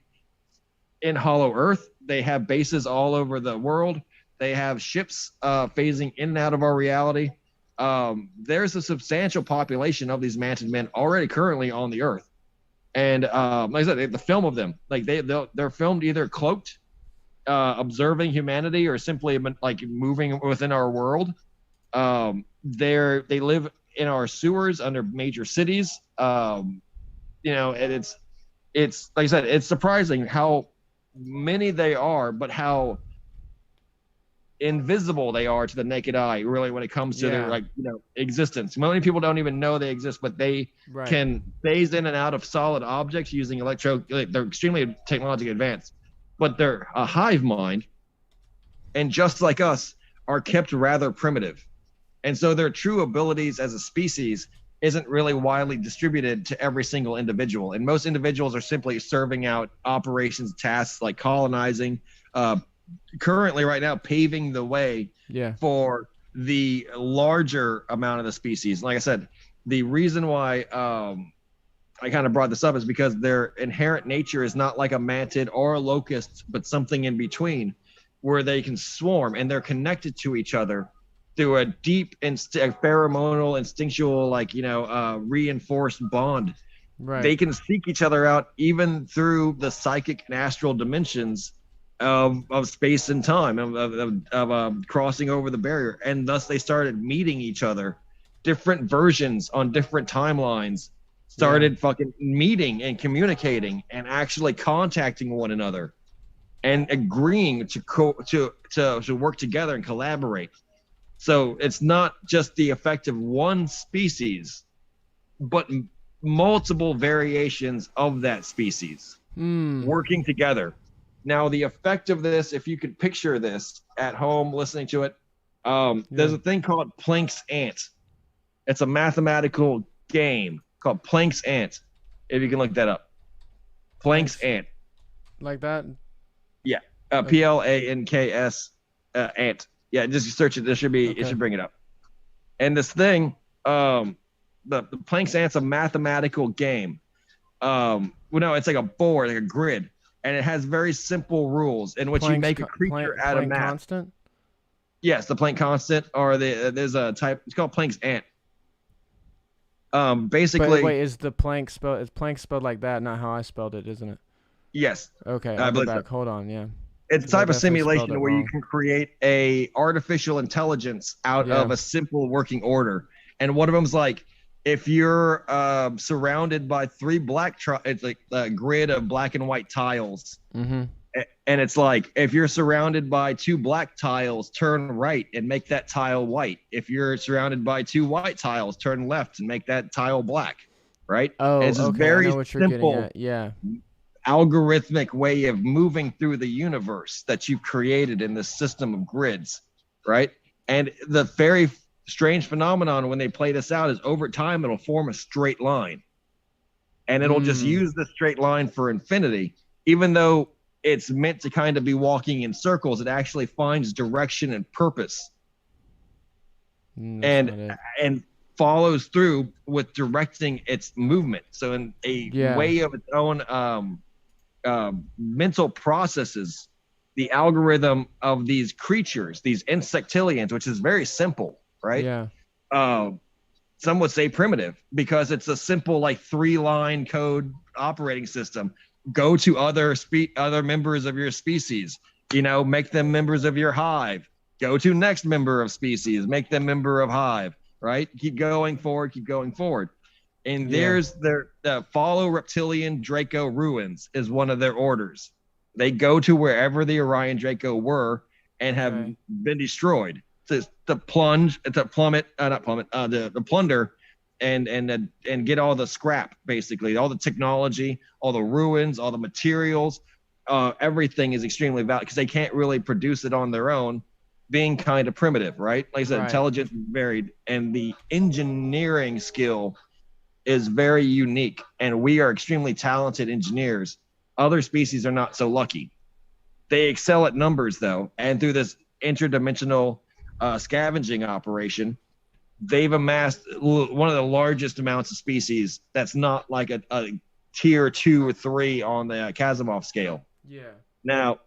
in hollow earth. They have bases all over the world. They have ships phasing in and out of our reality. There's a substantial population of these mantid men already currently on the earth. And like I said, the film of them, like they're filmed either cloaked, observing humanity, or simply like moving within our world. They live in our sewers under major cities. And it's like I said, it's surprising how many they are, but how invisible they are to the naked eye, really, when it comes to their existence. Many people don't even know they exist, but they can phase in and out of solid objects using they're extremely technologically advanced, but they're a hive mind and just like us, are kept rather primitive. And so their true abilities as a species isn't really widely distributed to every single individual. And most individuals are simply serving out operations tasks like colonizing, currently right now paving the way for the larger amount of the species. Like I said, the reason why I kind of brought this up is because their inherent nature is not like a mantid or a locust, but something in between, where they can swarm and they're connected to each other through a deep pheromonal, instinctual, like, reinforced bond. Right. They can seek each other out even through the psychic and astral dimensions of space and time, of crossing over the barrier. And thus they started meeting each other. Different versions on different timelines started fucking meeting and communicating and actually contacting one another and agreeing to work together and collaborate. So it's not just the effect of one species, but multiple variations of that species working together. Now, the effect of this, if you could picture this at home listening to it, there's a thing called Planck's ant. It's a mathematical game called Planck's ant, if you can look that up. Planck's ant. Like that? Yeah. Planks, ant. Yeah, just search it. It should bring it up. And this thing, the Planck's ant's a mathematical game. No, it's like a board, like a grid, and it has very simple rules in which you make a creature out of math. Planck constant? Yes, the Planck constant, or there's a type. It's called Planck's ant. Basically. But wait, is Planck spelled like that? Not how I spelled it, isn't it? Yes. Okay, I'll go back. Hold on, yeah. It's a type of simulation where you can create a artificial intelligence out of a simple working order. And one of them's like, if you're surrounded by three it's like a grid of black and white tiles. Mm-hmm. And it's like, if you're surrounded by two black tiles, turn right and make that tile white. If you're surrounded by two white tiles, turn left and make that tile black. Right? Oh, and it's okay. very I know what you're simple, getting at. Yeah. algorithmic way of moving through the universe that you've created in this system of grids, right? And the very strange phenomenon when they play this out is over time it'll form a straight line, and it'll just use the straight line for infinity. Even though it's meant to kind of be walking in circles, it actually finds direction and purpose, and follows through with directing its movement. So in a way of its own mental processes, the algorithm of these creatures, these Insectilians, which is very simple, right? Yeah. Some would say primitive, because it's a simple, like, 3-line code operating system. Go to other members of your species, make them members of your hive. Go to next member of species, make them member of hive, right? Keep going forward. And there's the follow reptilian Draco ruins is one of their orders. They go to wherever the Orion Draco were and have been destroyed to plunder and get all the scrap, basically, all the technology, all the ruins, all the materials. Everything is extremely valuable because they can't really produce it on their own, being kind of primitive, right? Like I said, intelligence is varied, and the engineering skill is very unique, and we are extremely talented engineers. Other species are not so lucky. They excel at numbers, though, and through this interdimensional scavenging operation, they've amassed one of the largest amounts of species that's not like a tier 2 or 3 on the Kazimov scale. Yeah. Now,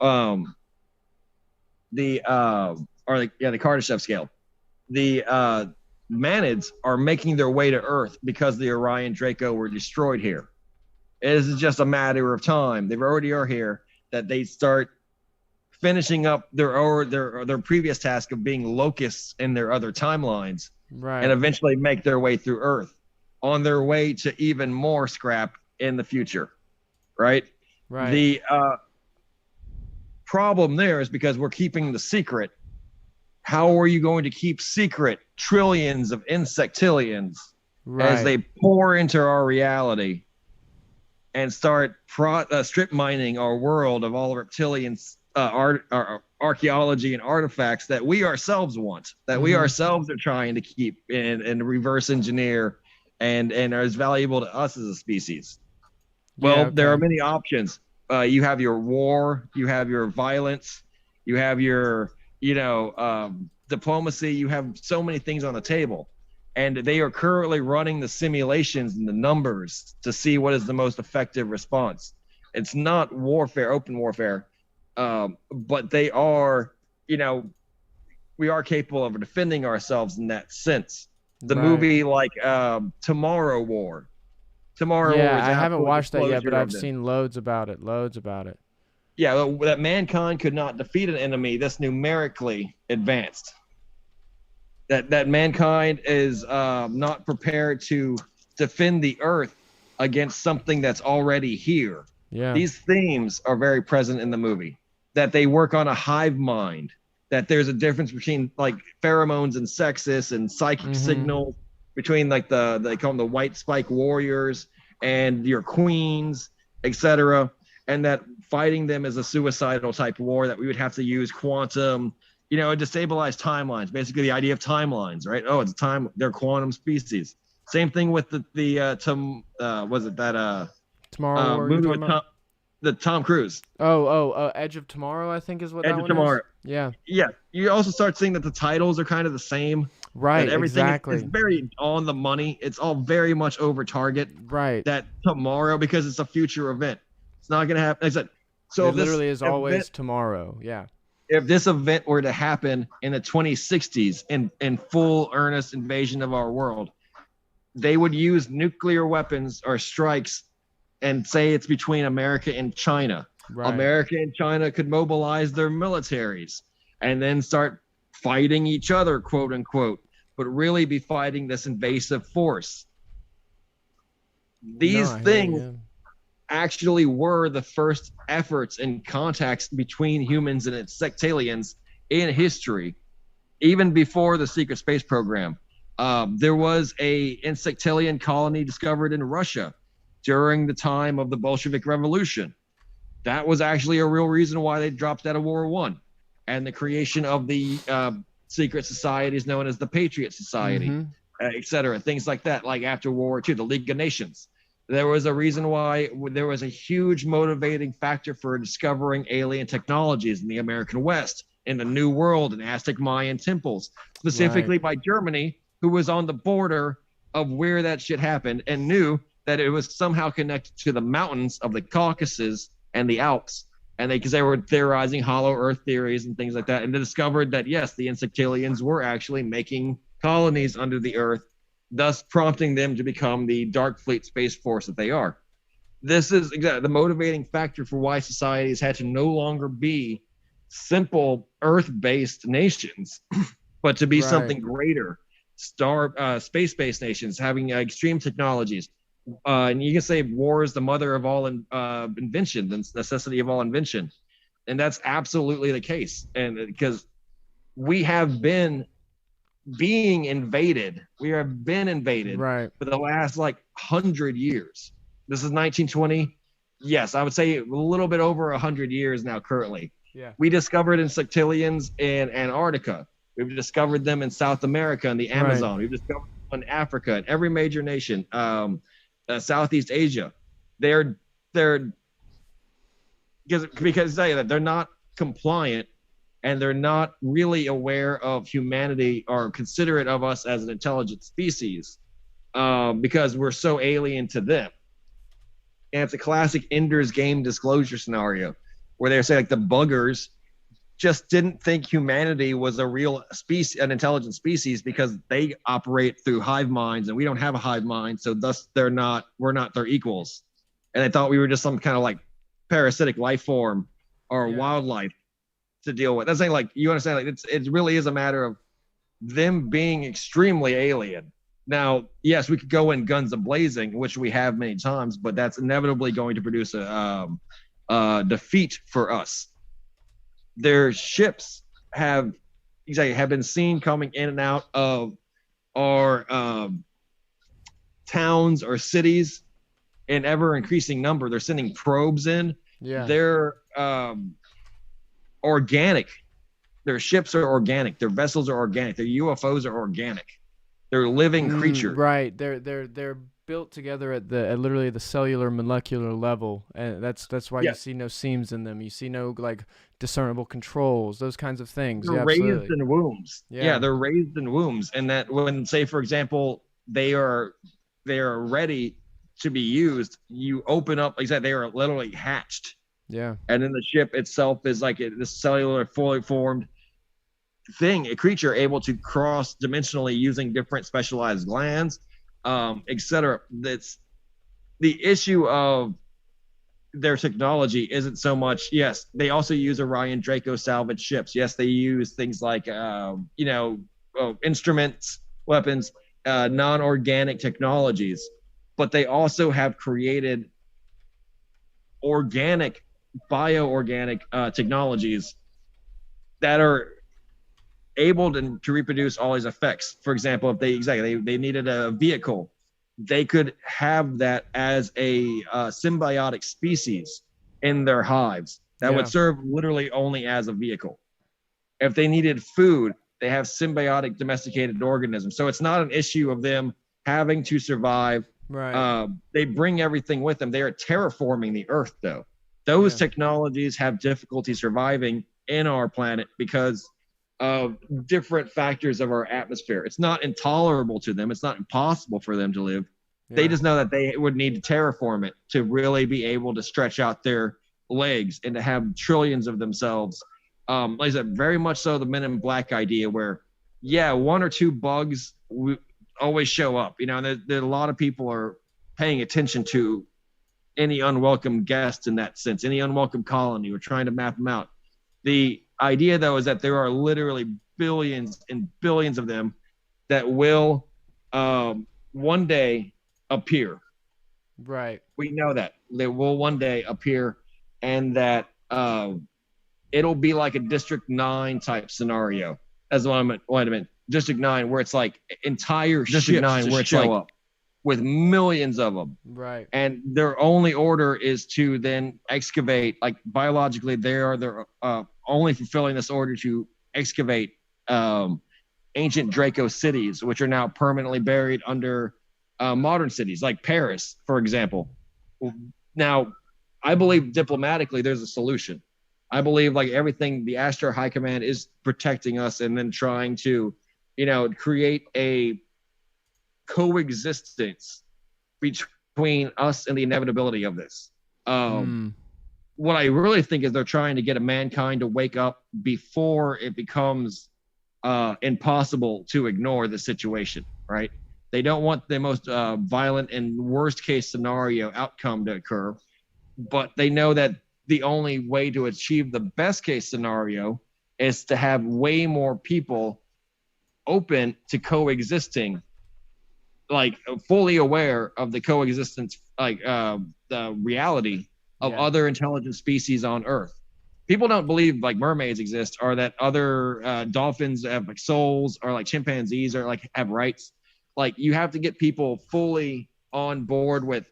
the Kardashev scale. The Manids are making their way to Earth because the Orion Draco were destroyed here. It is just a matter of time. They already are here, that they start finishing up their previous task of being locusts in their other timelines, and eventually make their way through Earth on their way to even more scrap in the future, right? The problem there is because we're keeping the secret. How are you going to keep secret trillions of Insectilians as they pour into our reality and start strip mining our world of all reptilian archaeology and artifacts that we ourselves want, that we ourselves are trying to keep and reverse engineer and are as valuable to us as a species. Well, there are many options. You have your war, you have your violence, you have your, diplomacy. You have so many things on the table, and they are currently running the simulations and the numbers to see what is the most effective response. It's not warfare, open warfare, but they are, we are capable of defending ourselves in that sense. The movie like Tomorrow War. Yeah, I haven't watched that yet, but I've seen loads about it. Yeah, that mankind could not defeat an enemy that's numerically advanced. That mankind is not prepared to defend the Earth against something that's already here. Yeah. These themes are very present in the movie. That they work on a hive mind. That there's a difference between like pheromones and sexes and psychic signals between like they call them the white spike warriors and your queens, etc. And that fighting them is a suicidal type war, that we would have to use quantum, destabilize timelines. Basically, the idea of timelines, right? Oh, it's a time, they're quantum species. Same thing with Tomorrow War, movie with Tom Cruise. Edge of Tomorrow, I think is what Edge that of one Tomorrow. is. Yeah. Yeah. You also start seeing that the titles are kind of the same. Right. Everything exactly. is very on the money. It's all very much over target. Right. That tomorrow, because it's a future event, it's not going to happen. I said, so it literally is always tomorrow. Yeah. If this event were to happen in the 2060s in full earnest invasion of our world, they would use nuclear weapons or strikes and say it's between America and China. Right. America and China could mobilize their militaries and then start fighting each other, quote unquote, but really be fighting this invasive force. These things actually were the first efforts and contacts between humans and Insectilians in history, even before the secret space program. There was a Insectilian colony discovered in Russia during the time of the Bolshevik Revolution. That was actually a real reason why they dropped out of World War I, and the creation of the secret societies known as the Patriot Society, etc. Things like that, like after World War II, the League of Nations. There was a reason why there was a huge motivating factor for discovering alien technologies in the American West, in the New World, and Aztec Mayan temples, specifically by Germany, who was on the border of where that shit happened and knew that it was somehow connected to the mountains of the Caucasus and the Alps. And because they were theorizing hollow earth theories and things like that. And they discovered that, yes, the Insectilians were actually making colonies under the earth, thus prompting them to become the Dark Fleet Space Force that they are. This is exactly the motivating factor for why societies had to no longer be simple earth-based nations, but to be something greater, space-based nations having extreme technologies. And you can say war is the mother of all invention, the necessity of all invention. And that's absolutely the case. And because we have been being invaded, for the last 100 years. This is 1920. Yes, I would say a little bit over 100 years now currently. Yeah. We discovered Insectilians in Antarctica. We've discovered them in South America and the Amazon. We've discovered them in Africa and every major nation. Southeast Asia, they're because they're not compliant and they're not really aware of humanity or considerate of us as an intelligent species, because we're so alien to them. And it's a classic Ender's Game disclosure scenario where they're saying the buggers just didn't think humanity was a real species, an intelligent species, because they operate through hive minds and we don't have a hive mind. So thus we're not their equals. And they thought we were just some kind of parasitic life form or wildlife to deal with. That's saying you understand, it really is a matter of them being extremely alien. Now, yes, we could go in guns a-blazing, which we have many times, but that's inevitably going to produce a defeat for us. Their ships have been seen coming in and out of our towns or cities in ever increasing number. They're sending probes in. Yeah. They're organic. Their ships are organic. Their vessels are organic. Their UFOs are organic. They're living creatures. Right. They're built together at literally the cellular molecular level, and that's why you see no seams in them. You see no like discernible controls, those kinds of things. They're raised in wombs. Yeah, they're raised in wombs, and that when, say, for example, they are ready to be used, you open up, like I said, they are literally hatched. Yeah. And then the ship itself is like this cellular, fully formed thing, a creature able to cross dimensionally using different specialized glands, etc. That's the issue of their technology. Isn't so much, yes, they also use Orion Draco salvage ships. Yes, they use things like instruments, weapons, non-organic technologies, but they also have created organic, bioorganic technologies that are able to reproduce all these effects. For example, if they needed a vehicle, they could have that as a symbiotic species in their hives that would serve literally only as a vehicle. If they needed food, they have symbiotic domesticated organisms. So it's not an issue of them having to survive. Right. They bring everything with them. They are terraforming the earth, though. Those technologies have difficulty surviving in our planet because of different factors of our atmosphere. It's not intolerable to them. It's not impossible for them to live. They just know that they would need to terraform it to really be able to stretch out their legs and to have trillions of themselves. Like I said, very much so the Men in Black idea where, one or two bugs always show up. You know, there a lot of people are paying attention to any unwelcome guest in that sense, any unwelcome colony. We're trying to map them out. The idea, though, is that there are literally billions and billions of them that will one day appear. Right. We know that they will one day appear, and that it'll be like a District 9 type scenario. That's what I meant. Wait a minute. District 9, where it's like entire District 9, where it's show up with millions of them. Right. And their only order is to then excavate, like biologically, they're only fulfilling this order to excavate ancient Draco cities, which are now permanently buried under modern cities, like Paris, for example. Now, I believe diplomatically there's a solution. I believe like everything, the Astro High Command is protecting us and then trying to, create a coexistence between us and the inevitability of this. What I really think is they're trying to get a mankind to wake up before it becomes impossible to ignore the situation, right? They don't want the most violent and worst case scenario outcome to occur, but they know that the only way to achieve the best case scenario is to have way more people open to coexisting, like fully aware of the coexistence, like the reality of other intelligent species on Earth. People don't believe like mermaids exist, or that other dolphins have like souls, or like chimpanzees or like have rights. Like you have to get people fully on board with,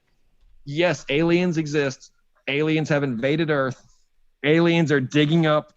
yes, aliens exist. Aliens have invaded Earth. Aliens are digging up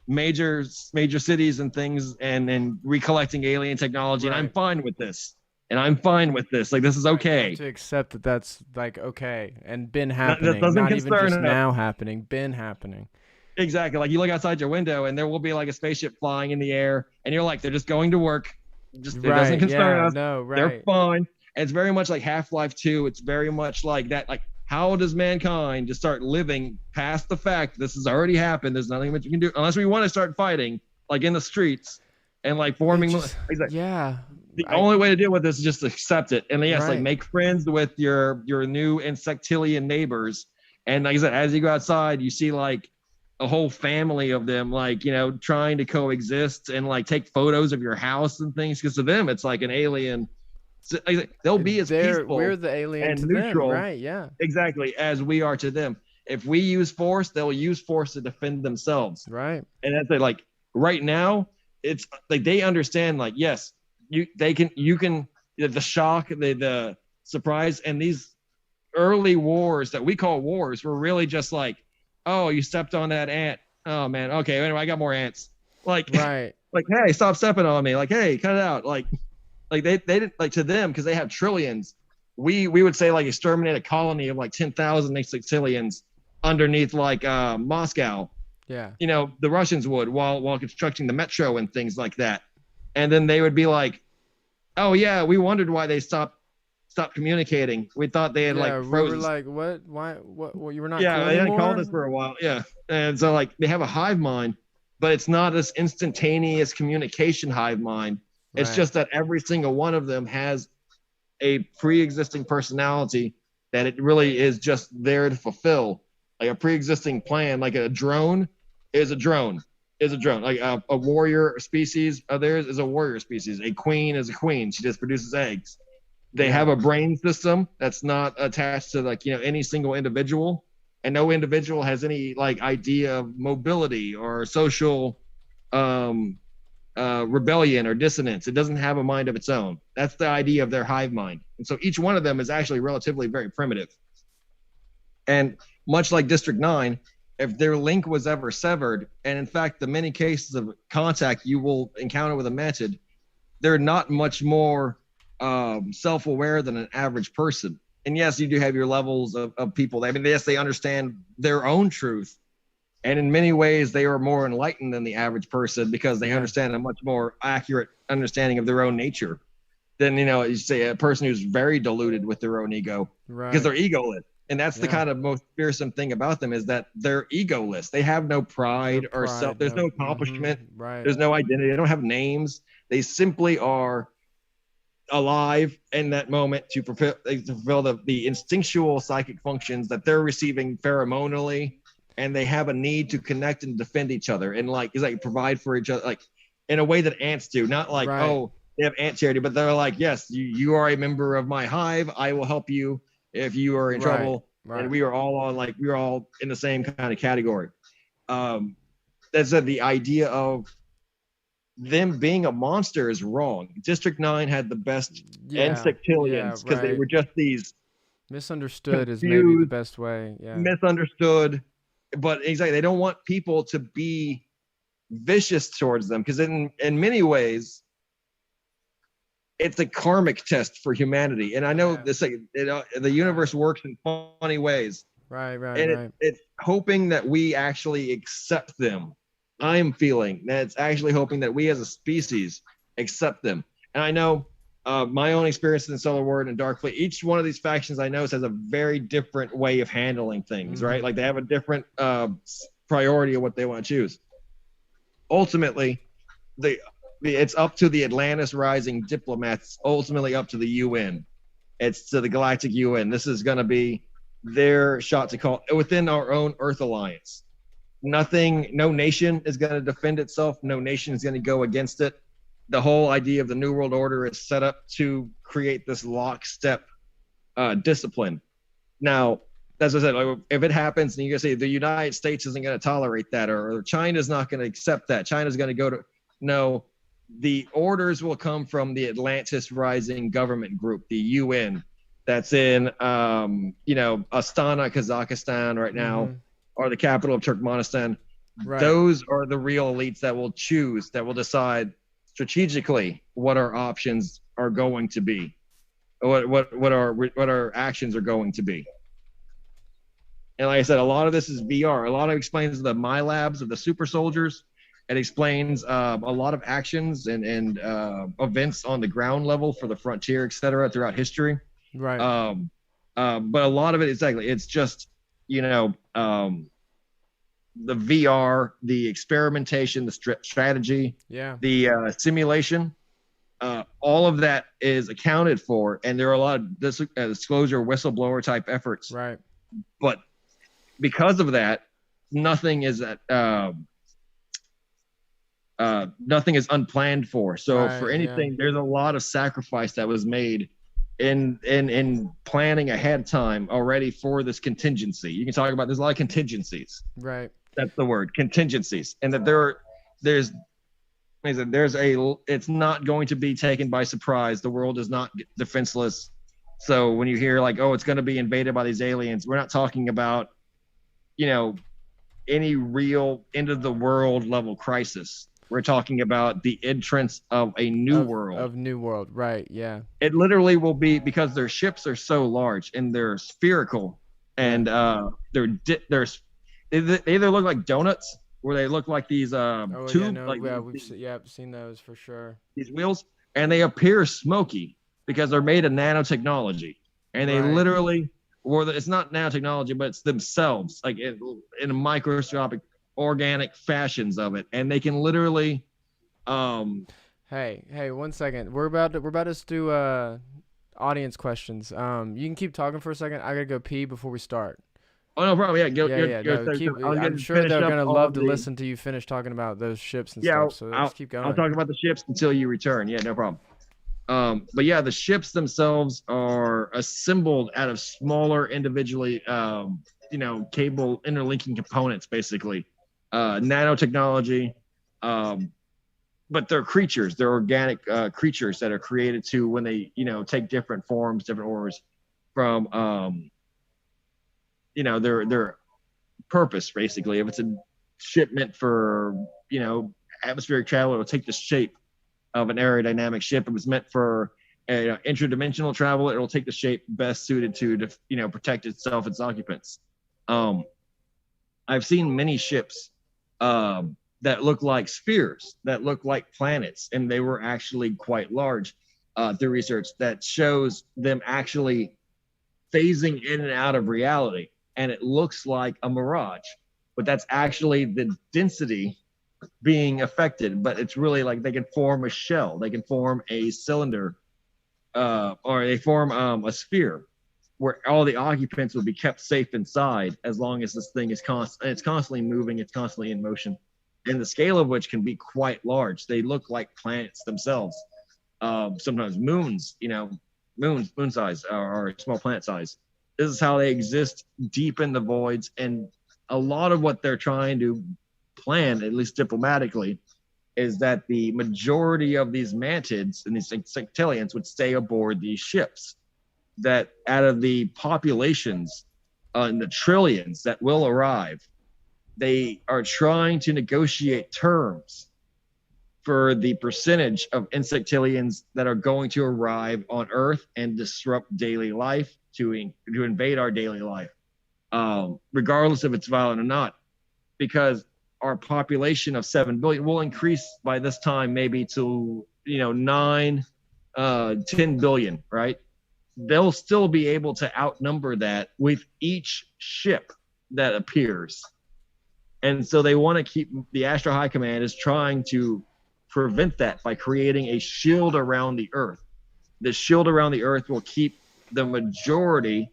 major cities and things and recollecting alien technology. Right. And I'm fine with this. Like, this is okay. You have to accept that that's like okay and been happening. That not even just now happening, been happening. Exactly. Like you look outside your window and there will be like a spaceship flying in the air, and you're like, they're just going to work. It doesn't concern us. No, right. They're fine. And it's very much like Half-Life 2. It's very much like that. Like, how does mankind just start living past the fact this has already happened? There's nothing much you can do unless we want to start fighting, like in the streets and like forming. The only way to deal with this is just to accept it. And yes, like make friends with your new Insectilian neighbors. And like I said, as you go outside, you see like a whole family of them, like, trying to coexist and like take photos of your house and things. Because to them, it's like an alien. So, they'll be as peaceful. We're the alien and to neutral, them, right? Yeah, exactly, as we are to them. If we use force, they'll use force to defend themselves. Right. And that's it. Like right now, it's like they understand. Like yes, you can the shock, the surprise, and these early wars that we call wars were really just like, oh, you stepped on that ant. oh man, okay, anyway, I got more ants. Like, Right. like, hey, stop stepping on me. Like, hey, cut it out. Like they didn't, like, to them, because they have trillions. We would say like exterminate a colony of like 10,000 Insectilians underneath like Moscow. Yeah. You know, the Russians would while constructing the metro and things like that. And then they would be like, oh yeah, we wondered why they stopped communicating. We thought they had like frozen. We were like, what? Why? What? You were not Yeah, cool they anymore? hadn't called us for a while. Yeah. And so like they have a hive mind, but it's not this instantaneous communication hive mind. It's just that every single one of them has a pre-existing personality that it really is just there to fulfill, like a pre-existing plan. Like a drone is a drone like a warrior species of theirs is a warrior species. A queen is a queen. She just produces eggs. They have a brain system that's not attached to like, you know, any single individual, and no individual has any like idea of mobility or social rebellion or dissonance. It doesn't have a mind of its own. That's the idea of their hive mind. And so each one of them is actually relatively very primitive. And much like District 9, if their link was ever severed, and in fact, the many cases of contact you will encounter with a method, they're not much more self-aware than an average person. And yes, you do have your levels of people. I mean, yes, they understand their own truth. And in many ways, they are more enlightened than the average person because they understand a much more accurate understanding of their own nature than, you know, you say a person who's very deluded with their own ego, because they're egoless. And that's the kind of most fearsome thing about them, is that they're egoless. They have no pride or self. There's no accomplishment. There's no identity. They don't have names. They simply are alive in that moment to fulfill the instinctual psychic functions that they're receiving pheromonally. And they have a need to connect and defend each other, and like is like provide for each other, like in a way that ants do. Not like oh, they have ant charity, but they're like, yes, you are a member of my hive. I will help you if you are in trouble. And we are all on, like, we're all in the same kind of category. That's the idea of them being a monster is wrong. District 9 had the best Insectilians because they were just these misunderstood confused, is maybe the best way. Misunderstood. But exactly, they don't want people to be vicious towards them, because in many ways, it's a karmic test for humanity. And I know this, the universe works in funny ways. It's hoping that we actually accept them. I'm feeling that it's actually hoping that we as a species accept them. And I know my own experience in Solar Ward and Dark Fleet, each one of these factions I know has a very different way of handling things, right? Like they have a different priority of what they want to choose. Ultimately, it's up to the Atlantis Rising diplomats, ultimately up to the UN. It's to the Galactic UN. This is going to be their shot to call within our own Earth Alliance. No nation is going to defend itself. No nation is going to go against it. The whole idea of the New World Order is set up to create this lockstep discipline. Now, as I said, like, if it happens, and you can say the United States isn't going to tolerate that, or China's not going to accept that. China's going to go to no. The orders will come from the Atlantis Rising Government Group, the UN, that's in Astana, Kazakhstan right now, or the capital of Turkmenistan. Those are the real elites that will choose, that will decide strategically what our options are going to be, what our actions are going to be. And like I said, a lot of this is VR. A lot of it explains the My Labs of the super soldiers. It explains a lot of actions and events on the ground level for the frontier, et cetera, throughout history. But a lot of it, it's just, the VR, the experimentation, the strategy, the simulation, all of that is accounted for. And there are a lot of disclosure whistleblower type efforts. But because of that, nothing is unplanned for. So for anything, there's a lot of sacrifice that was made in planning ahead of time already for this contingency. You can talk about, there's a lot of contingencies. That's the word, contingencies. And that it's not going to be taken by surprise. The world is not defenseless. So when you hear like, oh, it's going to be invaded by these aliens, we're not talking about, any real end of the world level crisis. We're talking about the entrance of a new world. Of new world, right? Yeah. It literally will be, because their ships are so large and they're spherical, and they either look like donuts, or they look like these we've seen those for sure. These wheels, and they appear smoky because they're made of nanotechnology, and they literally, it's not nanotechnology, but it's themselves, like in a microscopic organic fashions of it, and they can literally Hey, 1 second. We're about to do audience questions. You can keep talking for a second. I gotta go pee before we start. Oh, no problem. I'm sure they're gonna love to listen to you finish talking about those ships and stuff. So let's keep going. I'll talk about the ships until you return. Yeah, no problem. But yeah, the ships themselves are assembled out of smaller individually, cable interlinking components, basically. Nanotechnology, but they're creatures. They're organic creatures that are created to, when they, take different forms, different orders from, their purpose, basically. If it's a shipment for, atmospheric travel, it'll take the shape of an aerodynamic ship. If it's meant for interdimensional travel, it'll take the shape best suited to protect itself, its occupants. I've seen many ships that look like spheres, that look like planets, and they were actually quite large through research that shows them actually phasing in and out of reality, and it looks like a mirage, but that's actually the density being affected. But it's really like they can form a shell, they can form a cylinder, or they form a sphere, where all the occupants will be kept safe inside, as long as this thing is it's constantly moving, it's constantly in motion, and the scale of which can be quite large. They look like planets themselves, sometimes moons, moon size, or small planet size. This is how they exist deep in the voids, and a lot of what they're trying to plan, at least diplomatically, is that the majority of these mantids and these insectilians would stay aboard these ships. That out of the populations in the trillions that will arrive, they are trying to negotiate terms for the percentage of insectilians that are going to arrive on Earth and disrupt daily life, to invade our daily life, regardless if it's violent or not, because our population of 7 billion will increase by this time maybe to 9, 10 billion, right? They'll still be able to outnumber that with each ship that appears. And so they want to keep, the Astro High Command is trying to prevent that by creating a shield around the Earth. The shield around the Earth will keep the majority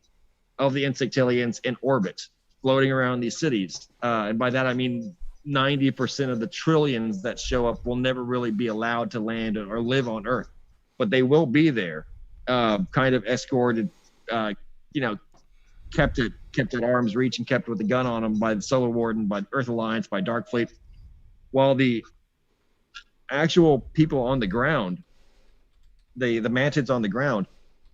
of the insectilians in orbit, floating around these cities. And by that, I mean 90% of the trillions that show up will never really be allowed to land or live on Earth, but they will be there, kind of escorted, kept at arm's reach and kept with a gun on them by the Solar Warden, by the Earth Alliance, by Darkfleet, while the actual people on the ground, the mantids on the ground,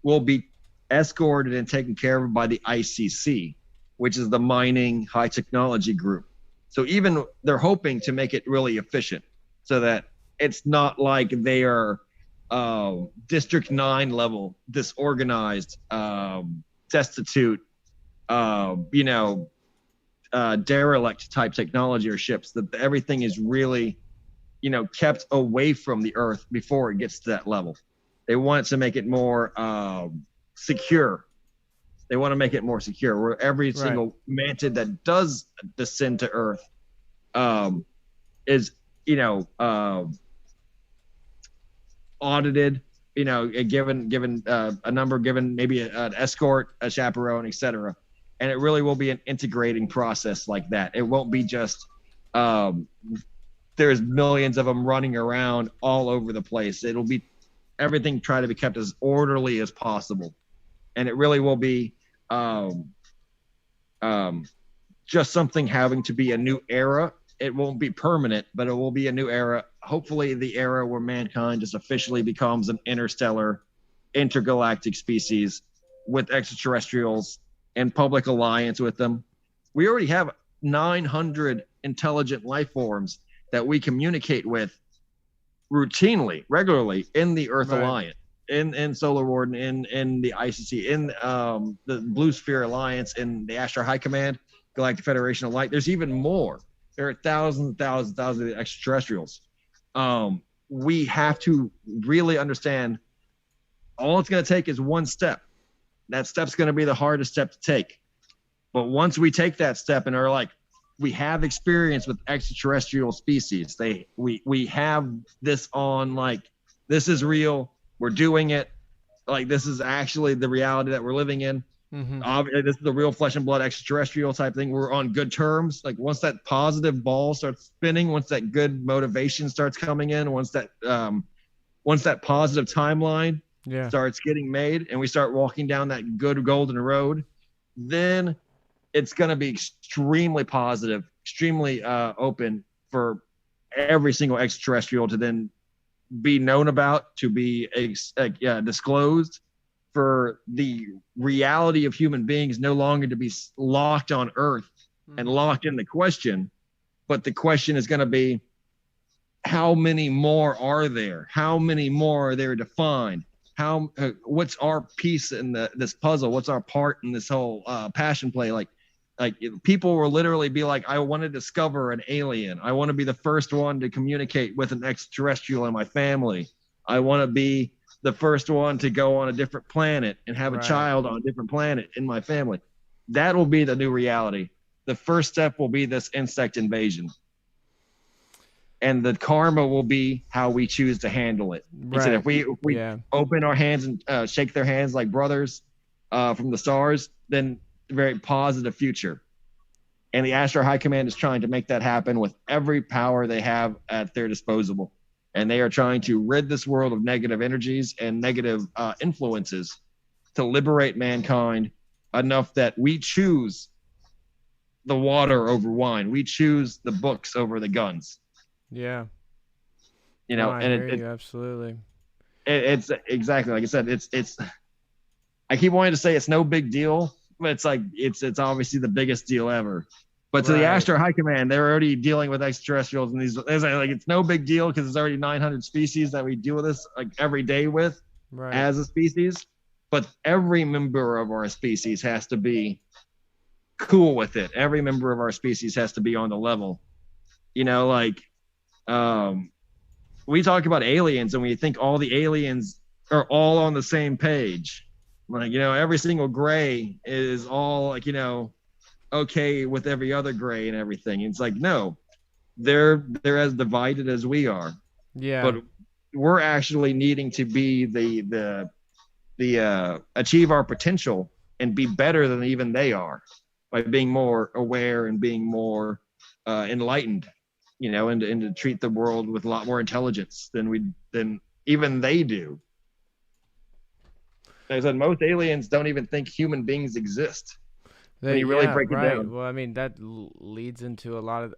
will be escorted and taken care of by the ICC, which is the mining high technology group. So even they're hoping to make it really efficient, so that it's not like they are District 9 level, disorganized, destitute, derelict type technology or ships, that everything is really, kept away from the Earth before it gets to that level. They want to make it more secure. They want to make it more secure, where every single mantid that does descend to Earth is, audited, given a number, given maybe an escort, a chaperone, etc. And it really will be an integrating process like that. It won't be just there's millions of them running around all over the place. It'll be everything try to be kept as orderly as possible. And it really will be just something having to be a new era. It won't be permanent, but it will be a new era. Hopefully the era where mankind just officially becomes an interstellar, intergalactic species with extraterrestrials and public alliance with them. We already have 900 intelligent life forms that we communicate with routinely, regularly in the Earth Alliance, in Solar Warden, in the ICC, in the Blue Sphere Alliance, in the Astro High Command, Galactic Federation of Light. There's even more. There are thousands and thousands and thousands of extraterrestrials. We have to really understand all it's going to take is one step. That step's going to be the hardest step to take. But once we take that step and are like, we have experience with extraterrestrial species. We have this on, like, this is real. We're doing it. Like, this is actually the reality that we're living in. Mm-hmm. This is the real flesh and blood extraterrestrial type thing. We're on good terms. Like, once that positive ball starts spinning, once that good motivation starts coming in, once that positive timeline starts getting made, and we start walking down that good golden road, then it's going to be extremely positive, extremely open for every single extraterrestrial to then be known about, to be disclosed, for the reality of human beings no longer to be locked on Earth and locked in the question, but the question is going to be, how many more are there? How many more are there to find? What's our piece in this puzzle? What's our part in this whole passion play? Like people will literally be like, I want to discover an alien. I want to be the first one to communicate with an extraterrestrial in my family. I want to be the first one to go on a different planet and have a child on a different planet in my family. That will be the new reality. The first step will be this insect invasion. And the karma will be how we choose to handle it. He said, if we open our hands and shake their hands like brothers from the stars, then very positive future. And the Astro High Command is trying to make that happen with every power they have at their disposal. And they are trying to rid this world of negative energies and negative influences to liberate mankind enough that we choose the water over wine. We choose the books over the guns. Yeah. You know, I hear you, absolutely. It's exactly like I said, it's I keep wanting to say it's no big deal, but it's like it's obviously the biggest deal ever. But to the Astro High Command, they're already dealing with extraterrestrials, and it's no big deal because there's already 900 species that we deal with this like every day with as a species. But every member of our species has to be cool with it. Every member of our species has to be on the level. You know, like we talk about aliens, and we think all the aliens are all on the same page. Like, you know, every single gray is all like, you know, okay with every other gray and everything. It's like, no, they're as divided as we are. Yeah. But we're actually needing to be the achieve our potential and be better than even they are by being more aware and being more enlightened, you know, and to treat the world with a lot more intelligence than even they do. Like I said, most aliens don't even think human beings exist. When you really break it down. Well, I mean, that leads into a lot of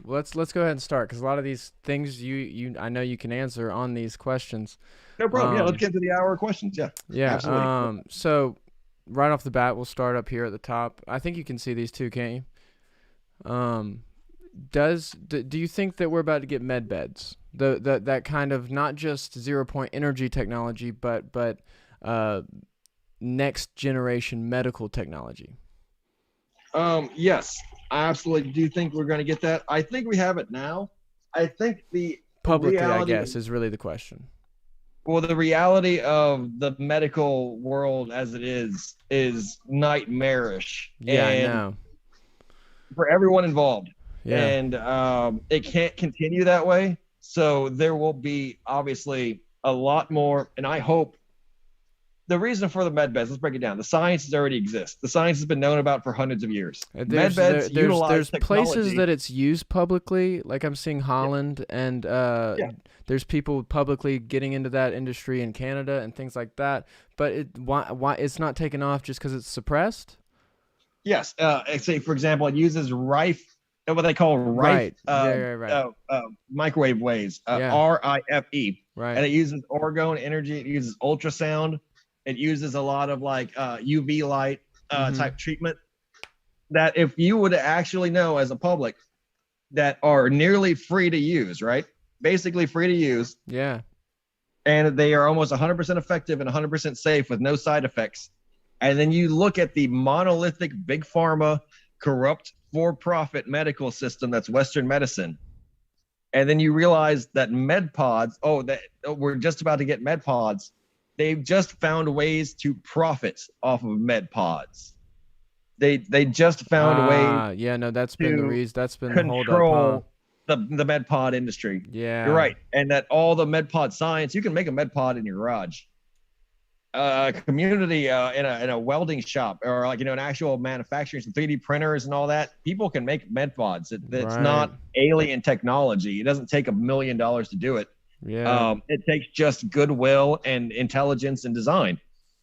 well, let's go ahead and start, because a lot of these things you I know you can answer on these questions. No problem. Let's get to the hour of questions. Yeah. Absolutely. So right off the bat, we'll start up here at the top. I think you can see these two, can't you? Do you think that we're about to get med beds? That kind of not just 0-point energy technology, but next generation medical technology? Yes, I absolutely do think we're going to get that. I think we have it now. I think the publicly, reality, I guess, is really the question. Well, the reality of the medical world as it is nightmarish. Yeah, I know. For everyone involved. Yeah. And it can't continue that way. So there will be obviously a lot more, and I hope the reason for the med beds, let's break it down. The science already exists. The science has been known about for hundreds of years. There's places that it's used publicly, like I'm seeing Holland, and there's people publicly getting into that industry in Canada and things like that. But why it's not taken off just because it's suppressed? Yes. Say, for example, it uses rife, what they call rife microwave waves, RIFE. Right. And it uses orgone energy. It uses ultrasound. It uses a lot of like UV light type treatment. that if you would actually know as a public that are nearly free to use, right? Basically free to use. Yeah. And they are almost 100% effective and 100% safe with no side effects. And then you look at the monolithic big pharma, corrupt for-profit medical system that's Western medicine. And then you realize that med pods, we're just about to get med pods. They've just found ways to profit off of med pods. They just found ways. Yeah, no, that's been the reason. That's been the holdup, Control the med pod industry. Yeah, you're right. And that all the med pod science, you can make a med pod in your garage. A community in a welding shop, or like, an actual manufacturing, some 3D printers and all that. People can make med pods. It's right. not alien technology. It doesn't take $1 million to do it. Yeah. It takes just goodwill and intelligence and design.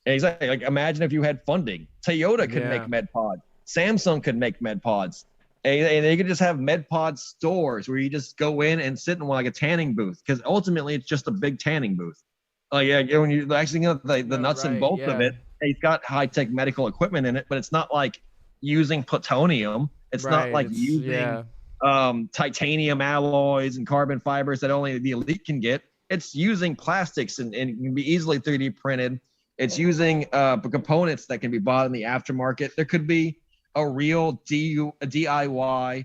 And exactly. Like, imagine if you had funding. Toyota could make med pods. Samsung could make med pods. And they could just have med pod stores where you just go in and sit in like a tanning booth, because ultimately it's just a big tanning booth. When you actually get the nuts and bolts of it, it's got high-tech medical equipment in it, but it's not like using plutonium. It's not like using titanium alloys and carbon fibers that only the elite can get. It's using plastics and can be easily 3D printed. It's using components that can be bought in the aftermarket. There could be a real DIY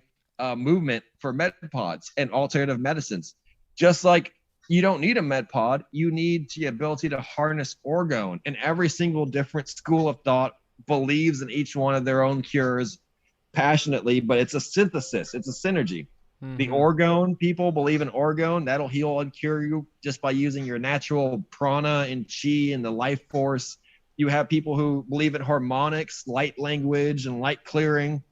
movement for med pods and alternative medicines. Just like you don't need a med pod, you need the ability to harness orgone. And every single different school of thought believes in each one of their own cures passionately, but it's a synthesis, it's a synergy. Mm-hmm. The orgone people believe in orgone. That'll heal and cure you just by using your natural prana and chi and the life force. You have people who believe in harmonics, light language, and light clearing,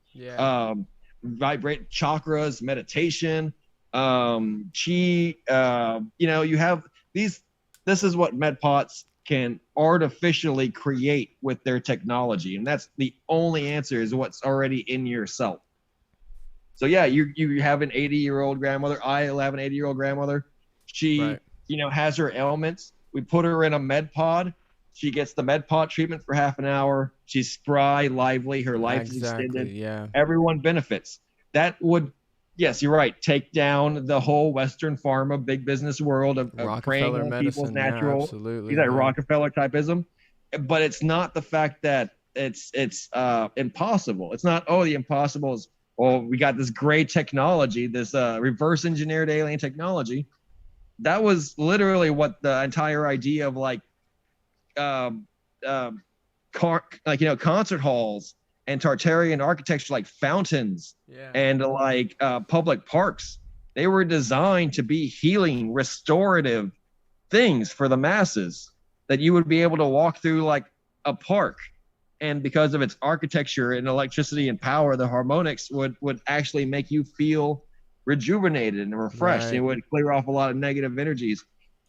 vibrate chakras, meditation, chi. You have these. This is what medpots can artificially create with their technology, and that's the only answer, is what's already in yourself. So yeah, you have an 80-year-old grandmother. I have an 80-year-old grandmother. She, has her ailments. We put her in a med pod. She gets the med pod treatment for half an hour. She's spry, lively. Her life is extended. Yeah. Everyone benefits. That would, yes, you're right, take down the whole Western pharma, big business world of preying on people's natural. Absolutely. That Rockefeller typeism. But it's not the fact that it's impossible. It's not, the impossible is, we got this great technology, this reverse engineered alien technology. That was literally what the entire idea of concert halls and Tartarian architecture, like fountains and public parks. They were designed to be healing, restorative things for the masses, that you would be able to walk through like a park, and because of its architecture and electricity and power, the harmonics would actually make you feel rejuvenated and refreshed. Right. It would clear off a lot of negative energies.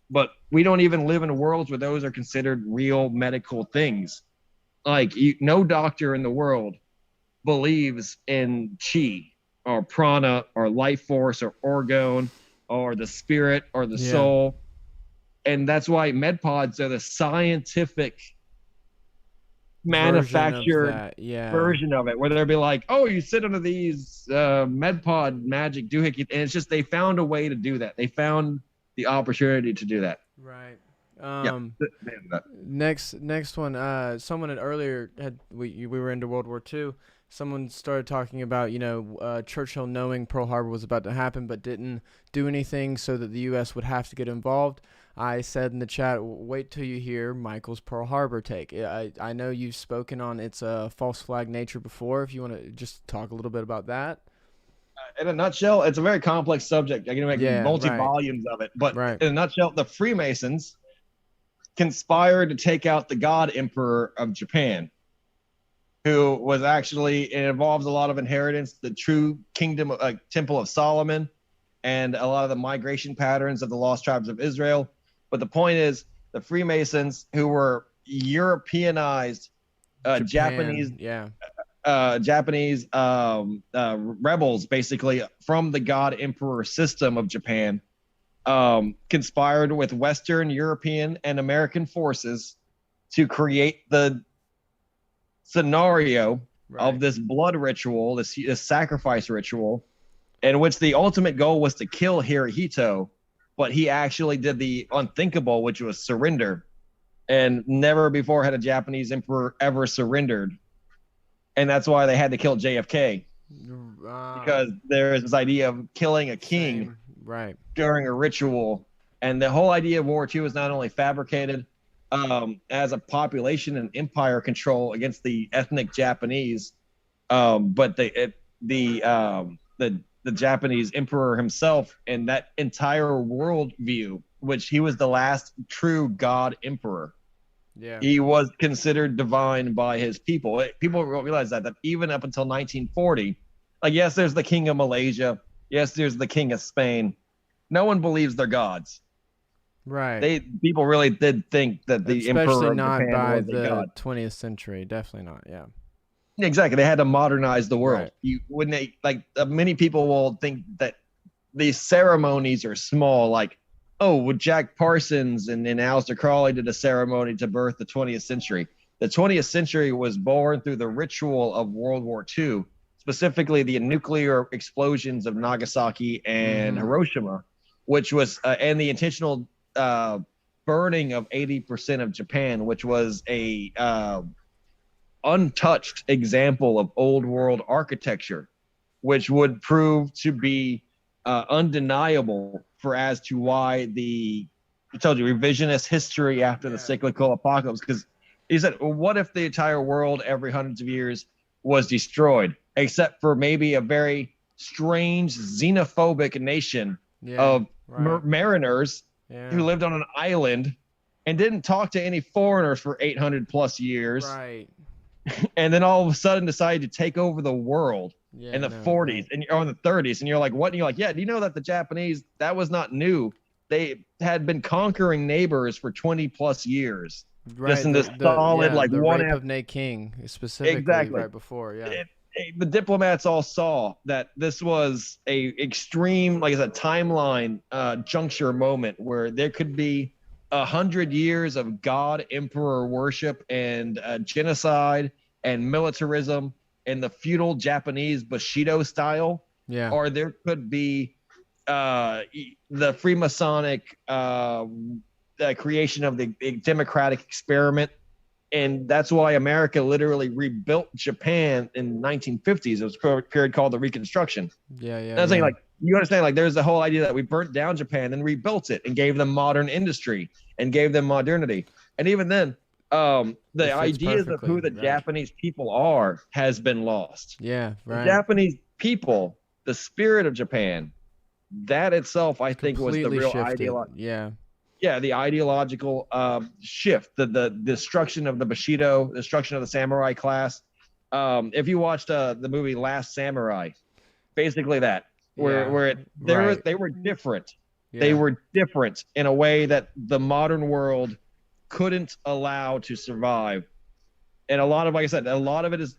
But we don't even live in worlds where those are considered real medical things. Like, no doctor in the world believes in chi or prana or life force or orgone or the spirit or the soul. And that's why med pods are the scientific manufactured version of it, where they'll be like, you sit under these med pod magic doohickey, and it's just they found a way to do that. They found the opportunity to do that. Right. Next one. Someone we were into World War II. Someone started talking about, Churchill knowing Pearl Harbor was about to happen, but didn't do anything so that the U.S. would have to get involved. I said in the chat, wait till you hear Michael's Pearl Harbor take. I know you've spoken on its false flag nature before. If you want to just talk a little bit about that. In a nutshell, it's a very complex subject. I can make multi-volumes of it. But in a nutshell, the Freemasons conspired to take out the God Emperor of Japan, who was actually, it involves a lot of inheritance, the true kingdom, Temple of Solomon, and a lot of the migration patterns of the lost tribes of Israel. But the point is, the Freemasons, who were Europeanized Japanese rebels, basically from the God Emperor system of Japan, conspired with Western European and American forces to create the scenario of this blood ritual, this sacrifice ritual, in which the ultimate goal was to kill Hirohito, but he actually did the unthinkable, which was surrender. And never before had a Japanese emperor ever surrendered. And that's why they had to kill JFK. Because there is this idea of killing a king during a ritual. And the whole idea of World War II was not only fabricated as a population and empire control against the ethnic Japanese, but the Japanese emperor himself and that entire world view, which he was the last true god emperor. Yeah, he was considered divine by his people. People don't realize that even up until 1940, like, yes, there's the king of Malaysia, yes, there's the king of Spain. No one believes they're gods. Right. People really did think that the emperor of not Japan by was a the god. 20th century. Definitely not. Yeah. Exactly. They had to modernize the world. Right. You wouldn't many people will think that these ceremonies are small, like, oh, with Jack Parsons and Aleister Crowley did a ceremony to birth the 20th century. The 20th century was born through the ritual of World War II, specifically the nuclear explosions of Nagasaki and Hiroshima, which was and the intentional burning of 80% of Japan, which was a untouched example of old world architecture, which would prove to be undeniable for as to why I told you, revisionist history after the cyclical apocalypse. Because he said, well, what if the entire world every hundreds of years was destroyed, except for maybe a very strange xenophobic nation of mariners who lived on an island and didn't talk to any foreigners for 800 plus years. Right. And then all of a sudden decided to take over the world in the 40s or in the 30s. And you're like, what? And you're like, yeah, do you know that the Japanese, that was not new. They had been conquering neighbors for 20 plus years. Right. Just in this solid, like, the one rape of Nanking, specifically right before. Yeah. The diplomats all saw that this was a extreme, like I said, timeline juncture moment where there could be 100 years of God emperor worship and genocide and militarism and the feudal Japanese Bushido style. Yeah. Or there could be the Freemasonic creation of the democratic experiment. And that's why America literally rebuilt Japan in the 1950s. It was a period called the Reconstruction. Yeah. I was saying, like, you understand, like, there's the whole idea that we burnt down Japan and rebuilt it and gave them modern industry and gave them modernity. And even then, the ideas of who the Japanese people are has been lost. Yeah, right. The Japanese people, the spirit of Japan, that itself, I think, was the real ideology. Yeah, the ideological shift, the destruction of the Bushido, destruction of the samurai class. If you watched the movie Last Samurai, basically that, where they were different. Yeah. They were different in a way that the modern world couldn't allow to survive. And a lot of, like I said, a lot of it is,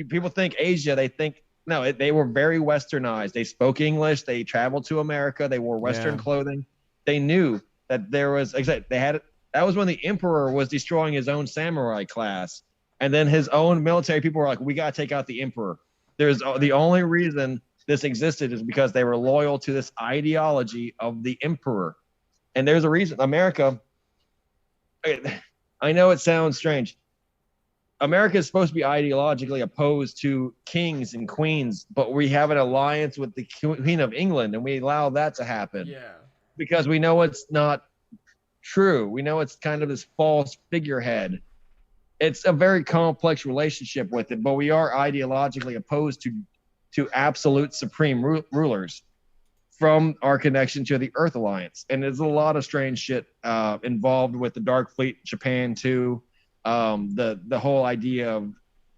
people think Asia, they think, no, they were very westernized. They spoke English. They traveled to America. They wore Western clothing. They knew that there was, like I said, that was when the emperor was destroying his own samurai class. And then his own military people were like, we got to take out the emperor. The only reason this existed is because they were loyal to this ideology of the emperor. And there's a reason. America, I know it sounds strange. America is supposed to be ideologically opposed to kings and queens, but we have an alliance with the Queen of England, and we allow that to happen. Yeah. Because we know it's not true. We know it's kind of this false figurehead. It's a very complex relationship with it, but we are ideologically opposed to absolute supreme rulers from our connection to the Earth Alliance. And there's a lot of strange shit involved with the Dark Fleet, Japan too. The whole idea of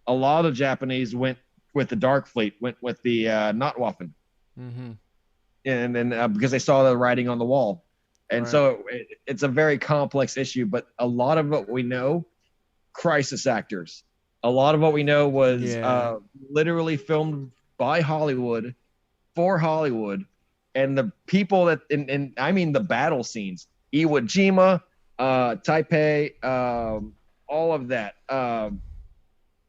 a lot of Japanese went with the Dark Fleet, went with the Notwaffen. Mm-hmm. And then because they saw the writing on the wall. And so it's a very complex issue, but a lot of what we know, crisis actors. A lot of what we know was literally filmed by Hollywood, for Hollywood, and the people that, and I mean the battle scenes, Iwo Jima, Taipei, all of that.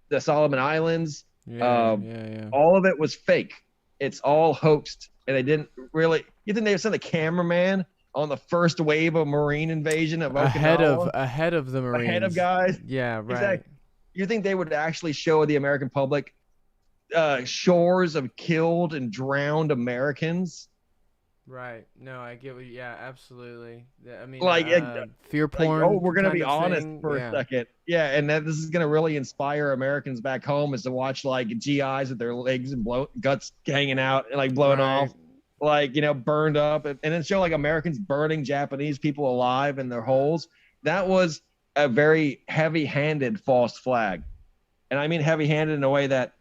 the Solomon Islands. Yeah. All of it was fake. It's all hoaxed, and they didn't really. You think they sent a cameraman on the first wave of marine invasion of Okinawa ahead of the Marines. ahead of guys? Yeah, right. Exactly. You think they would actually show the American public shores of killed and drowned Americans? Right. No, I get what. Yeah, absolutely. I mean, Like, fear porn. Like, oh, we're gonna be honest thing. for a second. Yeah, and that this is gonna really inspire Americans back home is to watch like GIs with their legs and guts hanging out and like blowing off, like, you know, burned up, and then show like Americans burning Japanese people alive in their holes. That was a very heavy-handed false flag, and I mean heavy-handed in a way that.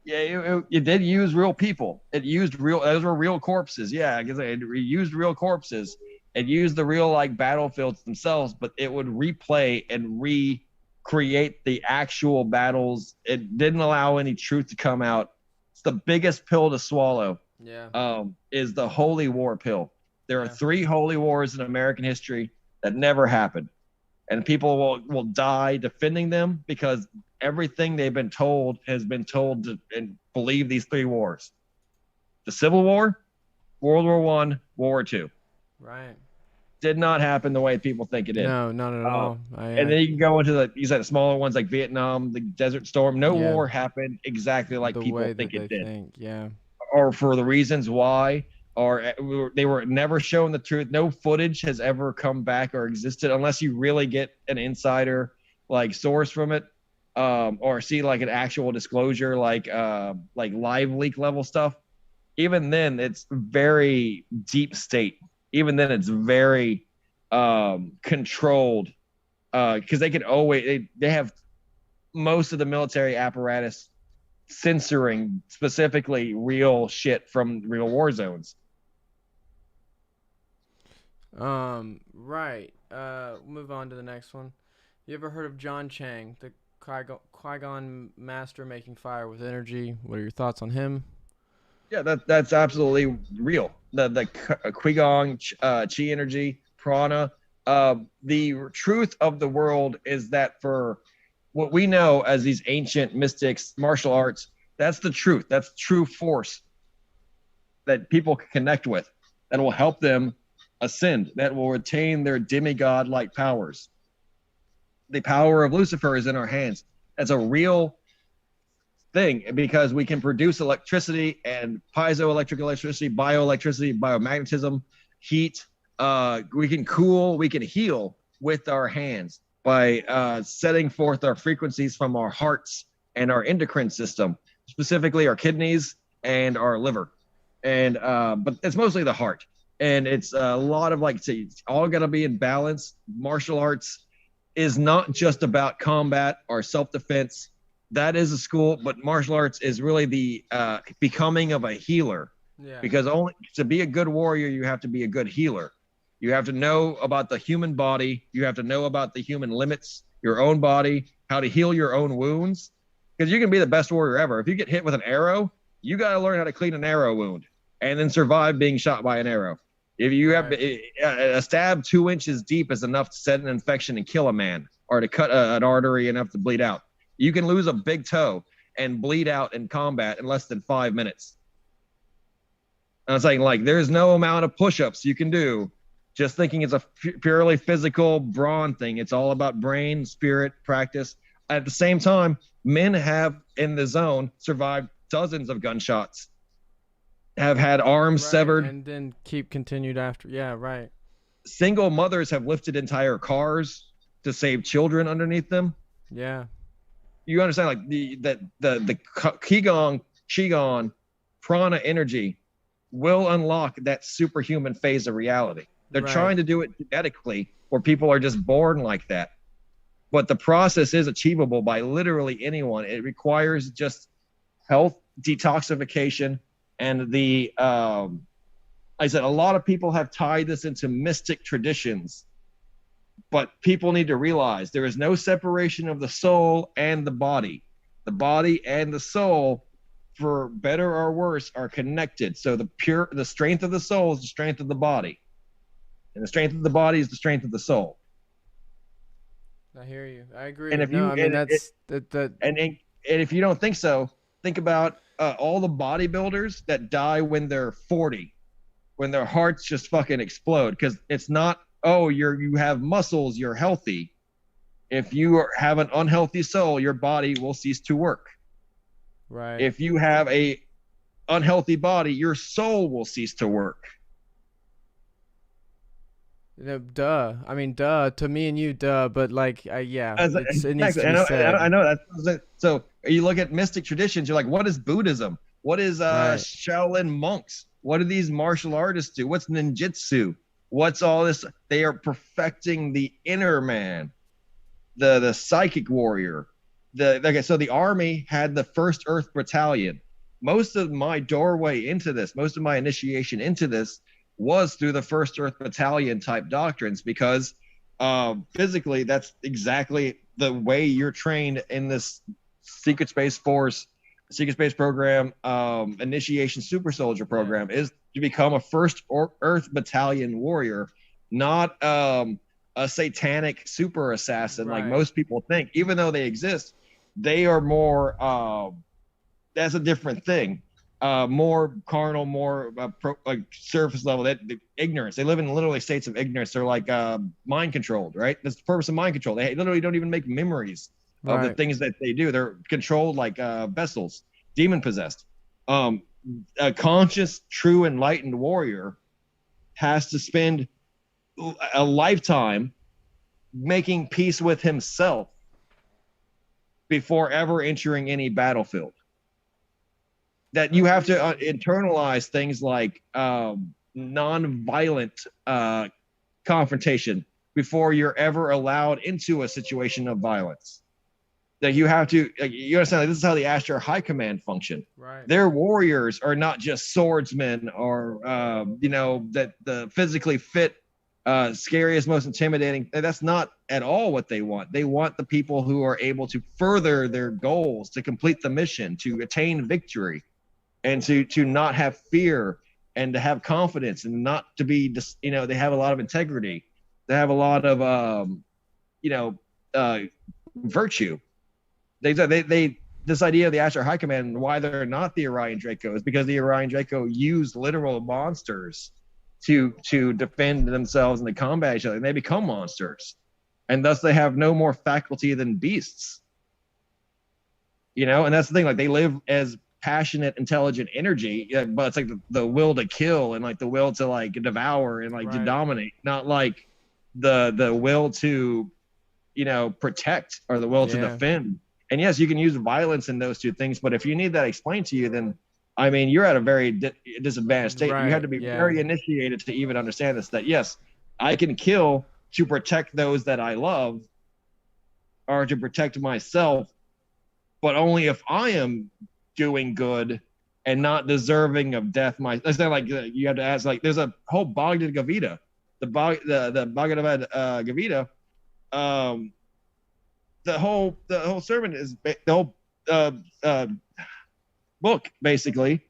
Yeah, it did use real people. It used real. Those were real corpses. Yeah, because it used real corpses. It used the real like battlefields themselves, but it would replay and recreate the actual battles. It didn't allow any truth to come out. It's the biggest pill to swallow. Yeah. Is the holy war pill. There are 3 holy wars in American history that never happened, and people will die defending them because everything they've been told has been told to and believe these 3 wars: the Civil War, World War I, World War II. Right. Did not happen the way people think it did. No, not at all. And then you can go into the smaller ones like Vietnam, the Desert Storm. No war happened exactly like people think it did. Yeah. Or for the reasons why, or they were never shown the truth. No footage has ever come back or existed unless you really get an insider like source from it. Or see like an actual disclosure, like live leak level stuff. Even then, it's very deep state. Even then, it's very controlled because they can always they have most of the military apparatus censoring specifically real shit from real war zones. Right. Move on to the next one. You ever heard of John Chang, the Qui-Gon master making fire with energy? What are your thoughts on him? Yeah, that's absolutely real. The Qui-Gon chi energy, prana. The truth of the world is that for what we know as these ancient mystics, martial arts, that's the truth. That's true force that people can connect with, that will help them ascend, that will retain their demigod-like powers. The power of Lucifer is in our hands. That's a real thing because we can produce electricity and piezoelectric electricity, bioelectricity, biomagnetism, heat. We can cool, we can heal with our hands by setting forth our frequencies from our hearts and our endocrine system, specifically our kidneys and our liver. And but it's mostly the heart. And it's a lot of it's all got to be in balance. Martial arts is not just about combat or self-defense. That is a school, but martial arts is really the becoming of a healer. Yeah. Because only to be a good warrior, you have to be a good healer. You have to know about the human body. You have to know about the human limits, your own body, how to heal your own wounds. Because you can be the best warrior ever. If you get hit with an arrow, you got to learn how to clean an arrow wound and then survive being shot by an arrow. If you have a stab 2 inches deep is enough to set an infection and kill a man, or to cut an artery enough to bleed out. You can lose a big toe and bleed out in combat in less than 5 minutes. And I'm saying, like, there's no amount of push-ups you can do just thinking it's a purely physical brawn thing. It's all about brain, spirit, practice. At the same time, men have in the zone survived dozens of gunshots, have had arms severed, and then continued after. Yeah, right. Single mothers have lifted entire cars to save children underneath them. Yeah. You understand, like the Qigong prana energy will unlock that superhuman phase of reality. They're trying to do it genetically, where people are just born like that. But the process is achievable by literally anyone. It requires just health, detoxification, and I said a lot of people have tied this into mystic traditions, but people need to realize there is no separation of the soul and the body. The body and the soul, for better or worse, are connected. So the strength of the soul is the strength of the body, and the strength of the body is the strength of the soul. I hear you. I agree. And if No, you I mean that's that. and if you don't think so, think about all the bodybuilders that die when they're 40, when their hearts just fucking explode, because it's not, oh, you have muscles, you're healthy. If you have an unhealthy soul, your body will cease to work. Right. If you have a unhealthy body, your soul will cease to work. No, duh. I mean, duh. To me and you, duh. But like, yeah, it needs Exactly. to be said. I know that. So you look at mystic traditions, you're like, what is Buddhism? What is Right. Shaolin monks? What do these martial artists do? What's ninjutsu? What's all this? They are perfecting the inner man, the psychic warrior. So the army had the First Earth Battalion. Most of my doorway into this, most of my initiation into this was through the First Earth Battalion type doctrines, because physically that's exactly the way you're trained in this secret space force, secret space program, initiation super soldier program, is to become a First Earth Battalion warrior, not a satanic super assassin like most people think. Even though they exist, they are more that's a different thing. More carnal, more like surface level. That ignorance. They live in literally states of ignorance. They're like mind controlled, right? That's the purpose of mind control. They literally don't even make memories of the things that they do. They're controlled like vessels, demon possessed. A conscious, true, enlightened warrior has to spend a lifetime making peace with himself before ever entering any battlefield. That you have to internalize things like non-violent confrontation before you're ever allowed into a situation of violence. That you have to, you understand, like, this is how the Astro High Command function. Right. Their warriors are not just swordsmen or, that the physically fit, scariest, most intimidating. That's not at all what they want. They want the people who are able to further their goals, to complete the mission, to attain victory, and to not have fear, and to have confidence, and not to be, they have a lot of integrity. They have a lot of, virtue. They this idea of the Astro High Command and why they're not the Orion Draco is because the Orion Draco used literal monsters to defend themselves and to combat each other, and they become monsters, and thus they have no more faculty than beasts. And that's the thing. Like, they live as passionate, intelligent energy, but it's like the will to kill and like the will to like devour and like to dominate, not like the will to protect or the will to defend. And yes, you can use violence in those two things, but if you need that explained to you, then I mean, you're at a very disadvantaged state. You have to be very initiated to even understand this, that yes, I can kill to protect those that I love or to protect myself, but only if I am doing good and not deserving of death. It's not like you have to ask, like, there's a whole Bhagavad Gita, the Bhagavad Gita, the whole sermon is the whole book basically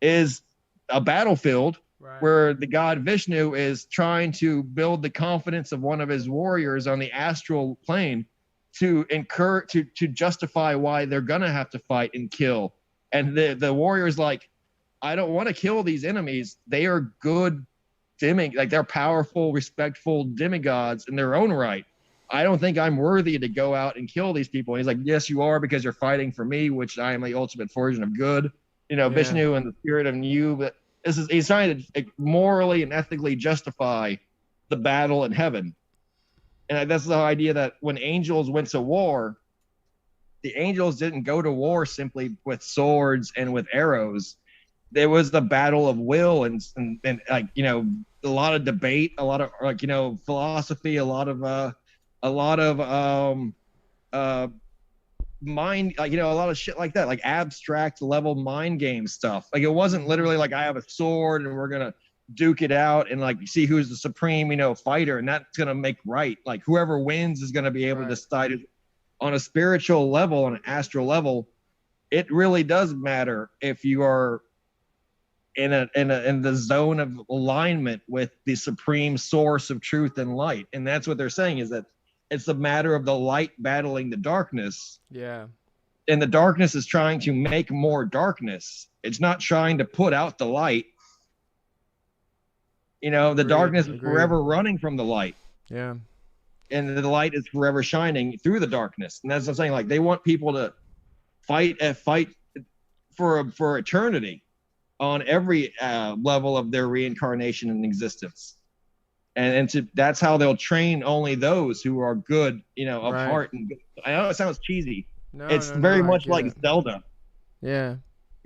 is a battlefield where the god Vishnu is trying to build the confidence of one of his warriors on the astral plane to justify why they're gonna have to fight and kill. And the warrior's like, I don't want to kill these enemies. They are good like they're powerful, respectful demigods in their own right. I don't think I'm worthy to go out and kill these people. And he's like, yes, you are, because you're fighting for me, which I am the ultimate version of good. Vishnu and the spirit of you. But he's trying to morally and ethically justify the battle in heaven. And that's the idea that when angels went to war, the angels didn't go to war simply with swords and with arrows. There was the battle of will and like, a lot of debate, a lot of like, philosophy, a lot of mind, like, a lot of shit like that, like abstract level mind game stuff. Like, it wasn't literally like I have a sword and we're gonna duke it out and like see who's the supreme fighter, and that's gonna make right. Like, whoever wins is gonna be able to decide it. On a spiritual level, on an astral level, it really does matter if you are in the zone of alignment with the supreme source of truth and light. And that's what they're saying, is that It's a matter of the light battling the darkness. Yeah. And the darkness is trying to make more darkness. It's not trying to put out the light. You know, the darkness is forever running from the light. Yeah. And the light is forever shining through the darkness. And that's what I'm saying. Like, they want people to fight for eternity on every level of their reincarnation and existence. And that's how they'll train only those who are good, you know, of heart. And I know it sounds cheesy. It's very much like Zelda. Yeah.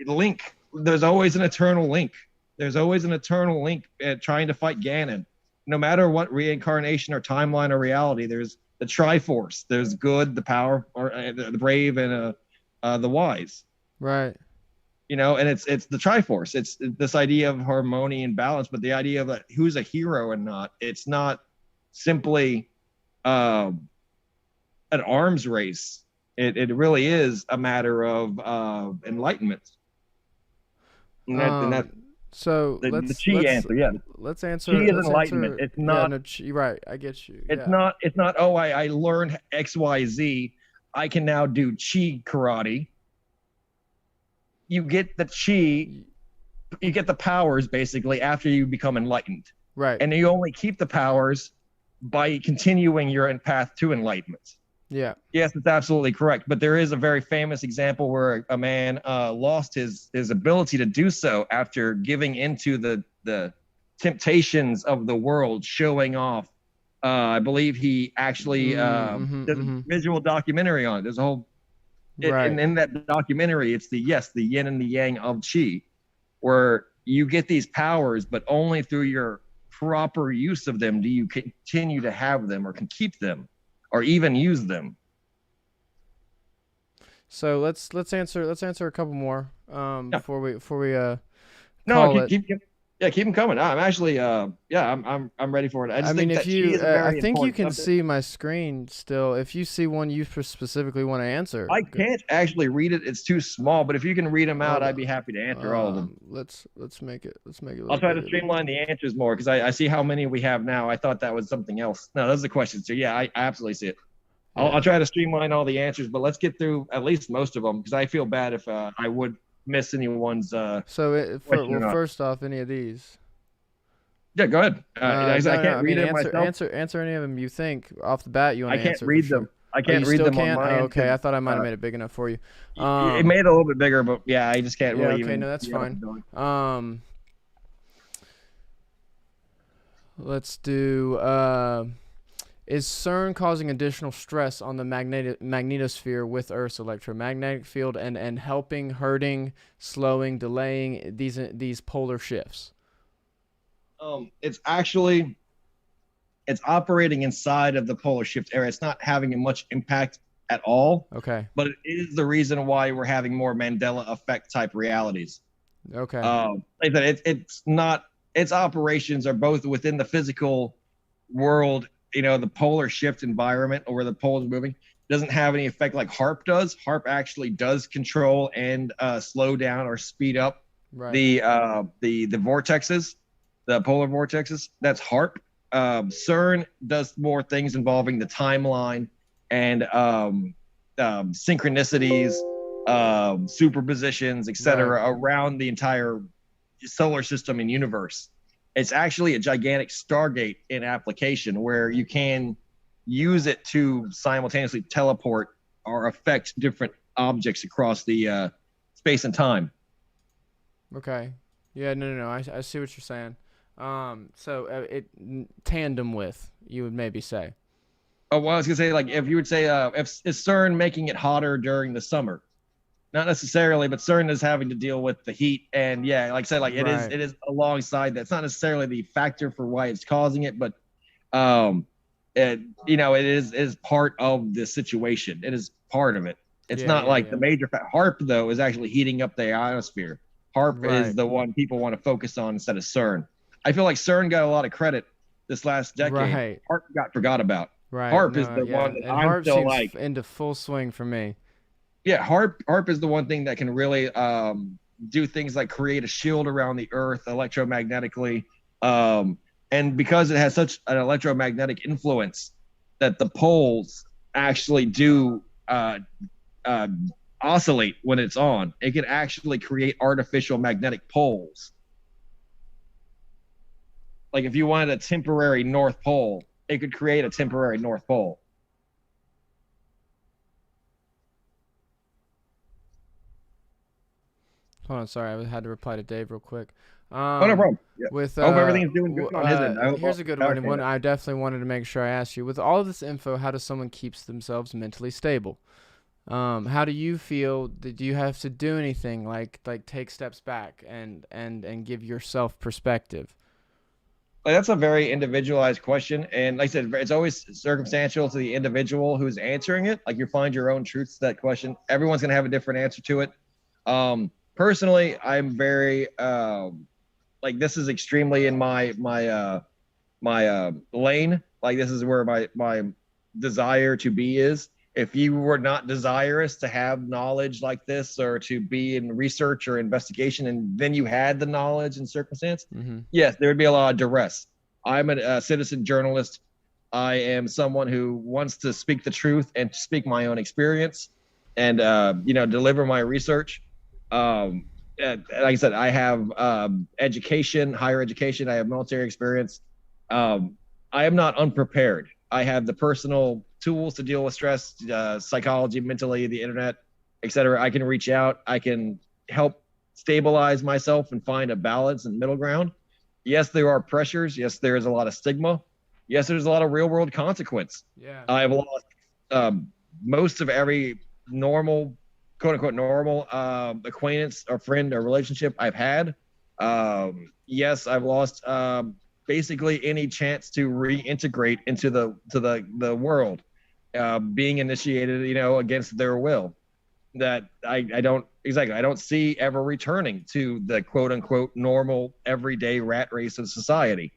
Link. There's always an eternal link. There's always an eternal link trying to fight Ganon. No matter what reincarnation or timeline or reality, there's the Triforce. There's good, the power, or the brave, and the wise. Right. You know, and it's the Triforce. It's this idea of harmony and balance, but the idea of who's a hero and not. It's not simply an arms race. It really is a matter of enlightenment. And that's so the Chi answer. Yeah, let's answer. Chi is enlightenment. It's not. Yeah, no, right, I get you. It's not. It's not. Oh, I learned XYZ. I can now do Chi karate. You get the Chi, you get the powers basically after you become enlightened. Right. And you only keep the powers by continuing your path to enlightenment. Yeah. Yes, it's absolutely correct. But there is a very famous example where a man lost his ability to do so after giving into the temptations of the world, showing off. I believe he actually there's a visual documentary on it. There's a whole and in that documentary, it's the yin and the yang of Chi, where you get these powers, but only through your proper use of them do you continue to have them or can keep them or even use them. So let's answer a couple more before we keep them coming. I'm actually I'm ready for it. I mean, if you I think you can see my screen still. If you see one you specifically want to answer, I can't actually read it. It's too small. But if you can read them out, I'd be happy to answer all of them. Let's make it. I'll try to streamline the answers more because I see how many we have now. I thought that was something else. No, those are the questions. So yeah, I absolutely see it. I'll try to streamline all the answers, but let's get through at least most of them because I feel bad if I would miss anyone's. First off, any of these? Yeah, go ahead. I can't read it myself. Answer any of them you think off the bat you want to answer. I can't read them. I can't read them on my end. Okay, I thought I might have made it big enough for you. It made it a little bit bigger, but yeah, I just can't really. Okay, no, that's fine. Let's do. Is CERN causing additional stress on the magnetosphere with Earth's electromagnetic field and helping, hurting, slowing, delaying these polar shifts? It's operating inside of the polar shift area. It's not having much impact at all. Okay. But it is the reason why we're having more Mandela effect type realities. Okay. Like that, it's not. Its operations are both within the physical world. You know, the polar shift environment or where the poles are moving doesn't have any effect like HARP does. HARP actually does control and slow down or speed up the vortexes, the polar vortexes. That's HARP. CERN does more things involving the timeline and synchronicities, superpositions, etc., around the entire solar system and universe. It's actually a gigantic Stargate in application where you can use it to simultaneously teleport or affect different objects across the space and time. Okay. Yeah, no. I see what you're saying. So it tandem with, you would maybe say. Oh, well, I was gonna say, like, if you would say, is CERN making it hotter during the summer? Not necessarily, but CERN is having to deal with the heat, and yeah, like I said, like it is alongside that. It's not necessarily the factor for why it's causing it, but it is part of the situation. It is part of it. It's not like the major HARP though is actually heating up the ionosphere. HARP is the one people want to focus on instead of CERN. I feel like CERN got a lot of credit this last decade. HARP got forgot about. HARP is the one that I'm still like into full swing for me. Yeah, HARP is the one thing that can really do things like create a shield around the Earth electromagnetically. And because it has such an electromagnetic influence, that the poles actually do oscillate when it's on. It can actually create artificial magnetic poles. Like if you wanted a temporary North Pole, it could create a temporary North Pole. Hold on, sorry, I had to reply to Dave real quick. Oh, no problem. Yeah. With I hope everything's doing good on his end. here's a good one. And one I definitely wanted to make sure I asked you. With all of this info, how does someone keep themselves mentally stable? How do you feel? Do you have to do anything like take steps back and give yourself perspective? Like, that's a very individualized question, and like I said, it's always circumstantial to the individual who's answering it. Like you find your own truths to that question. Everyone's gonna have a different answer to it. Personally, I'm very like this is extremely in my lane. Like this is where my desire to be is. If you were not desirous to have knowledge like this or to be in research or investigation, and then you had the knowledge and circumstance, yes, there would be a lot of duress. I'm a citizen journalist. I am someone who wants to speak the truth and speak my own experience and, deliver my research. Like I said, I have education, higher education. I have military experience. I am not unprepared. I have the personal tools to deal with stress, psychology, mentally, the internet, etc. I can reach out. I can help stabilize myself and find a balance and middle ground. Yes, there are pressures. Yes, there is a lot of stigma. Yes, there's a lot of real world consequence. Yeah. I've lost most of every normal, quote unquote, normal acquaintance or friend or relationship I've had. Yes, I've lost basically any chance to reintegrate into the world, being initiated, against their will. That I don't see ever returning to the quote unquote normal everyday rat race of society.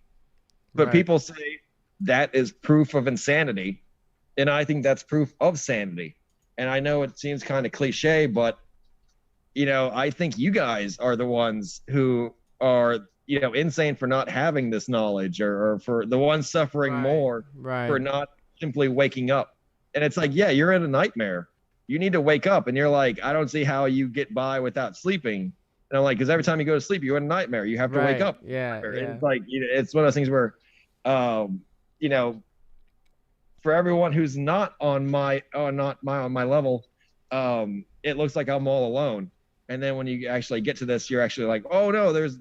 But people say that is proof of insanity, and I think that's proof of sanity. And I know it seems kind of cliche, but I think you guys are the ones who are insane for not having this knowledge, or for the ones suffering more for not simply waking up. And it's like, yeah, you're in a nightmare. You need to wake up. And you're like, I don't see how you get by without sleeping. And I'm like, because every time you go to sleep, you're in a nightmare. You have to wake up. Yeah. It's like, it's one of those things where, for everyone who's not on my level, it looks like I'm all alone. And then when you actually get to this, you're actually like, oh no, there's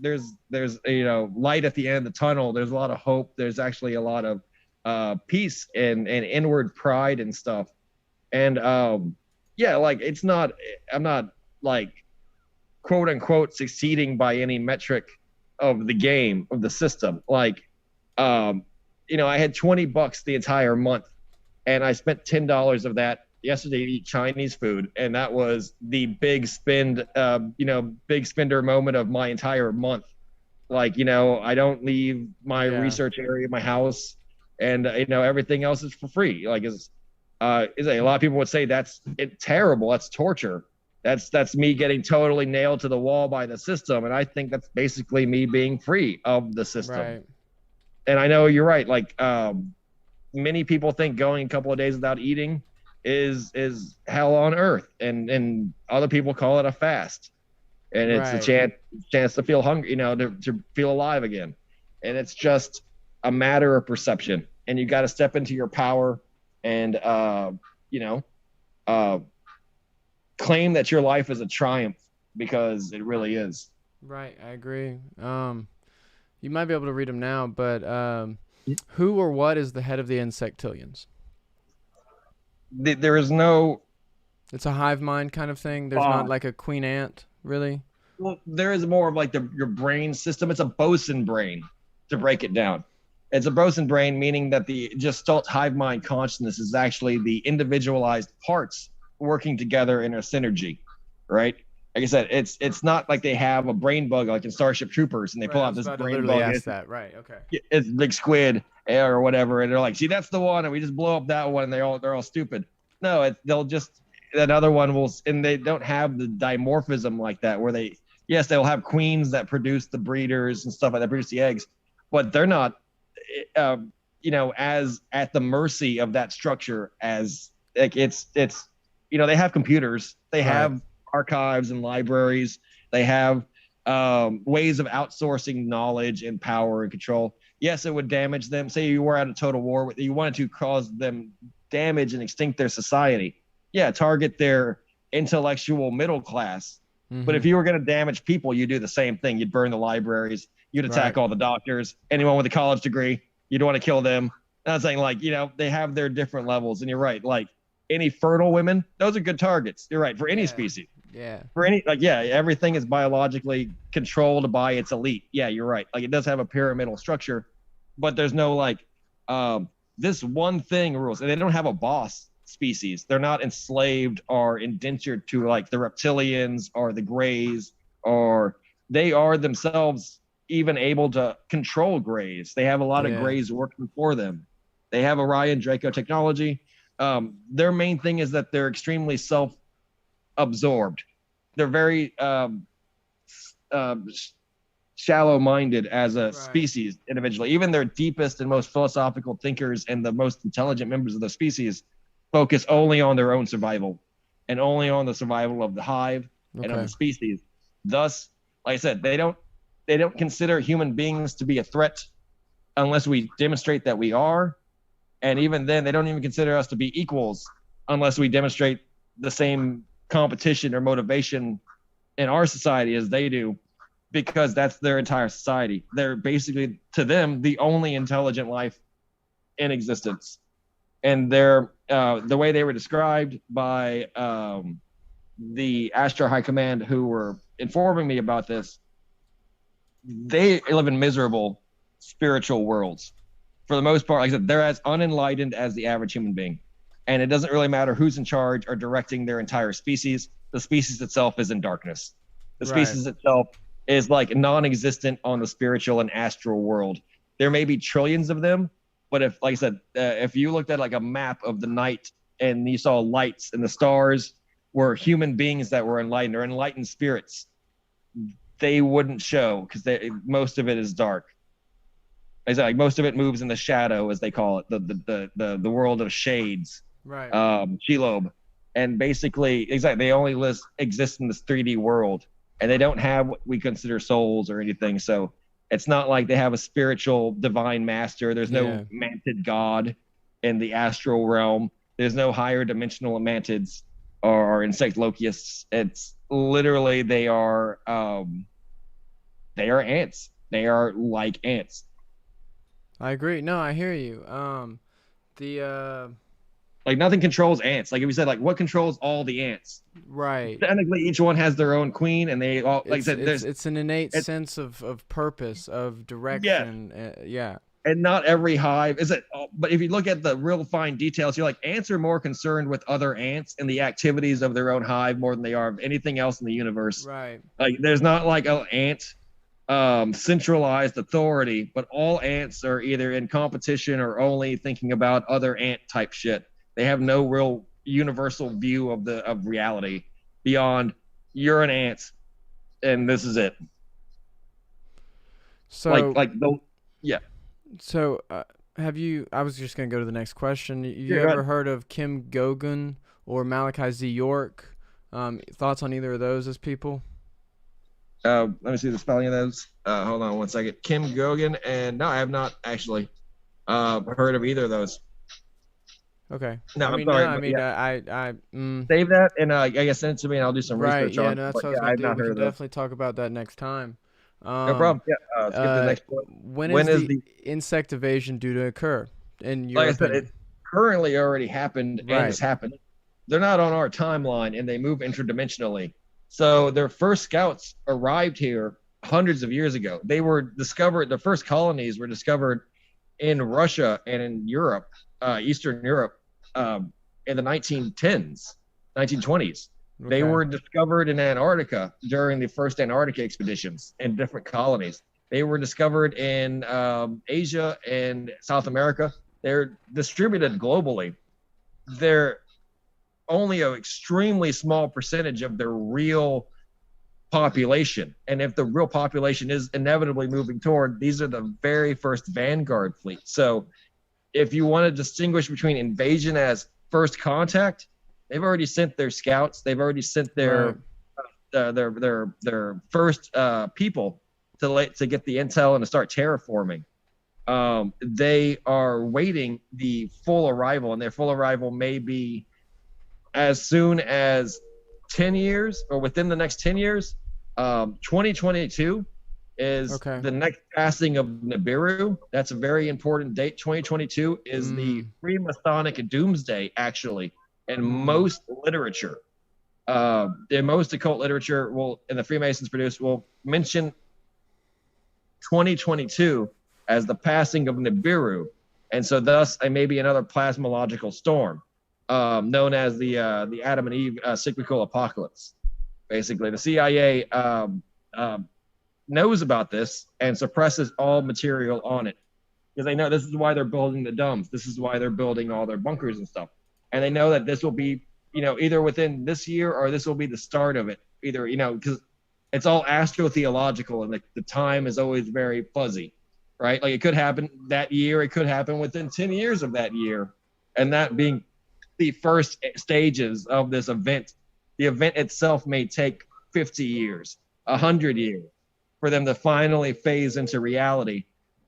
light at the end of the tunnel. There's a lot of hope. There's actually a lot of peace and inward pride and stuff. And like I'm not like quote unquote succeeding by any metric of the game, of the system. Like I had $20 the entire month, and I spent $10 of that yesterday to eat Chinese food, and that was the big spender moment of my entire month. Like, I don't leave my research area, my house, and everything else is for free. Like, a lot of people would say that's terrible. That's torture. That's me getting totally nailed to the wall by the system, and I think that's basically me being free of the system. Right. And I know you're right. Like, many people think going a couple of days without eating is hell on earth, and other people call it a fast, and it's a chance to feel hungry, to feel alive again. And it's just a matter of perception, and you got to step into your power and claim that your life is a triumph, because it really is. Right, I agree. You might be able to read them now, but who or what is the head of the Insectilians? There is no. It's a hive mind kind of thing. There's not like a queen ant, really. Well, there is more of like your brain system. It's a boson brain, to break it down. It's a boson brain, meaning that the gestalt hive mind consciousness is actually the individualized parts working together in a synergy, right? Like I said, it's not like they have a brain bug like in Starship Troopers, and they pull out this brain bug. Ask that. Right? Okay. It's big squid or whatever, and they're like, see, that's the one, and we just blow up that one, and they're all stupid. No, they'll just, that other one will, and they don't have the dimorphism like that, where they'll have queens that produce the breeders and stuff like that, produce the eggs, but they're not as at the mercy of that structure, as like it's they have computers, they have archives and libraries, they have ways of outsourcing knowledge and power and control. Yes, it would damage them. Say you were at a total war with, you wanted to cause them damage and extinct their society. Yeah, target their intellectual middle class. Mm-hmm. But if you were going to damage people, you do the same thing. You'd burn the libraries. You'd attack all the doctors. Anyone with a college degree, you'd want to kill them. And I'm saying, like, they have their different levels. And you're right. Like, any fertile women, those are good targets. You're right. For any species. Yeah. For any, everything is biologically controlled by its elite. Yeah, you're right. Like, it does have a pyramidal structure, but there's no, this one thing rules. And they don't have a boss species. They're not enslaved or indentured to, like, the reptilians or the grays, or they are themselves even able to control grays. They have a lot of grays working for them. They have Orion Draco technology. Their main thing is that they're extremely self-absorbed. They're very shallow-minded as a species individually. Even their deepest and most philosophical thinkers and the most intelligent members of the species focus only on their own survival and only on the survival of the hive and of the species. Thus, like I said, they don't consider human beings to be a threat unless we demonstrate that we are. And even then, they don't even consider us to be equals unless we demonstrate the same competition or motivation in our society as they do, because that's their entire society. They're basically, to them, the only intelligent life in existence. And they're the way they were described by the Astro High Command, who were informing me about this, they live in miserable spiritual worlds. For the most part, like I said, they're as unenlightened as the average human being. And it doesn't really matter who's in charge or directing their entire species. The species itself is in darkness. The species itself is like non-existent on the spiritual and astral world. There may be trillions of them, but if, like I said, if you looked at like a map of the night and you saw lights and the stars were human beings that were enlightened or enlightened spirits, they wouldn't show because most of it is dark. Like, most of it moves in the shadow, as they call it, the world of shades, Shelob, and basically, they only exist in this 3D world, and they don't have what we consider souls or anything. So it's not like they have a spiritual divine master. There's no mantid god in the astral realm. There's no higher dimensional mantids or insect locusts. It's literally they are ants. They are like ants. I agree. No, I hear you. Like, nothing controls ants. Like, if you said, like, what controls all the ants? Right. Technically, each one has their own queen, and they all, like I said, it's an innate sense of purpose, of direction. Yeah. And not every hive is it. But if you look at the real fine details, you're like, ants are more concerned with other ants and the activities of their own hive more than they are of anything else in the universe. Right. Like, there's not like an ant centralized authority, but all ants are either in competition or only thinking about other ant type shit. They have no real universal view of reality beyond you're an ant and this is it. So yeah. So have you? I was just gonna go to the next question. You ever heard of Kim Gogan or Malachi Z. York? Thoughts on either of those as people? Let me see the spelling of those. Hold on one second. Kim Gogan, and no, I have not actually heard of either of those. Okay. No, I'm sorry. I save that and I guess send it to me and I'll do some research on it. No, that's what I was gonna do. We can definitely talk about that next time. No problem. Yeah. Let's get to the next point. When is the insect invasion due to occur? In your like opinion? I said, it currently already happened and it's happening. They're not on our timeline and they move interdimensionally. So their first scouts arrived here hundreds of years ago. They were discovered. The first colonies were discovered in Russia and in Europe, Eastern Europe, in the 1910s, 1920s. Okay. They were discovered in Antarctica during the first Antarctica expeditions in different colonies. They were discovered in Asia and South America. They're distributed globally. They're only an extremely small percentage of their real population. And if the real population is inevitably moving toward, these are the very first vanguard fleet. So if you want to distinguish between invasion as first contact, they've already sent their scouts. They've already sent their their first people to get the intel and to start terraforming. They are waiting the full arrival, and their full arrival may be as soon as 10 years or within the next 10 years. 2022 is the next passing of Nibiru. That's a very important date. 2022 is the Freemasonic doomsday, actually, in most literature. In most occult literature and the Freemasons produce will mention 2022 as the passing of Nibiru, and so thus maybe another plasmological storm, known as the Adam and Eve cyclical apocalypse. Basically, the CIA knows about this and suppresses all material on it because they know this is why they're building the domes. This is why they're building all their bunkers and stuff, and they know that this will be, either within this year or this will be the start of it. Either, because it's all astrotheological and the time is always very fuzzy, right? Like it could happen that year, it could happen within 10 years of that year, and that being the first stages of this event. The event itself may take 50 years, 100 years for them to finally phase into reality,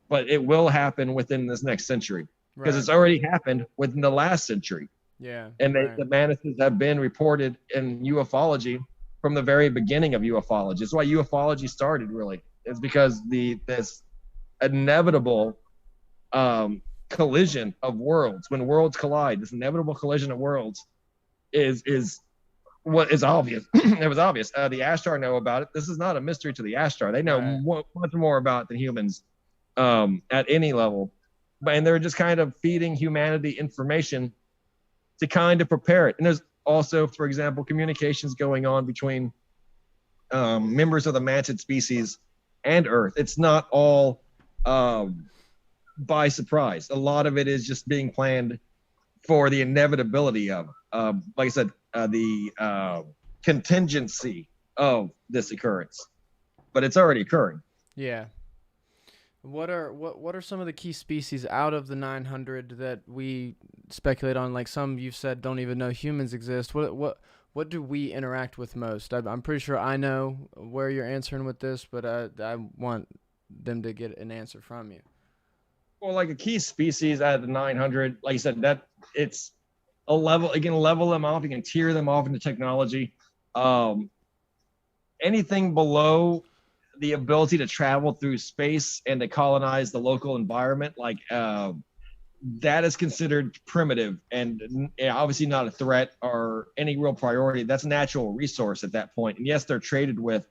but it will happen within this next century because it's already happened within the last century. Yeah. And the Manises have been reported in ufology from the very beginning of ufology. It's why ufology started, really. It's because this inevitable collision of worlds, when worlds collide, this inevitable collision of worlds is what is obvious. It was obvious. The Ashtar know about it. This is not a mystery to the Ashtar. They know much more about it than humans at any level. And they're just kind of feeding humanity information to kind of prepare it. And there's also, for example, communications going on between members of the mantid species and Earth. It's not all by surprise. A lot of it is just being planned for the inevitability of, like I said, the contingency of this occurrence. But it's already occurring. Yeah. What are some of the key species out of the 900 that we speculate on? Like some you've said don't even know humans exist. What do we interact with most? I'm pretty sure I know where you're answering with this, but I want them to get an answer from you. Well, like a key species out of the 900, like you said, that it's a level. You can level them off. You can tier them off into technology. Anything below the ability to travel through space and to colonize the local environment, like that is considered primitive and obviously not a threat or any real priority. That's a natural resource at that point. And yes, they're traded with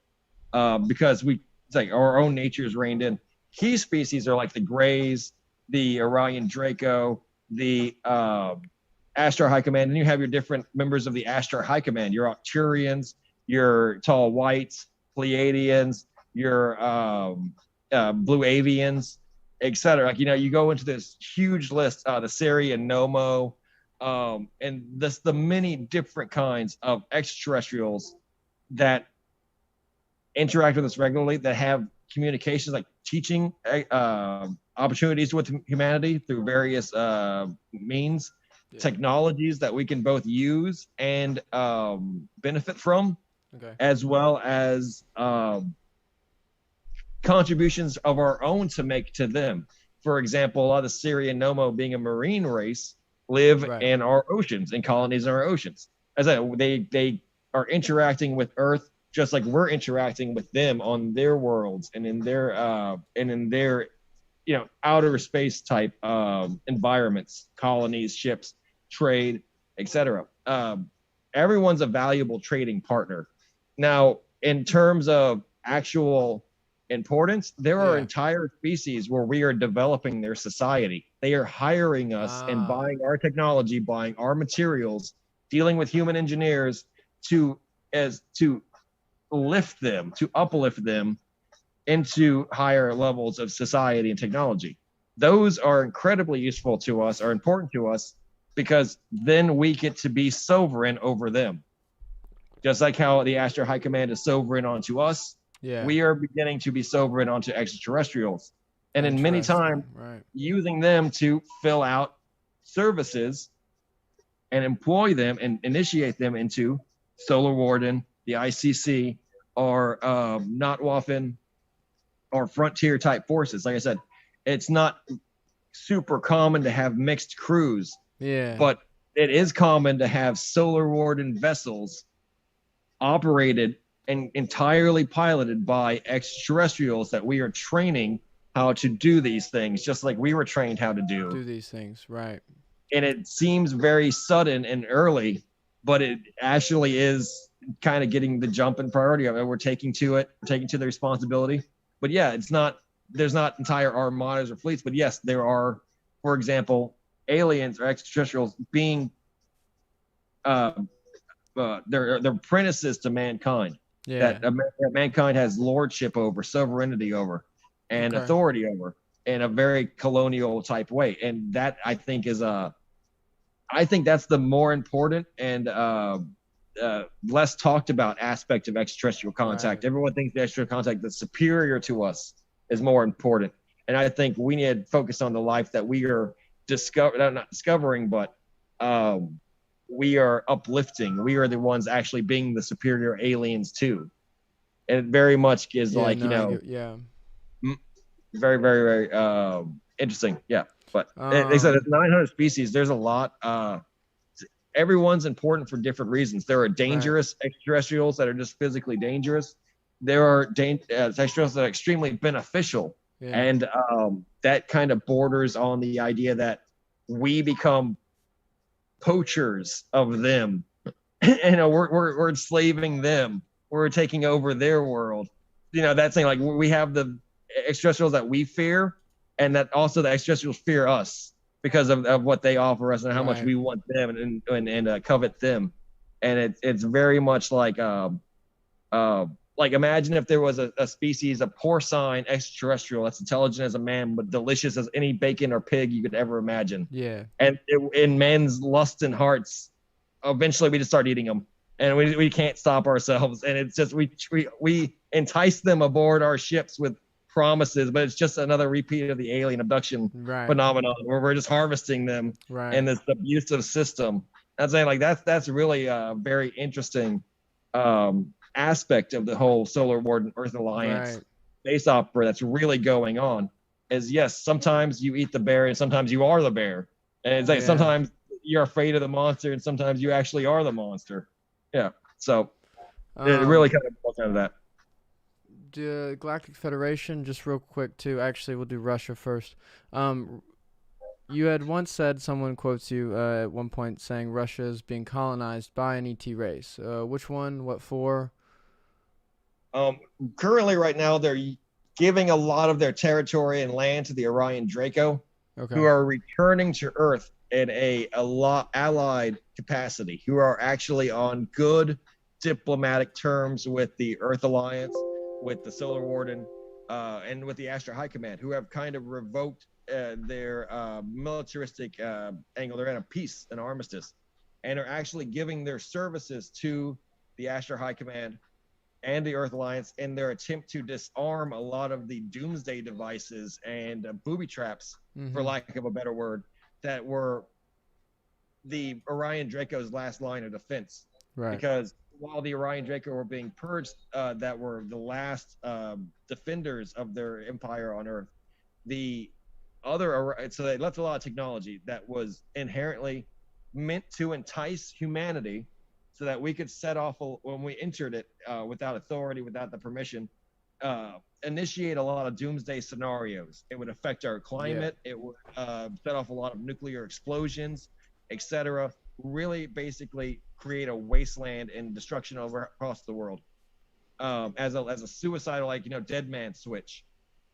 because it's like our own nature is reined in. Key species are like the Greys, the Orion Draco, the Ashtar High Command, and you have your different members of the Ashtar High Command, your Arcturians, your Tall Whites, Pleiadians, your Blue Avians, etc. Like, you go into this huge list, the Syrian Nomo, and the many different kinds of extraterrestrials that interact with us regularly, that have communications, like teaching opportunities with humanity through various means, technologies that we can both use and benefit from, as well as contributions of our own to make to them. For example, a lot of the Syrian Nomo, being a marine race, live in our oceans, in colonies in our oceans. As they are interacting with Earth just like we're interacting with them on their worlds and in their outer space type environments, colonies, ships, trade, etc. Everyone's a valuable trading partner. Now, in terms of actual importance, there are entire species where we are developing their society. They are hiring us and buying our technology, buying our materials, dealing with human engineers to lift them, to uplift them into higher levels of society and technology. Those are incredibly useful to us, are important to us, because then we get to be sovereign over them. Just like how the Ashtar High Command is sovereign onto us, we are beginning to be sovereign onto extraterrestrials. and in many times using them to fill out services and employ them and initiate them into Solar Warden, the ICC, or Notwaffen, or frontier type forces. Like I said, it's not super common to have mixed crews, but it is common to have Solar Warden vessels operated and entirely piloted by extraterrestrials that we are training how to do these things, just like we were trained how to do these things, right? And it seems very sudden and early, but it actually is kind of getting the jump in priority of it. We're taking to the responsibility. But yeah, there's not entire armadas or fleets, but yes, there are, for example, aliens or extraterrestrials being they're apprentices to mankind. That mankind has lordship over, sovereignty over, and authority over in a very colonial type way. And that I think that's the more important and less talked about aspect of extraterrestrial contact. Everyone thinks the extraterrestrial contact that's superior to us is more important. And I think we need to focus on the life that we are not discovering, but we are uplifting. We are the ones actually being the superior aliens too. And it very much is very, very, very interesting. Yeah. But they said it's 900 species. There's a lot. Everyone's important for different reasons. There are dangerous extraterrestrials that are just physically dangerous. There are extraterrestrials that are extremely beneficial. And that kind of borders on the idea that we become poachers of them. We're enslaving them. We're taking over their world. That thing, like we have the extraterrestrials that we fear, and that also the extraterrestrials fear us because of what they offer us and how much we want them and covet them. And it's very much like imagine if there was a species of porcine extraterrestrial that's intelligent as a man but delicious as any bacon or pig you could ever imagine. And in men's lust and hearts, eventually we just start eating them, and we can't stop ourselves. And it's just we entice them aboard our ships with promises, but it's just another repeat of the alien abduction phenomenon where we're just harvesting them in this abusive system. I'm saying, like, that's really a very interesting aspect of the whole Solar Warden Earth Alliance space opera that's really going on. Is yes, sometimes you eat the bear and sometimes you are the bear, and it's like sometimes you're afraid of the monster and sometimes you actually are the monster. So it really kind of boils down to that. The Galactic Federation, just real quick too. Actually, we'll do Russia first. You had once said, someone quotes you at one point saying Russia is being colonized by an ET race. Which one? What for? Currently, right now, they're giving a lot of their territory and land to the Orion Draco, who are returning to Earth in a allied capacity, who are actually on good diplomatic terms with the Earth Alliance, with the Solar Warden, and with the Astro High Command, who have kind of revoked their militaristic angle. They're in a peace, an armistice, and are actually giving their services to the Astro High Command and the Earth Alliance in their attempt to disarm a lot of the doomsday devices and booby traps, for lack of a better word, that were the Orion Draco's last line of defense. Because while the Orion Draco were being purged, that were the last defenders of their empire on Earth, so they left a lot of technology that was inherently meant to entice humanity so that we could set off, when we entered it without authority, without the permission, initiate a lot of doomsday scenarios. It would affect our climate. It would set off a lot of nuclear explosions, etc. Really basically create a wasteland and destruction across the world as a suicidal, dead man switch.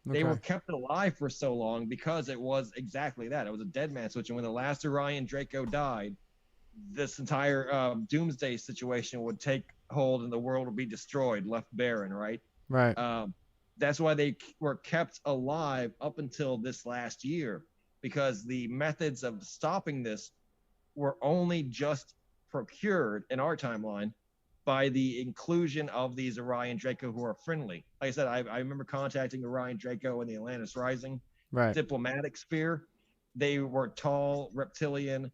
They were kept alive for so long because it was exactly that. It was a dead man switch. And when the last Orion Draco died, this entire doomsday situation would take hold and the world would be destroyed, left barren, right? That's why they were kept alive up until this last year, because the methods of stopping this were only just procured in our timeline by the inclusion of these Orion Draco who are friendly. Like I said, I remember contacting Orion Draco in the Atlantis Rising, Right. diplomatic sphere. They were tall, reptilian,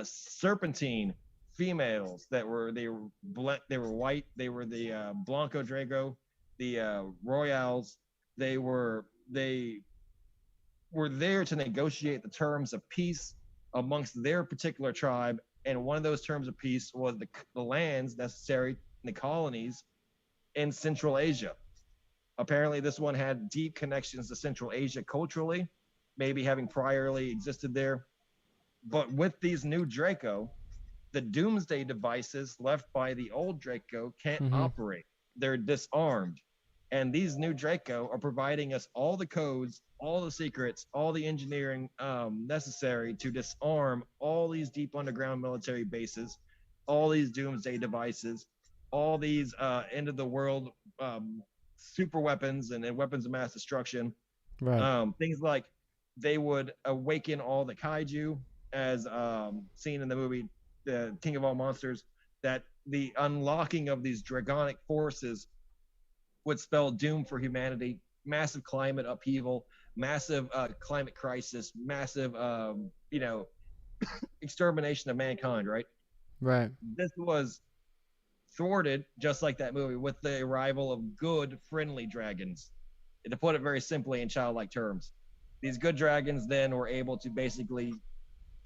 serpentine females that were they were white. They were the Blanco Drago, the Royals. They were there to negotiate the terms of peace amongst their particular tribe. And one of those terms of peace was the lands necessary in the colonies in Central Asia. Apparently, this one had deep connections to Central Asia culturally, maybe having priorly existed there. But with these new Draco, the doomsday devices left by the old Draco can't Mm-hmm. operate. They're disarmed. And these new Draco are providing us all the codes, all the secrets, all the engineering necessary to disarm all these deep underground military bases, all these doomsday devices, all these end of the world super weapons and weapons of mass destruction. Right. Things like they would awaken all the kaiju, as seen in the movie The King of All Monsters, that the unlocking of these dragonic forces would spell doom for humanity, massive climate upheaval, massive climate crisis, massive, extermination of mankind, right? Right. This was thwarted, just like that movie, with the arrival of good, friendly dragons. And to put it very simply in childlike terms, these good dragons then were able to basically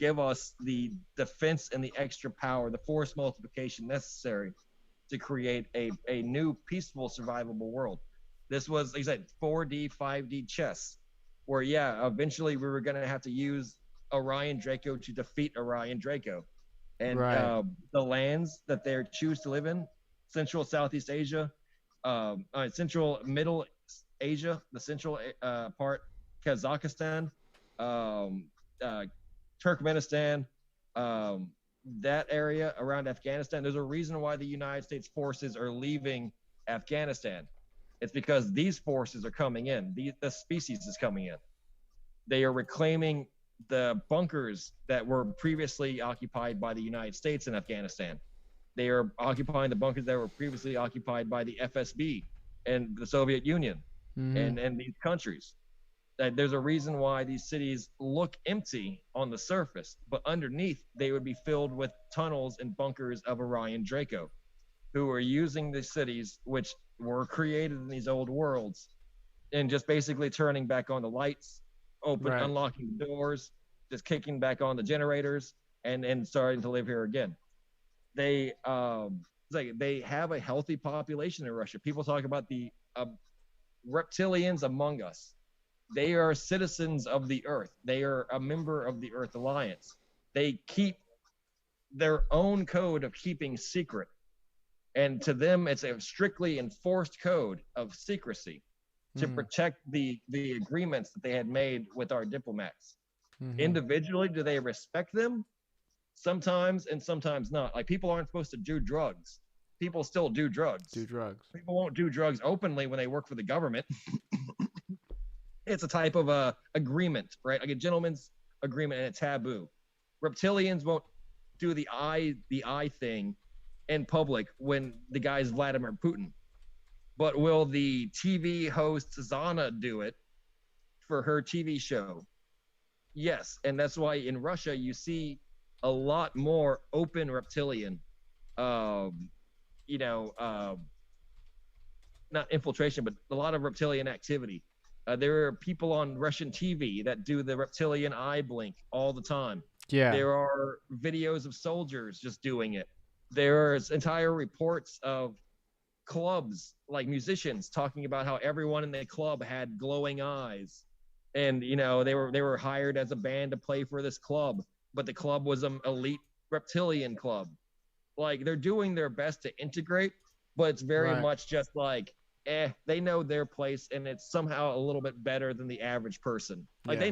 give us the defense and the extra power, the force multiplication necessary to create a new peaceful, survivable world. This was, like I said, 4D, 5D chess, where, yeah, eventually we were going to have to use Orion Draco to defeat Orion Draco. And Right. the lands that they choose to live in, Central Southeast Asia, Central Middle Asia, the central part, Kazakhstan, uh, Turkmenistan, that area around Afghanistan. There's a reason why the United States forces are leaving Afghanistan. It's because these forces are coming in. The species is coming in. They are reclaiming the bunkers that were previously occupied by the United States in Afghanistan. They are occupying the bunkers that were previously occupied by the FSB and the Soviet Union Mm-hmm. and these countries. That there's a reason why these cities look empty on the surface, but underneath they would be filled with tunnels and bunkers of Orion Draco, who are using the cities which were created in these old worlds and just basically turning back on the lights, Right. unlocking the doors, just kicking back on the generators, and starting to live here again. They it's like they have a healthy population in Russia. People talk about the reptilians among us. They are citizens of the earth. They are a member of the Earth Alliance. They keep their own code of keeping secret. And to them, it's a strictly enforced code of secrecy to Mm-hmm. protect the agreements that they had made with our diplomats. Mm-hmm. Individually, do they respect them? Sometimes and sometimes not. Like, people aren't supposed to do drugs. People still do drugs. Do drugs. People won't do drugs openly when they work for the government. It's a type of agreement, right? Like a gentleman's agreement, and a taboo. Reptilians won't do the eye thing in public when the guy's Vladimir Putin. But will the TV host Zana do it for her TV show? Yes, and that's why in Russia you see a lot more open reptilian, um, you know, not infiltration, but a lot of reptilian activity. There are people on Russian TV that do the reptilian eye blink all the time. Yeah. There are videos of soldiers just doing it. There's entire reports of clubs, like musicians, talking about how everyone in the club had glowing eyes, and they were hired as a band to play for this club, but the club was an elite reptilian club. Like, they're doing their best to integrate, but it's very Right. much just like, they know their place, and it's somehow a little bit better than the average person. Like, Yeah.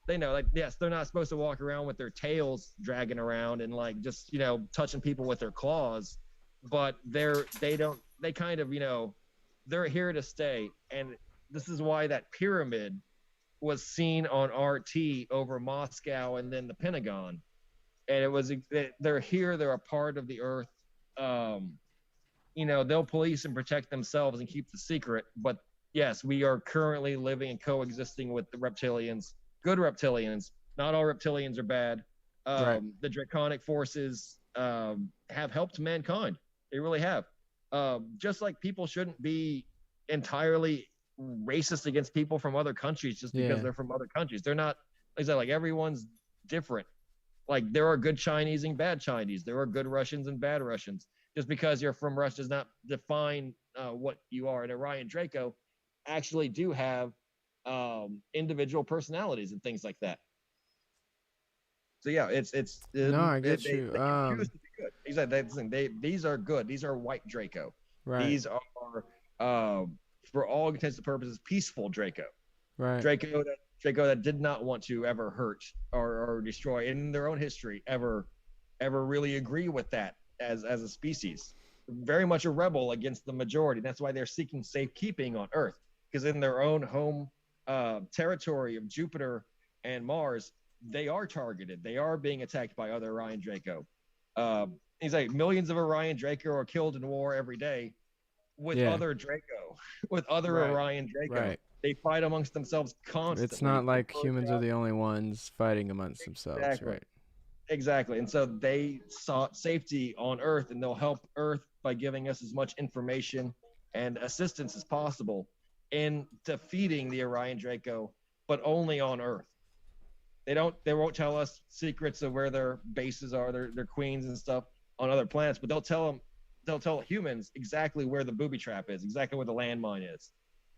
they know, like, yes, they're not supposed to walk around with their tails dragging around and like just touching people with their claws, but they kind of they're here to stay. And this is why that pyramid was seen on RT over Moscow and then the Pentagon. And it was, they're here, they're a part of the earth. They'll police and protect themselves and keep the secret, but yes, we are currently living and coexisting with the reptilians, good reptilians. Not all reptilians are bad. Right. The draconic forces have helped mankind. They really have. Just like people shouldn't be entirely racist against people from other countries just because Yeah. they're from other countries. They're not, like I said, like everyone's different. Like there are good Chinese and bad Chinese. There are good Russians and bad Russians. Just because you're from Russia does not define what you are. And Orion Draco actually do have individual personalities and things like that. So yeah, No, I they, get they you. choose to be good. These are good. These are white Draco. Right. These are for all intents and purposes peaceful Draco. Right. Draco that did not want to ever hurt or destroy in their own history ever really agree with that as a species. Very much a rebel against the majority. That's why they're seeking safekeeping on Earth, because in their own home territory of Jupiter and Mars, they are targeted. They are being attacked by other Orion Draco. He's like millions of Orion Draco are killed in war every day with Yeah. other Draco, with other Right. Orion Draco. Right. They fight amongst themselves It's constantly. not like humans are the only ones fighting amongst themselves, Exactly. right? Exactly. And so they sought safety on Earth, and they'll help Earth by giving us as much information and assistance as possible in defeating the Orion Draco, but only on Earth. They won't tell us secrets of where their bases are, their queens and stuff on other planets, but they'll tell humans exactly where the booby trap is, exactly where the landmine is,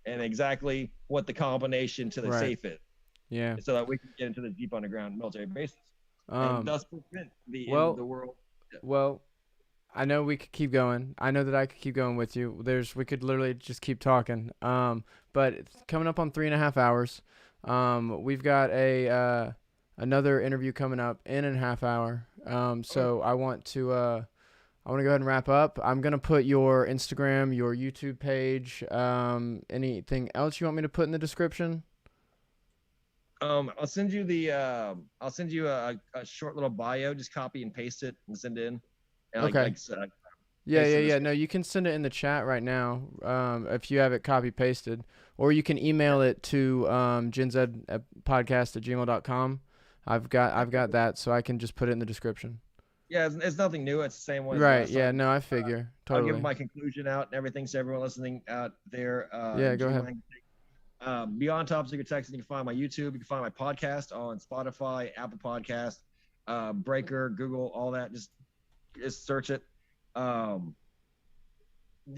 and exactly what the combination to the Right. safe is, Yeah. so that we can get into the deep underground military bases and Um. thus prevent the end of Well. the world. Well. I know we could keep going. I know that I could keep going with you. We could literally just keep talking. But it's coming up on 3.5 hours. We've got another interview coming up in a half hour. So I want to go ahead and wrap up. I'm gonna put your Instagram, your YouTube page, anything else you want me to put in the description. I'll send you a short little bio. Just copy and paste it and send it in. And Okay. Yeah, paste yeah, in yeah. this. No, you can send it in the chat right now, if you have it copy pasted, or you can email it to ginzpodcast@gmail.com. I've got that, so I can just put it in the description. Yeah, it's nothing new. It's the same one as Right. last Yeah. time. No, I figure I'll give totally. my conclusion out and everything, so everyone listening out there Yeah. in Go Dream ahead. Language. Beyond Top Secret Text, you can find my YouTube. You can find my podcast on Spotify, Apple Podcast, Breaker, Google, all that. Just search it. You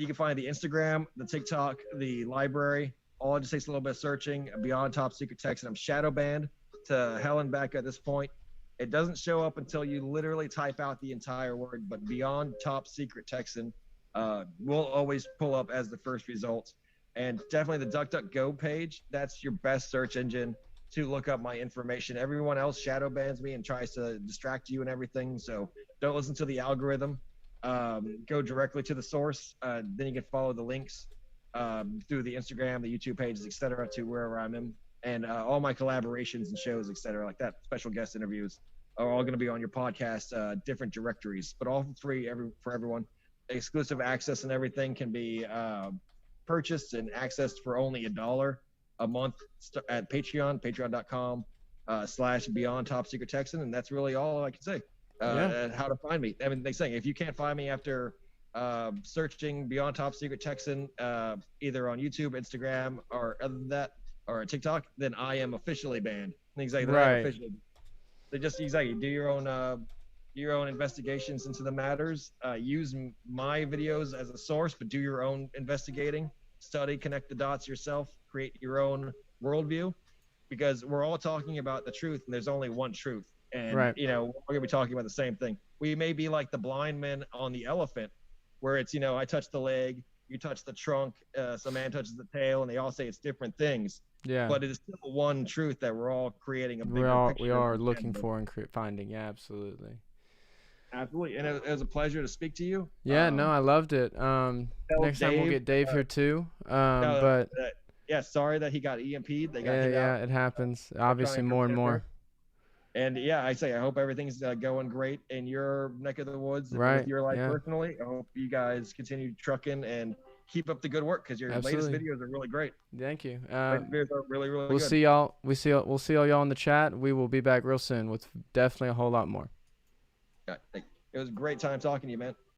can find the Instagram, the TikTok, the library. All it just takes a little bit of searching. Beyond Top Secret Text, and I'm shadow banned to hell and back at this point. It doesn't show up until you literally type out the entire word, but Beyond Top Secret Texan will always pull up as the first result. And definitely the DuckDuckGo page, that's your best search engine to look up my information. Everyone else shadow bans me and tries to distract you and everything. So don't listen to the algorithm. Go directly to the source. Then you can follow the links through the Instagram, the YouTube pages, etc., to wherever I'm in. And all my collaborations and shows, etc., like that, special guest interviews are all going to be on your podcast, different directories, but all for free for everyone. Exclusive access and everything can be purchased and accessed for only $1 a month at patreon.com / beyond top secret Texan. And that's really all I can say. How to find me. I mean, they're saying if you can't find me after searching Beyond Top Secret Texan, either on YouTube, Instagram, or other than that, or TikTok, then I am officially banned. Exactly. Right. I am officially. They just exactly do your own investigations into the matters. Use my videos as a source, but do your own investigating. Study, connect the dots yourself. Create your own worldview, because we're all talking about the truth, and there's only one truth. And Right. we're gonna be talking about the same thing. We may be like the blind men on the elephant, where it's I touch the leg, you touch the trunk, some man touches the tail, and they all say it's different things. Yeah. But it is still one truth that we're all creating a bigger picture. We are looking for and finding. Yeah, absolutely. Absolutely, and it was a pleasure to speak to you. Yeah, no, I loved it. Next time we'll get Dave here too. But yeah, sorry that he got EMP'd. They got hit yeah, out. It happens. Obviously, more and more. And yeah, I hope everything's going great in your neck of the woods, right, with your life personally. I hope you guys continue trucking and keep up the good work because your Absolutely. latest videos are really great. Thank you. Latest videos are really, really We'll good. see y'all. We'll see all y'all in the chat. We will be back real soon with definitely a whole lot more. Yeah, it was a great time talking to you, man.